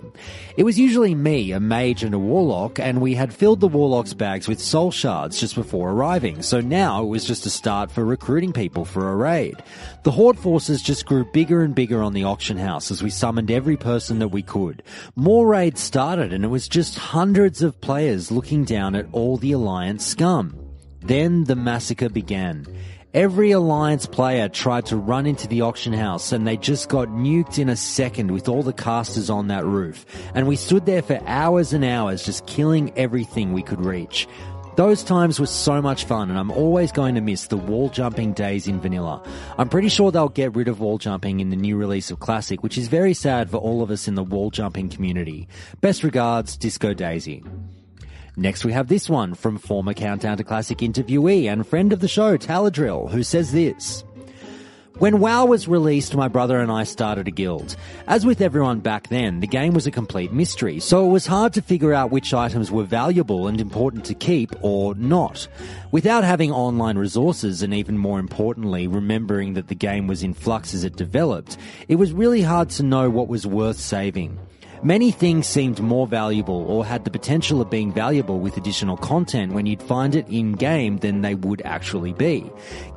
[SPEAKER 1] It was usually me, a mage and a warlock, and we had filled the warlock's bags with soul shards just before arriving, so now it was just a start for recruiting people for a raid. The Horde forces just grew bigger and bigger on the auction house as we summoned every person that we could. More raids started and it was just hundreds of players looking down at all the Alliance scum. Then the massacre began. Every Alliance player tried to run into the auction house and they just got nuked in a second with all the casters on that roof, and we stood there for hours and hours just killing everything we could reach. Those times were so much fun, and I'm always going to miss the wall jumping days in vanilla. I'm pretty sure they'll get rid of wall jumping in the new release of Classic, which is very sad for all of us in the wall jumping community. Best regards, Disco Daisy." Next we have this one from former Countdown to Classic interviewee and friend of the show, Taladrill, who says this: "When WoW was released, my brother and I started a guild. As with everyone back then, the game was a complete mystery, so it was hard to figure out which items were valuable and important to keep or not. Without having online resources and even more importantly, remembering that the game was in flux as it developed, it was really hard to know what was worth saving. Many things seemed more valuable or had the potential of being valuable with additional content when you'd find it in-game than they would actually be.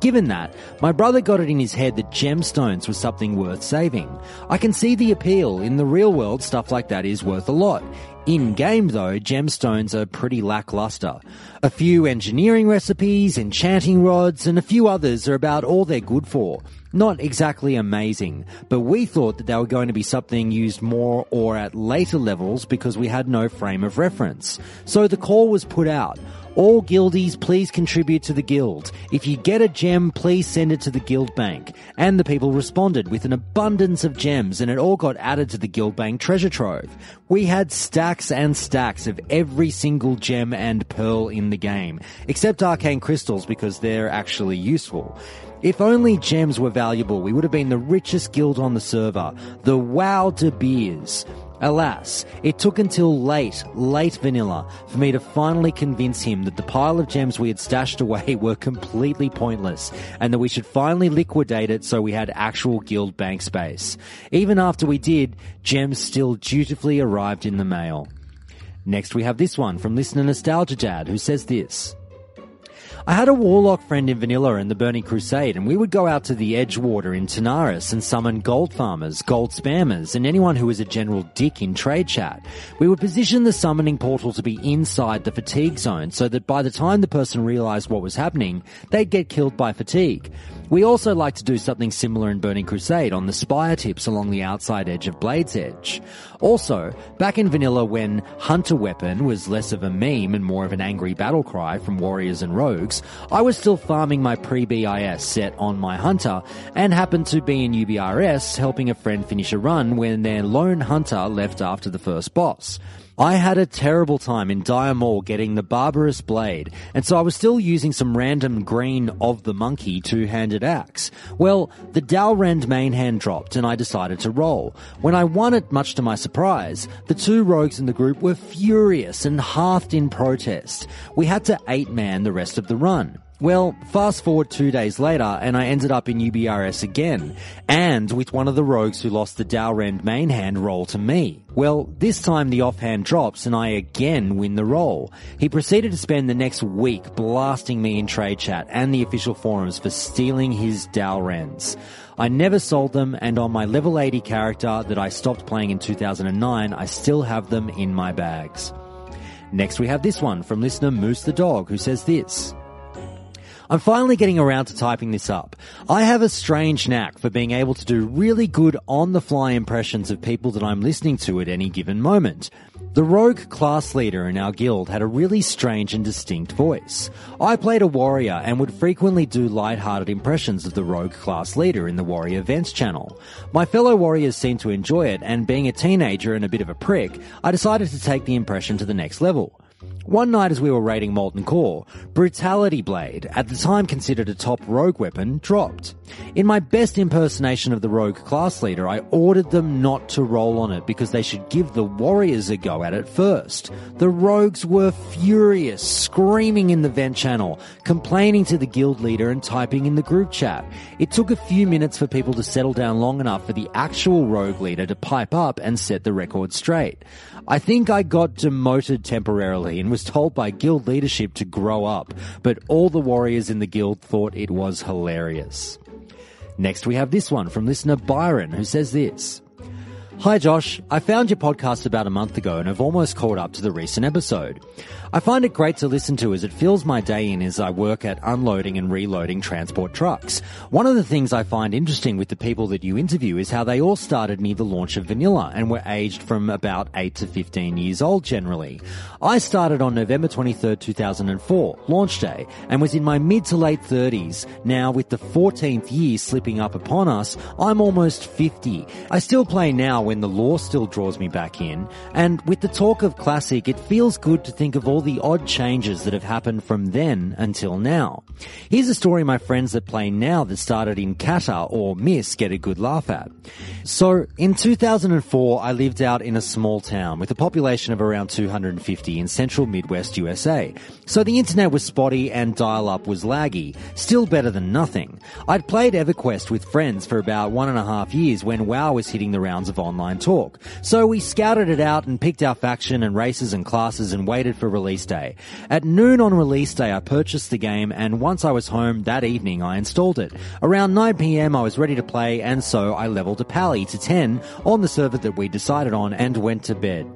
[SPEAKER 1] Given that, my brother got it in his head that gemstones was something worth saving. I can see the appeal. In the real world, stuff like that is worth a lot. In-game though, gemstones are pretty lackluster. A few engineering recipes, enchanting rods, and a few others are about all they're good for. Not exactly amazing, but we thought that they were going to be something used more or at later levels because we had no frame of reference. So the call was put out. All guildies, please contribute to the guild. If you get a gem, please send it to the guild bank. And the people responded with an abundance of gems, and it all got added to the guild bank treasure trove. We had stacks and stacks of every single gem and pearl in the game, except arcane crystals because they're actually useful. If only gems were valuable, we would have been the richest guild on the server. The WoW De Beers. Alas, it took until late vanilla for me to finally convince him that the pile of gems we had stashed away were completely pointless and that we should finally liquidate it so we had actual guild bank space. Even after we did, gems still dutifully arrived in the mail." Next we have this one from listener Nostalgia Dad, who says this: "I had a warlock friend in vanilla in the Burning Crusade, and we would go out to the Edgewater in Tanaris and summon gold farmers, gold spammers, and anyone who was a general dick in trade chat. We would position the summoning portal to be inside the fatigue zone so that by the time the person realized what was happening, they'd get killed by fatigue. We also like to do something similar in Burning Crusade on the spire tips along the outside edge of Blade's Edge. Also, back in vanilla when Hunter Weapon was less of a meme and more of an angry battle cry from warriors and rogues, I was still farming my pre-BIS set on my Hunter and happened to be in UBRS helping a friend finish a run when their lone Hunter left after the first boss. I had a terrible time in Dire Maul getting the Barbarous Blade, and so I was still using some random green of the monkey two-handed axe. Well, the Dalrend main hand dropped and I decided to roll. When I won it, much to my surprise, the two rogues in the group were furious and halved in protest. We had to 8-man the rest of the run. Well, fast forward 2 days later and I ended up in UBRS again, and with one of the rogues who lost the Dalrend main hand roll to me. Well, this time the offhand drops and I again win the roll. He proceeded to spend the next week blasting me in trade chat and the official forums for stealing his Dalrends. I never sold them, and on my level 80 character that I stopped playing in 2009, I still have them in my bags. Next we have this one from listener Moose the Dog, who says this: I'm finally getting around to typing this up. I have a strange knack for being able to do really good on-the-fly impressions of people that I'm listening to at any given moment. The rogue class leader in our guild had a really strange and distinct voice. I played a warrior and would frequently do light-hearted impressions of the rogue class leader in the warrior events channel. My fellow warriors seemed to enjoy it, and being a teenager and a bit of a prick, I decided to take the impression to the next level. One night as we were raiding Molten Core, Brutality Blade, at the time considered a top rogue weapon, dropped. In my best impersonation of the rogue class leader, I ordered them not to roll on it because they should give the warriors a go at it first. The rogues were furious, screaming in the vent channel, complaining to the guild leader and typing in the group chat. It took a few minutes for people to settle down long enough for the actual rogue leader to pipe up and set the record straight. I think I got demoted temporarily and was told by guild leadership to grow up, but all the warriors in the guild thought it was hilarious. Next we have this one from listener Byron, who says this. Hi Josh, I found your podcast about a month ago and have almost caught up to the recent episode. I find it great to listen to as it fills my day in as I work at unloading and reloading transport trucks. One of the things I find interesting with the people that you interview is how they all started near the launch of Vanilla and were aged from about 8 to 15 years old generally. I started on November 23rd, 2004, launch day, and was in my mid to late 30s. Now with the 14th year slipping up upon us, I'm almost 50. I still play now when the lore still draws me back in, and with the talk of Classic, it feels good to think of all the odd changes that have happened from then until now. Here's a story my friends that play now that started in Kata or Miss get a good laugh at. So, in 2004, I lived out in a small town with a population of around 250 in central Midwest USA. So the internet was spotty and dial-up was laggy, still better than nothing. I'd played EverQuest with friends for about 1.5 years when WoW was hitting the rounds of online talk. So we scouted it out and picked our faction and races and classes and waited for release day. At noon on release day, I purchased the game, and once I was home that evening, I installed it. Around 9 PM, I was ready to play, and so I leveled a pally to 10 on the server that we decided on and went to bed.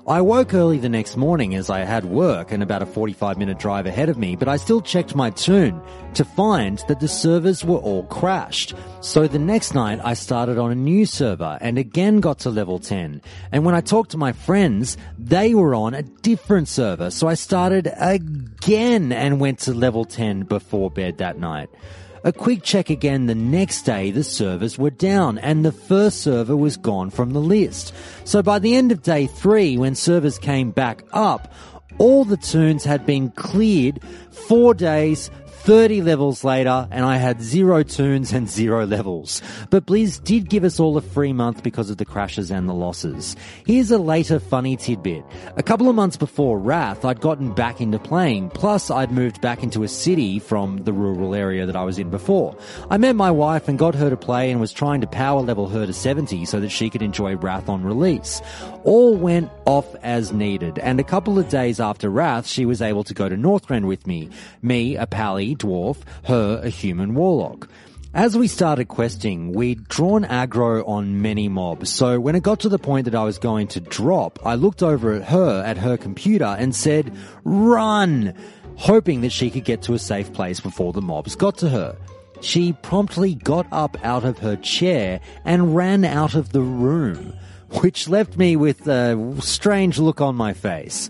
[SPEAKER 1] I woke early the next morning as I had work and about a 45-minute drive ahead of me, but I still checked my tune to find that the servers were all crashed. So the next night I started on a new server and again got to level 10. And when I talked to my friends, they were on a different server, so I started again and went to level 10 before bed that night. A quick check again the next day, the servers were down and the first server was gone from the list. So by the end of day 3, when servers came back up, all the tunes had been cleared 4 days, 30 levels later, and I had 0 tunes and 0 levels. But Blizz did give us all a free month because of the crashes and the losses. Here's a later funny tidbit. A couple of months before Wrath, I'd gotten back into playing, plus I'd moved back into a city from the rural area that I was in before. I met my wife and got her to play and was trying to power level her to 70 so that she could enjoy Wrath on release. All went off as needed, and a couple of days after Wrath, she was able to go to Northrend with me. Me, a pally, dwarf, her, a human warlock. As we started questing, we'd drawn aggro on many mobs, so when it got to the point that I was going to drop, I looked over at her computer and said, "Run!" hoping that she could get to a safe place before the mobs got to her. She promptly got up out of her chair and ran out of the room, which left me with a strange look on my face.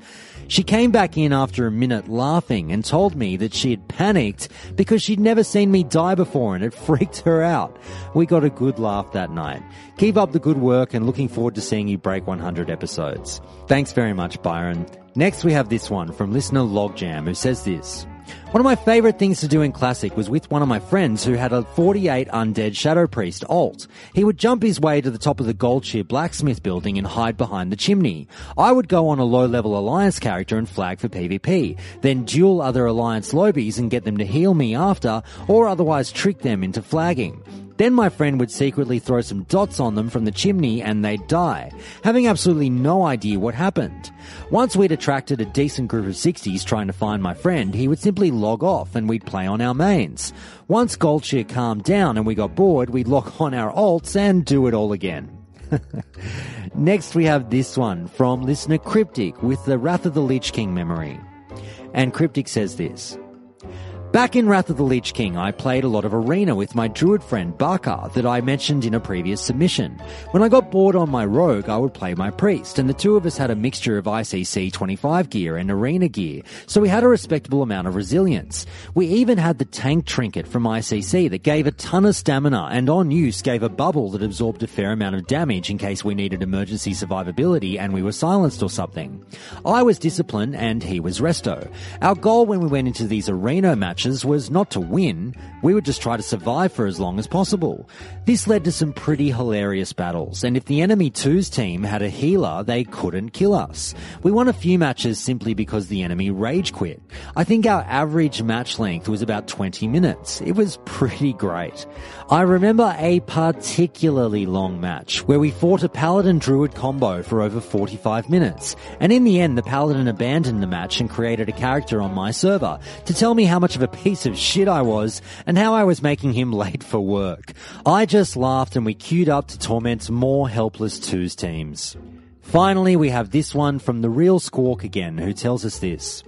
[SPEAKER 1] She came back in after a minute laughing and told me that she had panicked because she'd never seen me die before and it freaked her out. We got a good laugh that night. Keep up the good work and looking forward to seeing you break 100 episodes. Thanks very much, Byron. Next we have this one from listener Logjam, who says this. One of my favourite things to do in Classic was with one of my friends who had a 48 undead Shadow Priest alt. He would jump his way to the top of the Goldshear blacksmith building and hide behind the chimney. I would go on a low-level Alliance character and flag for PvP, then duel other Alliance lobies and get them to heal me after, or otherwise trick them into flagging. Then my friend would secretly throw some dots on them from the chimney and they'd die, having absolutely no idea what happened. Once we'd attracted a decent group of 60s trying to find my friend, he would simply log off and we'd play on our mains. Once Goldshear calmed down and we got bored, we'd lock on our alts and do it all again. Next we have this one from listener Cryptic with the Wrath of the Lich King memory. And Cryptic says this. Back in Wrath of the Lich King, I played a lot of Arena with my druid friend Bakar that I mentioned in a previous submission. When I got bored on my rogue, I would play my priest, and the two of us had a mixture of ICC 25 gear and Arena gear, so we had a respectable amount of resilience. We even had the tank trinket from ICC that gave a ton of stamina, and on use gave a bubble that absorbed a fair amount of damage in case we needed emergency survivability and we were silenced or something. I was discipline and he was resto. Our goal when we went into these Arena matches was not to win, we would just try to survive for as long as possible. This led to some pretty hilarious battles, and if the enemy 2's team had a healer, they couldn't kill us. We won a few matches simply because the enemy rage quit. I think our average match length was about 20 minutes. It was pretty great. I remember a particularly long match where we fought a Paladin Druid combo for over 45 minutes, and in the end the Paladin abandoned the match and created a character on my server to tell me how much of a piece of shit I was and how I was making him late for work. I just laughed and we queued up to torment more helpless 2's teams. Finally, we have this one from the real Squawk again, who tells us this.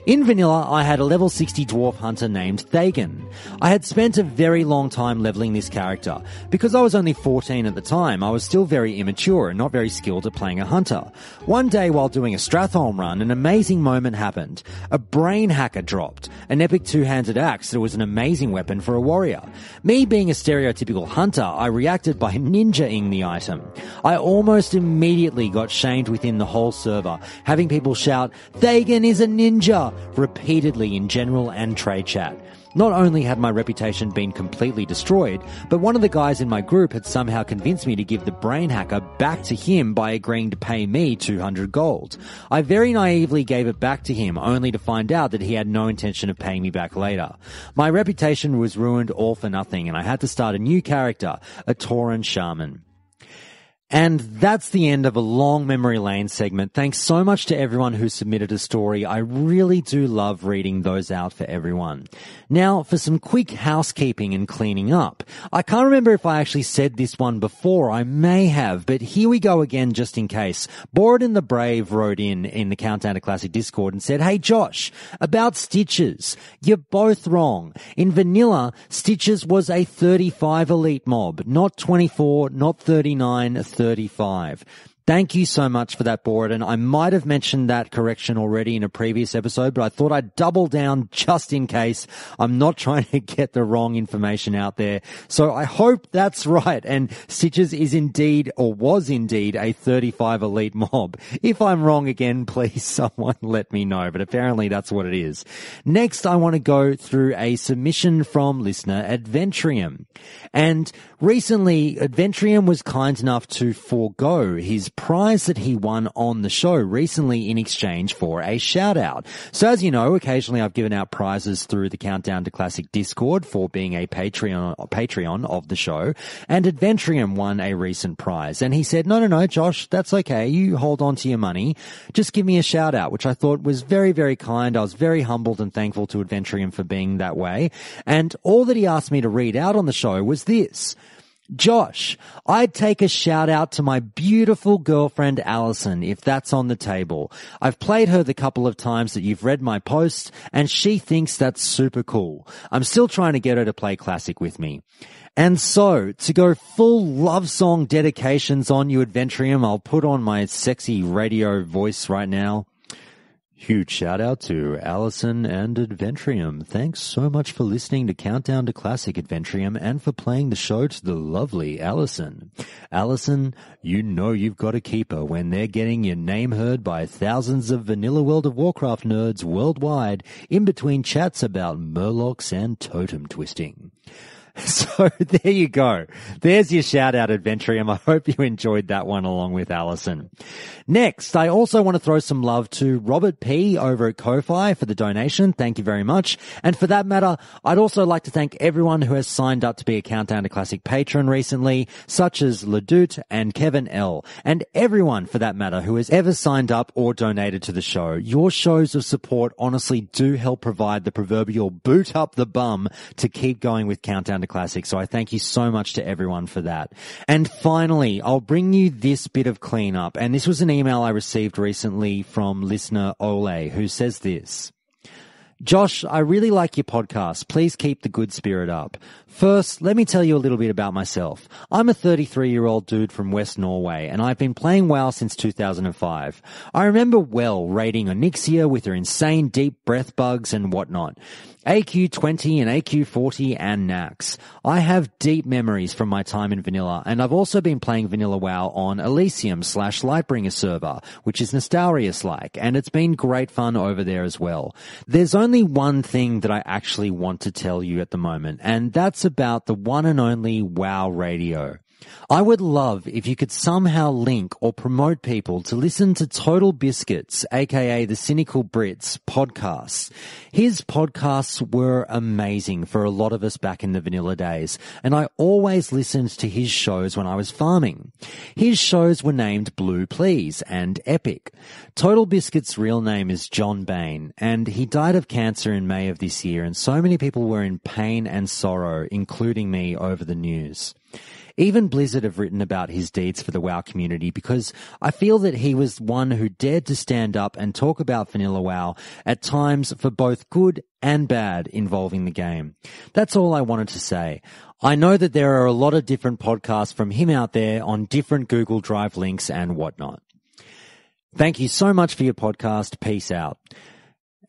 [SPEAKER 1] In vanilla, I had a level 60 dwarf hunter named Thagan. I had spent a very long time leveling this character. Because I was only 14 at the time, I was still very immature and not very skilled at playing a hunter. One day while doing a Stratholme run, an amazing moment happened. A brain hacker dropped, an epic two-handed axe that was an amazing weapon for a warrior. Me being a stereotypical hunter, I reacted by ninja-ing the item. I almost immediately got shamed within the whole server, having people shout, "Thagan is a ninja!" repeatedly in general and trade chat. Not only had my reputation been completely destroyed, but one of the guys in my group had somehow convinced me to give the brain hacker back to him by agreeing to pay me 200 gold. I very naively gave it back to him, only to find out that he had no intention of paying me back later. My reputation was ruined all for nothing, and I had to start a new character, a Tauren Shaman. And that's the end of a long memory lane segment. Thanks so much to everyone who submitted a story. I really do love reading those out for everyone. Now, for some quick housekeeping and cleaning up. I can't remember if I actually said this one before. I may have, but here we go again just in case. Borodin the Brave wrote in the Countdown to Classic Discord and said, "Hey Josh, about Stitches. You're both wrong. In vanilla, Stitches was a 35 elite mob, not 24, not 39, 35. Thank you so much for that, Borodin. I might have mentioned that correction already in a previous episode, but I thought I'd double down just in case. I'm not trying to get the wrong information out there. So I hope that's right. And Stitches is indeed, or was indeed, a 35 elite mob. If I'm wrong again, please someone let me know. But apparently that's what it is. Next, I want to go through a submission from listener Adventrium. And recently, Adventrium was kind enough to forego his prize that he won on the show recently in exchange for a shout out. So as you know, occasionally I've given out prizes through the Countdown to Classic Discord for being a Patreon of the show, and Adventrium won a recent prize. And he said, no, Josh, that's okay. You hold on to your money. Just give me a shout out, which I thought was very, very kind. I was very humbled and thankful to Adventrium for being that way. And all that he asked me to read out on the show was this. Josh, I'd take a shout out to my beautiful girlfriend Alison if that's on the table. I've played her the couple of times that you've read my posts and she thinks that's super cool. I'm still trying to get her to play Classic with me. And so, to go full love song dedications on you, Adventrium, I'll put on my sexy radio voice right now. Huge shout out to Alison and Adventrium. Thanks so much for listening to Countdown to Classic, Adventrium, and for playing the show to the lovely Alison. Alison, you know you've got a keeper when they're getting your name heard by thousands of vanilla World of Warcraft nerds worldwide in between chats about murlocs and totem twisting. So there you go. There's your shout out, Adventrium. I hope you enjoyed that one along with Alison. Next, I also want to throw some love to Robert P. over at Ko-Fi for the donation. Thank you very much. And for that matter, I'd also like to thank everyone who has signed up to be a Countdown to Classic patron recently, such as Ledoute and Kevin L. And everyone, for that matter, who has ever signed up or donated to the show. Your shows of support honestly do help provide the proverbial boot up the bum to keep going with Countdown to Classic. So I thank you so much to everyone for that. And finally, I'll bring you this bit of cleanup. And this was an email I received recently from listener Ole, who says this. Josh, I really like your podcast. Please keep the good spirit up. First, let me tell you a little bit about myself. I'm a 33-year-old dude from West Norway, and I've been playing WoW since 2005. I remember well raiding Ahn'Qiraj with her insane deep breath bugs and whatnot. AQ20 and AQ40 and Nax. I have deep memories from my time in vanilla, and I've also been playing vanilla WoW on Elysium/Lightbringer server, which is Nostalrius-like, and it's been great fun over there as well. There's only one thing that I actually want to tell you at the moment, and that's about the one and only WoW Radio. I would love if you could somehow link or promote people to listen to Total Biscuits, aka the Cynical Brits, podcasts. His podcasts were amazing for a lot of us back in the vanilla days, and I always listened to his shows when I was farming. His shows were named Blue Please and Epic. Total Biscuits' real name is John Bain, and he died of cancer in May of this year, and so many people were in pain and sorrow, including me, over the news. Even Blizzard have written about his deeds for the WoW community because I feel that he was one who dared to stand up and talk about vanilla WoW at times for both good and bad involving the game. That's all I wanted to say. I know that there are a lot of different podcasts from him out there on different Google Drive links and whatnot. Thank you so much for your podcast. Peace out.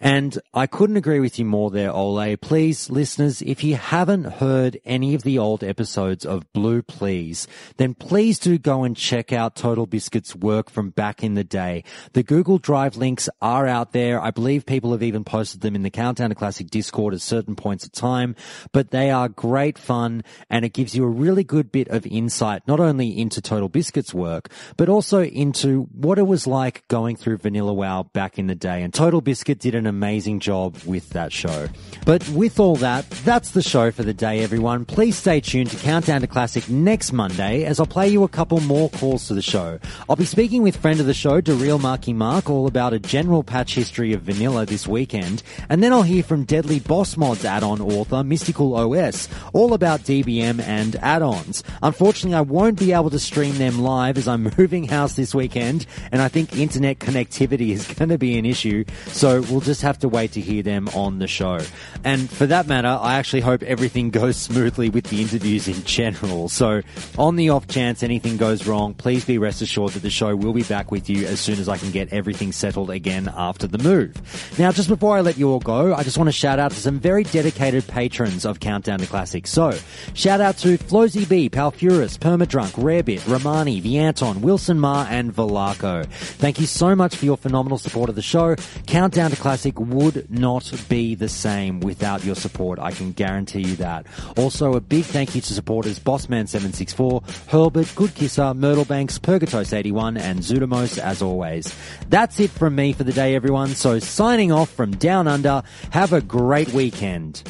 [SPEAKER 1] And I couldn't agree with you more there, Ole. Please, listeners, if you haven't heard any of the old episodes of Blue Please, then please do go and check out Total Biscuit's work from back in the day. The Google Drive links are out there. I believe people have even posted them in the Countdown to Classic Discord at certain points of time, but they are great fun, and it gives you a really good bit of insight, not only into Total Biscuit's work, but also into what it was like going through vanilla WoW back in the day. And Total Biscuit did an amazing job with that show. But with all that, that's the show for the day, everyone. Please stay tuned to Countdown to Classic next Monday as I'll play you a couple more calls to the show. I'll be speaking with friend of the show, Daryl Marky Mark, all about a general patch history of vanilla this weekend, and then I'll hear from Deadly Boss Mods add-on author Mystical OS, all about DBM and add-ons. Unfortunately, I won't be able to stream them live as I'm moving house this weekend, and I think internet connectivity is going to be an issue, so we'll just have to wait to hear them on the show. And for that matter, I actually hope everything goes smoothly with the interviews in general. So on the off chance anything goes wrong, please be rest assured that the show will be back with you as soon as I can get everything settled again after the move. Now, just before I let you all go, I just want to shout out to some very dedicated patrons of Countdown to Classic. So, shout out to Flozy B, Palfurus, Permadrunk, Rarebit, Romani, Vianton, Wilson Ma, and Valaco. Thank you so much for your phenomenal support of the show. Countdown to Classic would not be the same without your support. I can guarantee you that. Also, a big thank you to supporters Bossman764, Hurlbert, Goodkisser, Myrtlebanks, Purgatos81, and Zudamos as always. That's it from me for the day, everyone. So signing off from Down Under. Have a great weekend.